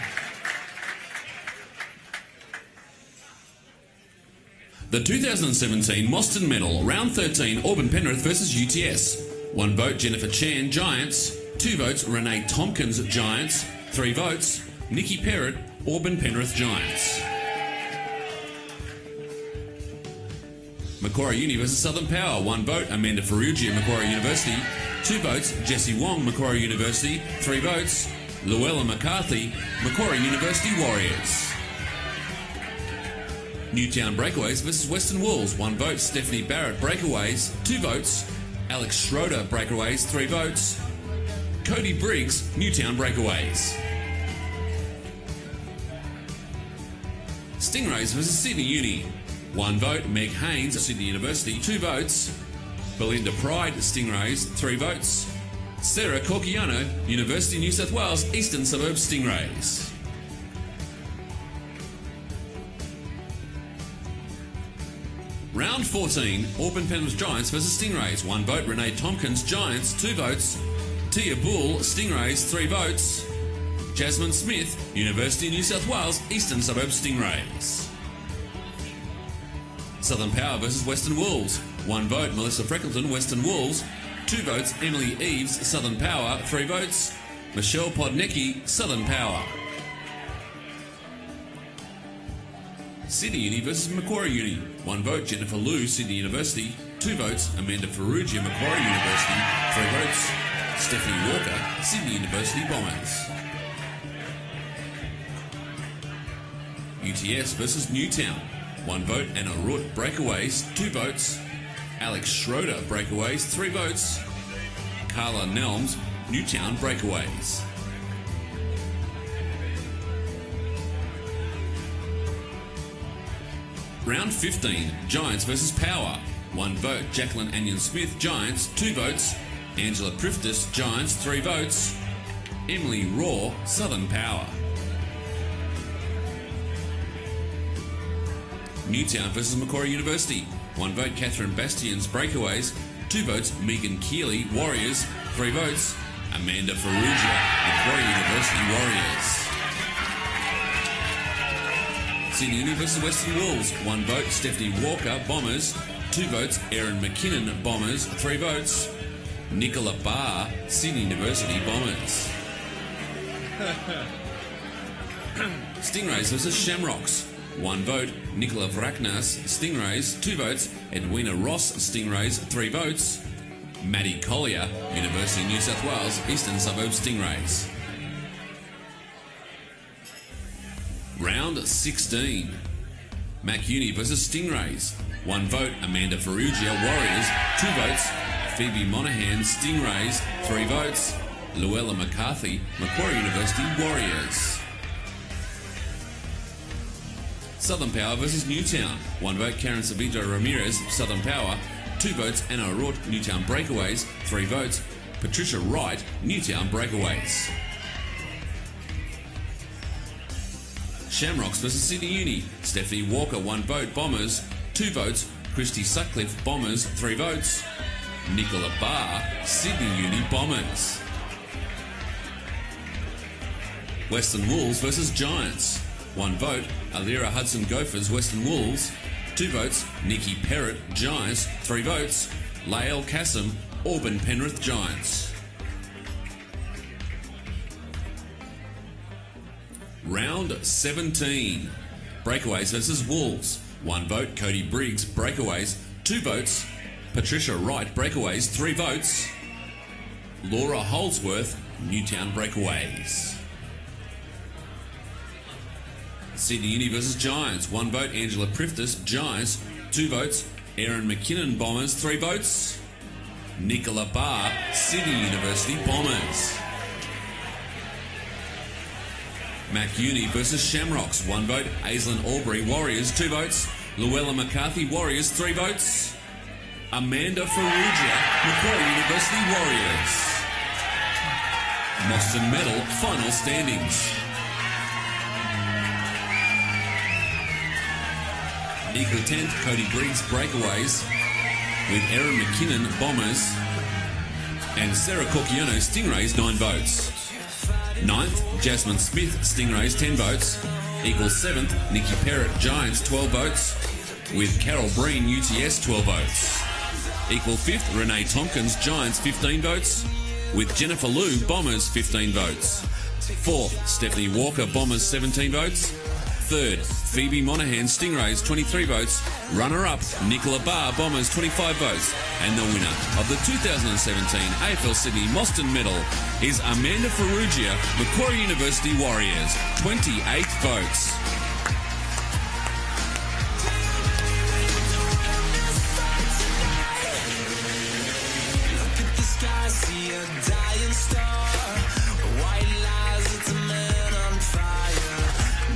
The 2017 Mostyn Medal, Round 13, Auburn Penrith versus UTS. 1 vote, Jennifer Chan, Giants. 2 votes, Renee Tompkins, Giants. 3 votes, Nikki Perrott, Auburn Penrith Giants. Macquarie Uni versus Southern Power. 1 vote, Amanda Ferrugia, Macquarie University. 2 votes, Jessie Wong, Macquarie University. 3 votes, Luella McCarthy, Macquarie University Warriors. Newtown Breakaways versus Western Wolves. 1 vote, Stephanie Barrett, Breakaways. 2 votes, Alex Schroeder, Breakaways. 3 votes, Cody Briggs, Newtown Breakaways. Stingrays versus Sydney Uni. 1 vote, Meg Haynes, Sydney University. 2 votes, Belinda Pride, Stingrays. 3 votes, Sarah Corciano, University of New South Wales, Eastern Suburbs Stingrays. Round 14, Auburn Penrith Giants versus Stingrays. 1 vote, Renee Tompkins, Giants. 2 votes, Tia Bull, Stingrays. 3 votes, Jasmine Smith, University of New South Wales, Eastern Suburbs Stingrays. Southern Power versus Western Wolves. 1 vote, Melissa Freckleton, Western Wolves. 2 votes, Emily Eves, Southern Power. 3 votes, Michelle Podnecki, Southern Power. Sydney Uni versus Macquarie Uni. 1 vote, Jennifer Liu, Sydney University. 2 votes, Amanda Ferrugia, Macquarie University. 3 votes, Stephanie Walker, Sydney University Bombers. UTS versus Newtown. 1 vote, Anna Root, Breakaways. 2 votes, Alex Schroeder, Breakaways. 3 votes, Carla Nelms, Newtown Breakaways. Round 15, Giants versus Power. 1 vote, Jacqueline Anion Smith, Giants. 2 votes, Angela Priftis, Giants. 3 votes, Emily Raw, Southern Power. Newtown versus Macquarie University. 1 vote, Catherine Bastians, Breakaways. 2 votes, Megan Keeley, Warriors. 3 votes, Amanda Ferrugia, Macquarie University Warriors. Sydney Uni versus Western Wolves. 1 vote, Stephanie Walker, Bombers. 2 votes, Erin McKinnon, Bombers. 3 votes, Nicola Barr, Sydney University Bombers. Stingrays versus Shamrocks. 1 vote, Nicola Vraknas, Stingrays. 2 votes, Edwina Ross, Stingrays. 3 votes, Maddie Collier, University of New South Wales, Eastern Suburbs Stingrays. Round 16, Mac Uni versus Stingrays. 1 vote, Amanda Ferrugia, Warriors. 2 votes, Phoebe Monahan, Stingrays. 3 votes, Luella McCarthy, Macquarie University Warriors. Southern Power versus Newtown. 1 vote, Karen Savito Ramirez, Southern Power. 2 votes, Anna O'Rourke, Newtown Breakaways. 3 votes, Patricia Wright, Newtown Breakaways. Shamrocks versus Sydney Uni. Stephanie Walker, 1 vote, Bombers. 2 votes, Christy Sutcliffe, Bombers. 3 votes, Nicola Barr, Sydney Uni Bombers. Western Wolves versus Giants. 1 vote, Alira Hudson Gophers, Western Wolves. 2 votes, Nikki Perrott, Giants. 3 votes, Lael Kassam, Auburn Penrith Giants. Round 17, Breakaways versus Wolves. 1 vote, Cody Briggs, Breakaways. 2 votes, Patricia Wright, Breakaways. 3 votes, Laura Holdsworth, Newtown Breakaways. Sydney Uni versus Giants. 1 vote, Angela Priftis, Giants. 2 votes, Erin McKinnon, Bombers. 3 votes, Nicola Barr, Sydney University Bombers. Macuni versus Shamrocks, 1 vote. Aislinn Albury Warriors, 2 votes. Luella McCarthy Warriors, 3 votes. Amanda Ferrugia Macquarie University Warriors. Mostyn Medal final standings. Equal 10th, Cody Briggs Breakaways with Erin McKinnon Bombers and Sarah Corchiano Stingrays, 9 votes. 9th, Jasmine Smith Stingrays, 10 votes. Equal 7th, Nikki Perrott Giants, 12 votes with Carol Breen UTS, 12 votes. Equal 5th, Renee Tompkins Giants, 15 votes with Jennifer Liu Bombers, 15 votes. 4th, Stephanie Walker Bombers, 17 votes. 3rd, Phoebe Monaghan Stingrays, 23 votes. Runner-up, Nicola Barr Bombers, 25 votes. And the winner of the 2017 AFL Sydney Mostyn Medal is Amanda Ferrugia Macquarie University Warriors, 28 votes. Look at the sky, see a dying star. White lies, it's a man on fire.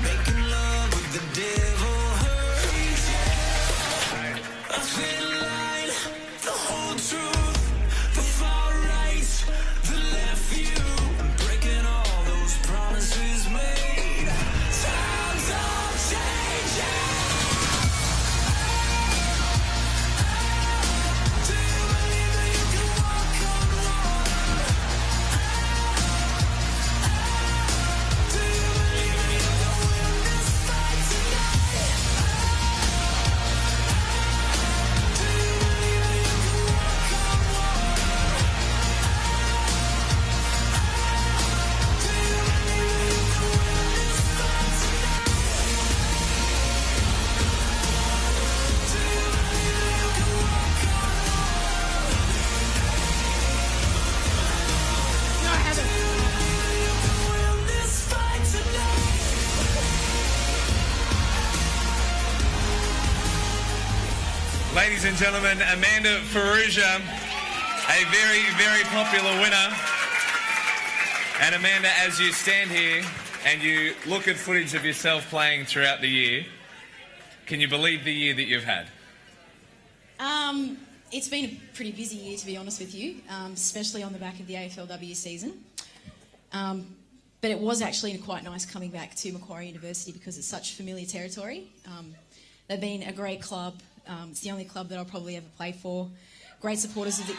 Making love with the devil hurts, yeah. A thin line, the whole truth, the far right, the left view. I'm breaking all those promises made. Times are changing. Do you believe that you can walk on water? Do you believe that you can win this fight tonight? Do you believe that you can walk on water? Do you believe that you can win this fight tonight? Do you believe that you can walk on win this fight tonight? Ladies and gentlemen, Amanda Ferrugia, a very, very popular winner. And Amanda, as you stand here and you look at footage of yourself playing throughout the year, can you believe the year that you've had? It's been a pretty busy year, to be honest with you, especially on the back of the AFLW season. But it was actually quite nice coming back to Macquarie University because it's such familiar territory. They've been a great club. It's the only club that I'll probably ever play for. Great supporters of the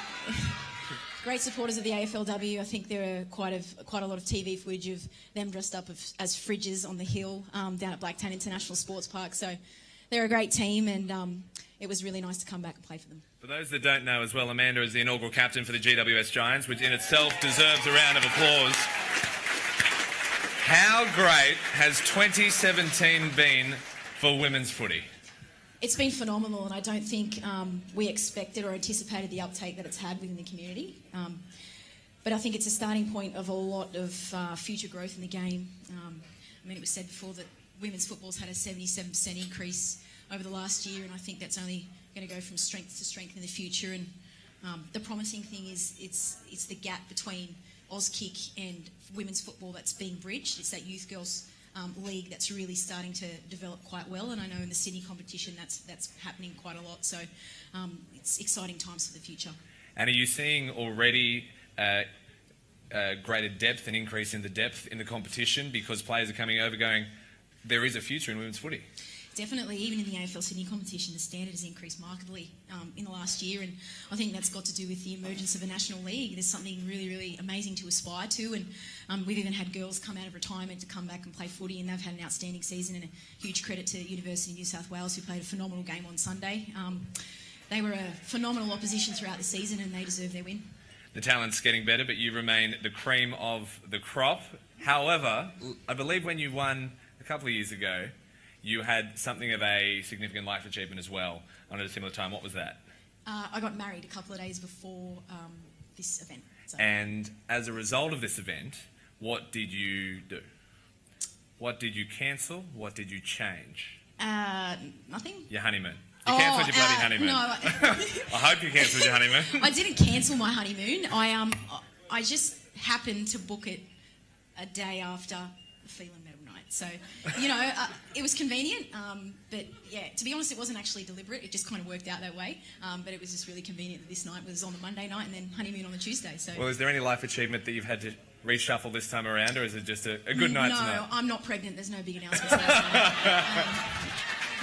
great supporters of the AFLW. I think there are quite a lot of TV footage of them dressed up as fridges on the hill down at Blacktown International Sports Park. So they're a great team, and it was really nice to come back and play for them. For those that don't know as well, Amanda is the inaugural captain for the GWS Giants, which in itself deserves a round of applause. How great has 2017 been for women's footy? It's been phenomenal, and I don't think we expected or anticipated the uptake that it's had within the community. But I think it's a starting point of a lot of future growth in the game. I mean, it was said before that women's football's had a 77% increase over the last year, and I think that's only going to go from strength to strength in the future. And the promising thing is it's the gap between Auskick and women's football that's being bridged. It's that youth girls league that's really starting to develop quite well, and I know in the Sydney competition that's happening quite a lot. So it's exciting times for the future. And are you seeing already greater depth and increase in the depth in the competition because players are coming over going, there is a future in women's footy? Definitely, even in the AFL Sydney competition, the standard has increased markedly in the last year, and I think that's got to do with the emergence of a national league. There's something really, really amazing to aspire to, and we've even had girls come out of retirement to come back and play footy, and they've had an outstanding season, and a huge credit to University of New South Wales, who played a phenomenal game on Sunday. They were a phenomenal opposition throughout the season, and they deserve their win. The talent's getting better, but you remain the cream of the crop. However, I believe when you won a couple of years ago, you had something of a significant life achievement as well on at a similar time. What was that? I got married a couple of days before this event. So. And as a result of this event, what did you do? What did you cancel? What did you change? Nothing. Your honeymoon. You cancelled your bloody honeymoon. No, I hope you cancelled your honeymoon. I didn't cancel my honeymoon. I just happened to book it a day after the Phelan Medal night. So, it was convenient, but yeah, to be honest, it wasn't actually deliberate. It just kind of worked out that way. But it was just really convenient that this night was on the Monday night and then honeymoon on the Tuesday. So. Well, is there any life achievement that you've had to reshuffle this time around, or is it just a good night tonight? No, I'm not pregnant. There's no big announcements last night.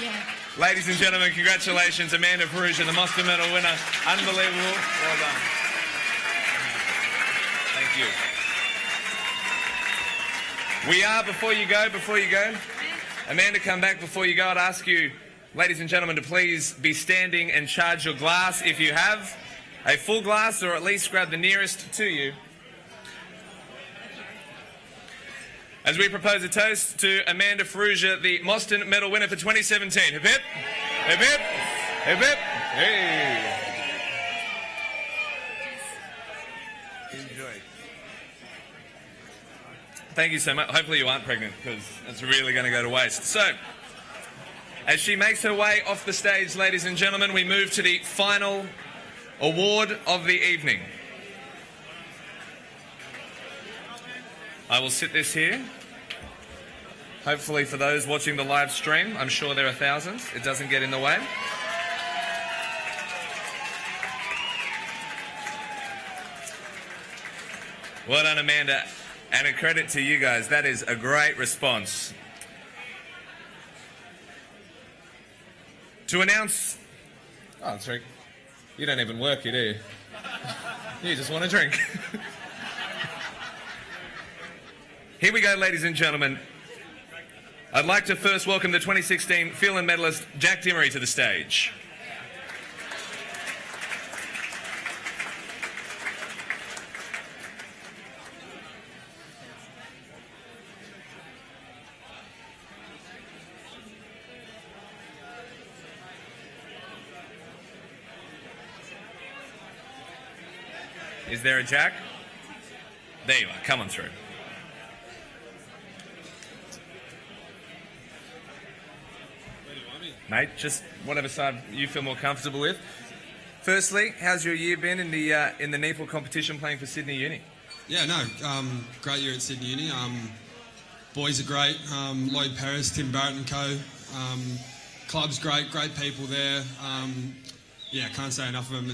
Yeah. Ladies and gentlemen, congratulations, Amanda Perugia, the Mostyn Medal winner. Unbelievable. Well done. Thank you. We are, before you go, Amanda, come back before you go. I'd ask you, ladies and gentlemen, to please be standing and charge your glass if you have a full glass, or at least grab the nearest to you. As we propose a toast to Amanda Perugia, the Mostyn Medal winner for 2017. Hip hip, hip hip, hip hip, hey. Enjoy. Thank you so much. Hopefully you aren't pregnant, because it's really going to go to waste. So, as she makes her way off the stage, ladies and gentlemen, we move to the final award of the evening. I will sit this here. Hopefully for those watching the live stream, I'm sure there are thousands. It doesn't get in the way. Well done, Amanda. And a credit to you guys. That is a great response. To announce... Oh, sorry. You don't even work here, do you? You just want a drink. Here we go, ladies and gentlemen. I'd like to first welcome the 2016 Phelan medalist Jack Dimmery to the stage. Is there a Jack? There you are. Come on through. Mate, just whatever side you feel more comfortable with. Firstly, how's your year been in the NEAFL competition playing for Sydney Uni? Yeah, no, great year at Sydney Uni. Boys are great. Lloyd Perez, Tim Barrett and co. Club's great people there. Yeah, can't say enough of them.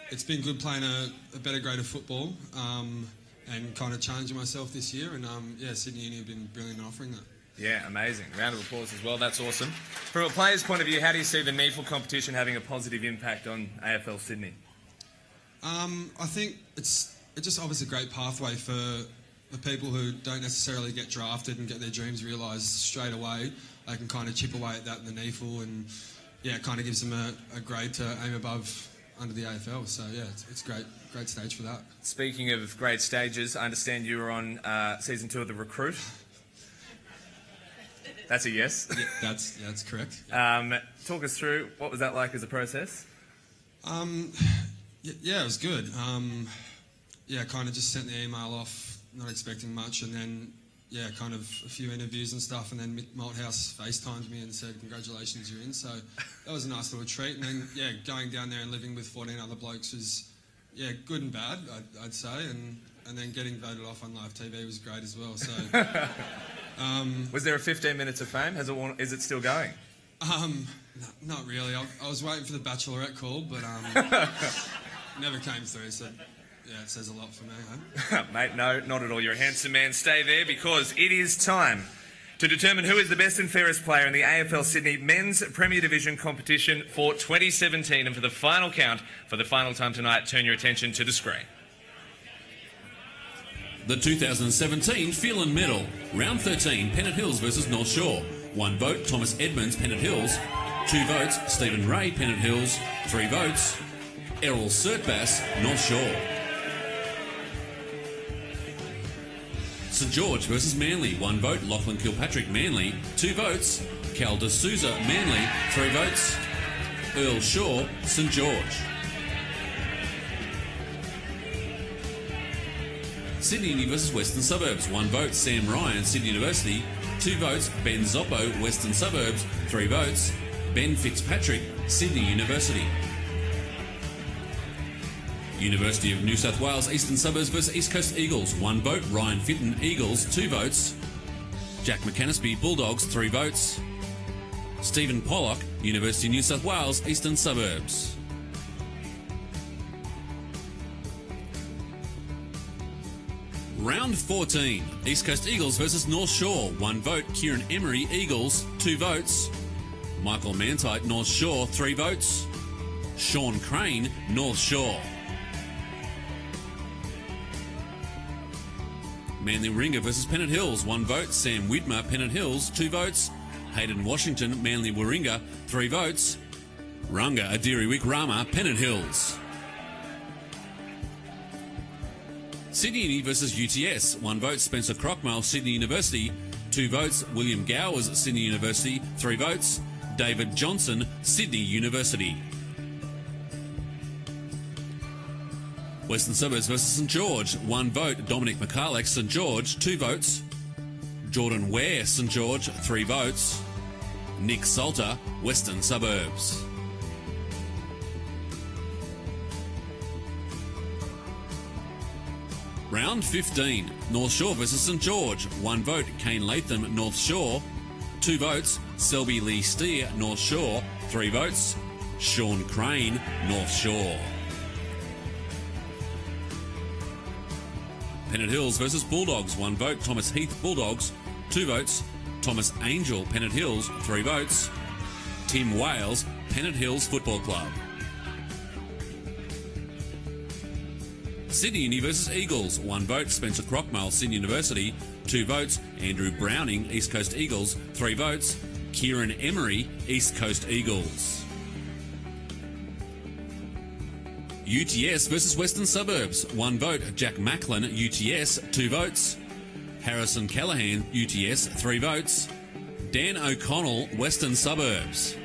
It's been good playing a better grade of football and kind of challenging myself this year. And yeah, Sydney Uni have been brilliant in offering that. Yeah, amazing. Round of applause as well. That's awesome. From a player's point of view, how do you see the NEAFL competition having a positive impact on AFL Sydney? I think it just offers a great pathway for the people who don't necessarily get drafted and get their dreams realised straight away. They can kind of chip away at that in the NEAFL, and yeah, it kind of gives them a grade to aim above under the AFL. So yeah, it's great stage for that. Speaking of great stages, I understand you were on season 2 of The Recruit. That's a yes. Yeah, that's correct. Talk us through, what was that like as a process? Yeah, it was good. Yeah, kind of just sent the email off, not expecting much, and then yeah, kind of a few interviews and stuff, and then Mick Malthouse FaceTimed me and said, "Congratulations, you're in." So that was a nice little treat. And then yeah, going down there and living with 14 other blokes was good and bad, I'd say, and then getting voted off on live TV was great as well. So. Was there a 15 minutes of fame? Is it still going? Not really. I was waiting for the Bachelorette call, but never came through. So yeah, it says a lot for me. Huh? Mate, no, not at all. You're a handsome man. Stay there, because it is time to determine who is the best and fairest player in the AFL Sydney Men's Premier Division competition for 2017. And for the final count, for the final time tonight, turn your attention to the screen. The 2017 Phelan Medal, Round 13, Pennant Hills versus North Shore. 1 vote, Thomas Edmonds, Pennant Hills. 2 votes, Stephen Ray, Pennant Hills. 3 votes, Errol Surtbass, North Shore. St George versus Manly. 1 vote, Lachlan Kilpatrick, Manly. 2 votes, Cal D'Souza, Manly. 3 votes, Earl Shaw, St George. Sydney Uni versus Western Suburbs. 1 vote, Sam Ryan, Sydney University. 2 votes, Ben Zoppo, Western Suburbs. 3 votes, Ben Fitzpatrick, Sydney University. University of New South Wales Eastern Suburbs versus East Coast Eagles. 1 vote, Ryan Fitton, Eagles. 2 votes, Jack McAnaspey, Bulldogs, 3 votes. Stephen Pollock, University of New South Wales, Eastern Suburbs. Round 14, East Coast Eagles versus North Shore. 1 vote, Kieran Emery, Eagles, 2 votes. Michael Mantite, North Shore, 3 votes. Sean Crane, North Shore. Manly Warringah versus Pennant Hills, 1 vote. Sam Widmer, Pennant Hills, 2 votes. Hayden Washington, Manly Warringah, 3 votes. Runga Adiriwik Rama, Pennant Hills. Sydney Uni versus UTS, 1 vote. Spencer Crockmale, Sydney University, 2 votes. William Gowers, Sydney University, 3 votes. David Johnson, Sydney University. Western Suburbs versus St George, 1 vote. Dominic McCarleck, St George, 2 votes. Jordan Ware, St George, 3 votes. Nick Salter, Western Suburbs. Round 15, North Shore versus St George, 1 vote. Kane Latham, North Shore, 2 votes. Selby Lee Steer, North Shore, 3 votes. Sean Crane, North Shore. Pennant Hills versus Bulldogs, 1 vote. Thomas Heath, Bulldogs, 2 votes. Thomas Angel, Pennant Hills, 3 votes. Tim Wales, Pennant Hills Football Club. Sydney Uni versus Eagles, 1 vote. Spencer Crockmale, Sydney University, 2 votes. Andrew Browning, East Coast Eagles, 3 votes. Kieran Emery, East Coast Eagles. UTS versus Western Suburbs, 1 vote. Jack Macklin, UTS, 2 votes. Harrison Callahan, UTS, 3 votes. Dan O'Connell, Western Suburbs.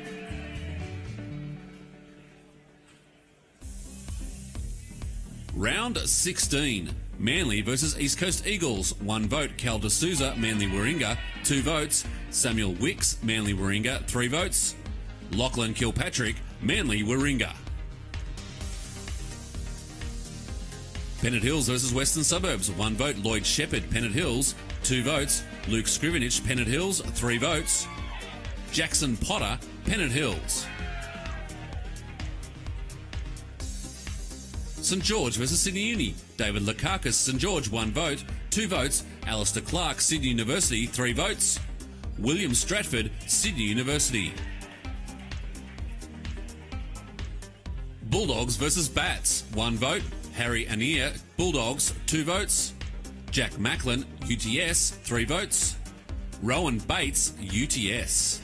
Round 16, Manly versus East Coast Eagles, 1 vote. Cal D'Souza, Manly Warringah, 2 votes. Samuel Wicks, Manly Warringah, 3 votes. Lachlan Kilpatrick, Manly Warringah. Pennant Hills versus Western Suburbs, 1 vote. Lloyd Shepherd, Pennant Hills, 2 votes. Luke Scrivenich, Pennant Hills, 3 votes. Jackson Potter, Pennant Hills. St George versus Sydney Uni, David Lakakis, St George, 1 vote. 2 votes. Alistair Clark, Sydney University, 3 votes. William Stratford, Sydney University. Bulldogs versus Bats, 1 vote. Harry Anir, Bulldogs, 2 votes. Jack Macklin, UTS, 3 votes. Rowan Bates, UTS.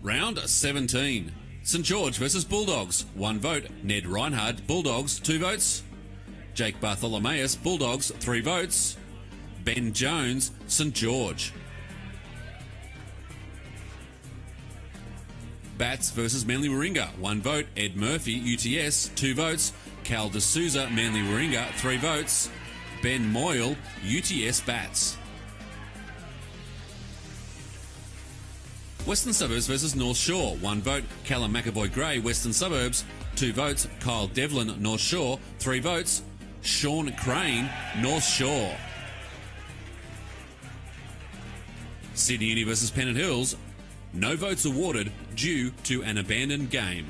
Round 17. St George versus Bulldogs, 1 vote. Ned Reinhardt, Bulldogs, 2 votes. Jake Bartholomeus, Bulldogs, 3 votes. Ben Jones, St George. Bats versus Manly Warringah, 1 vote. Ed Murphy, UTS, 2 votes. Cal D'Souza, Manly Warringah, 3 votes. Ben Moyle, UTS Bats. Western Suburbs versus North Shore, 1 vote. Callum McAvoy Gray, Western Suburbs, 2 votes. Kyle Devlin, North Shore, 3 votes. Sean Crane, North Shore. Sydney Uni versus Pennant Hills, no votes awarded due to an abandoned game.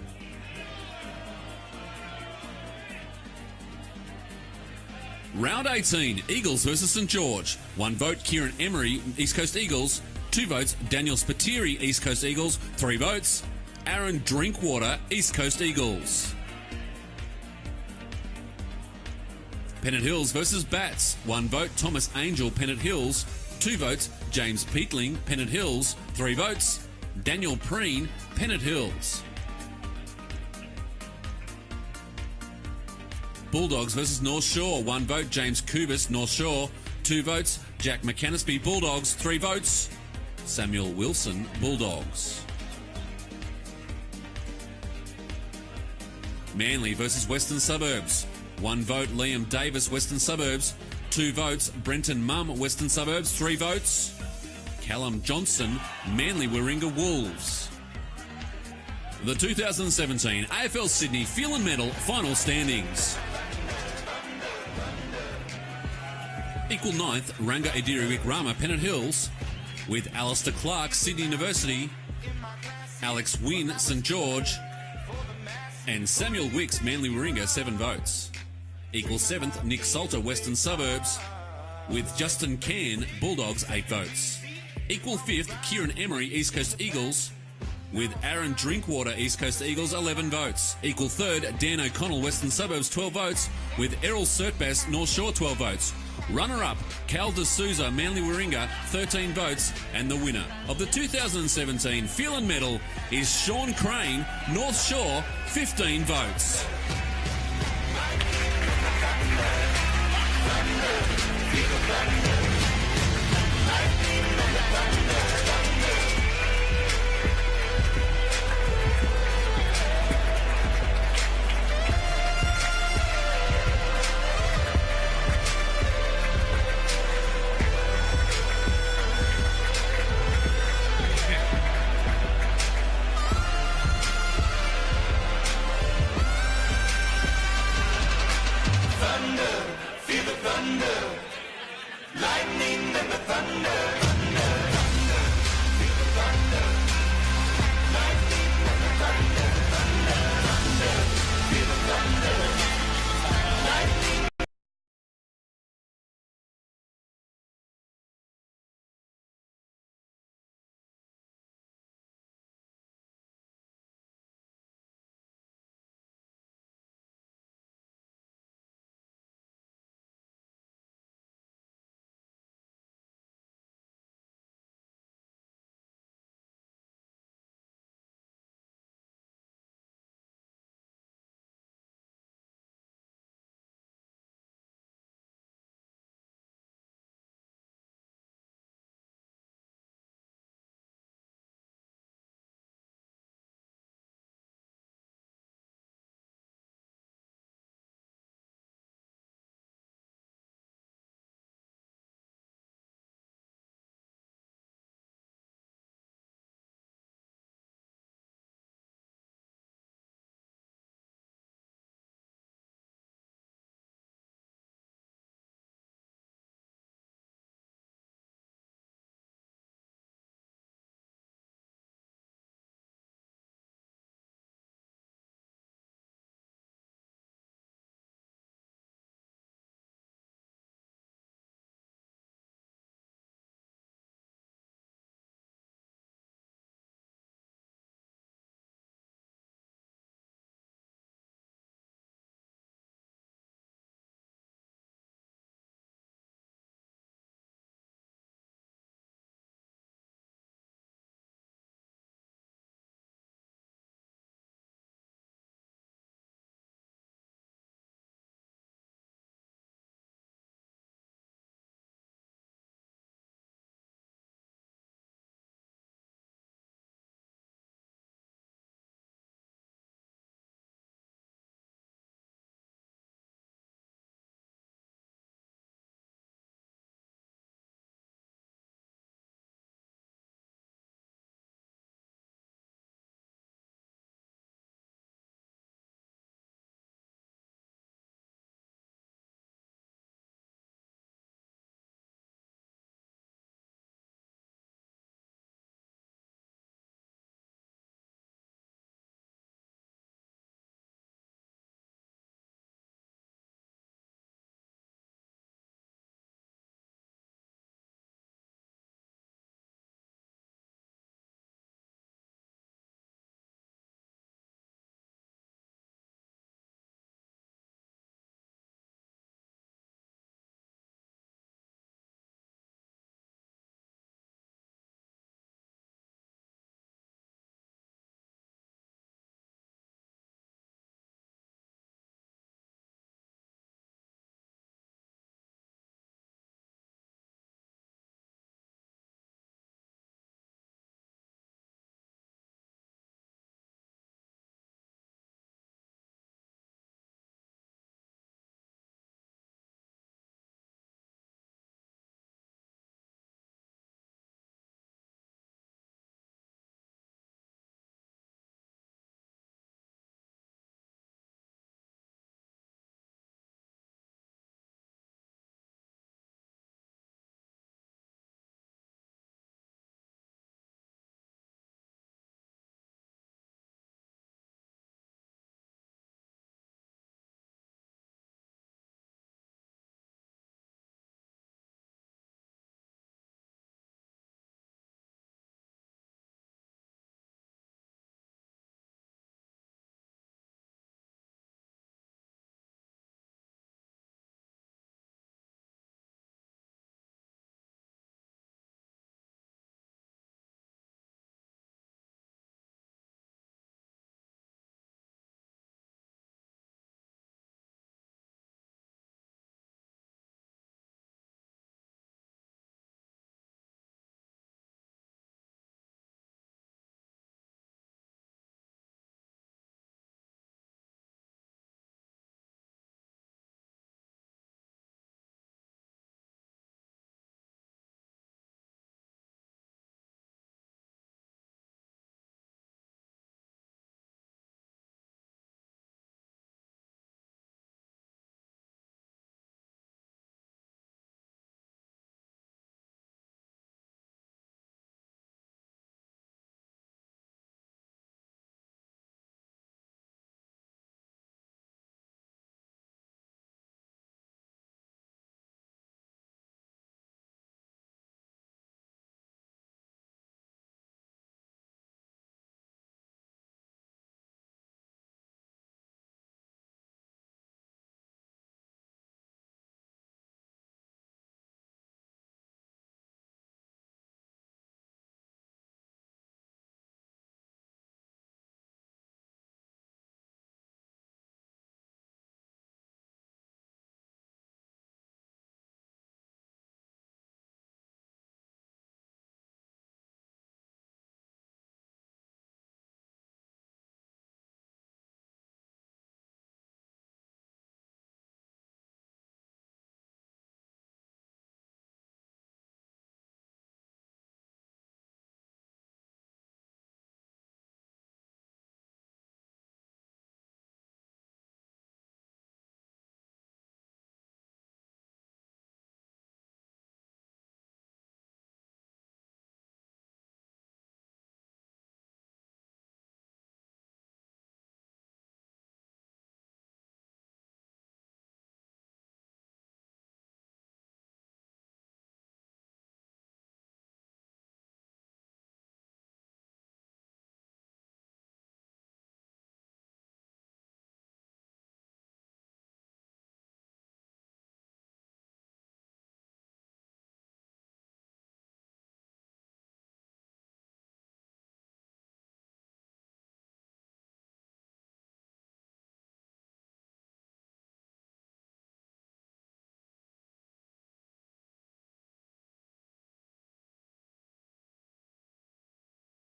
Round 18, Eagles versus St George. 1 vote, Kieran Emery, East Coast Eagles. 2 votes, Daniel Spiteri, East Coast Eagles. 3 votes, Aaron Drinkwater, East Coast Eagles. Pennant Hills versus Bats. 1 vote, Thomas Angel, Pennant Hills. 2 votes, James Peatling, Pennant Hills. 3 votes, Daniel Preen, Pennant Hills. Bulldogs versus North Shore. 1 vote, James Kubis, North Shore. 2 votes, Jack McAnaspey, Bulldogs. 3 votes, Samuel Wilson, Bulldogs. Manly versus Western Suburbs. 1 vote, Liam Davis, Western Suburbs. 2 votes, Brenton Mumm, Western Suburbs. 3 votes, Callum Johnson, Manly Warringah Wolves. The 2017 AFL Sydney Phelan Medal final standings. Equal 9th, Ranga Ediri Wikrama, Pennant Hills, with Alistair Clark, Sydney University, Alex Wynne, St George, and Samuel Wicks, Manly Warringah, 7 votes. Equal 7th, Nick Salter, Western Suburbs, with Justin Can, Bulldogs, 8 votes. Equal 5th, Kieran Emery, East Coast Eagles, with Aaron Drinkwater, East Coast Eagles, 11 votes. Equal 3rd, Dan O'Connell, Western Suburbs, 12 votes, with Errol Surtbass, North Shore, 12 votes. Runner-up, Cal D'Souza, Manly Warringah, 13 votes, and the winner of the 2017 Phelan Medal is Sean Crane, North Shore, 15 votes. Thunder, feel the thunder, lightning and the thunder.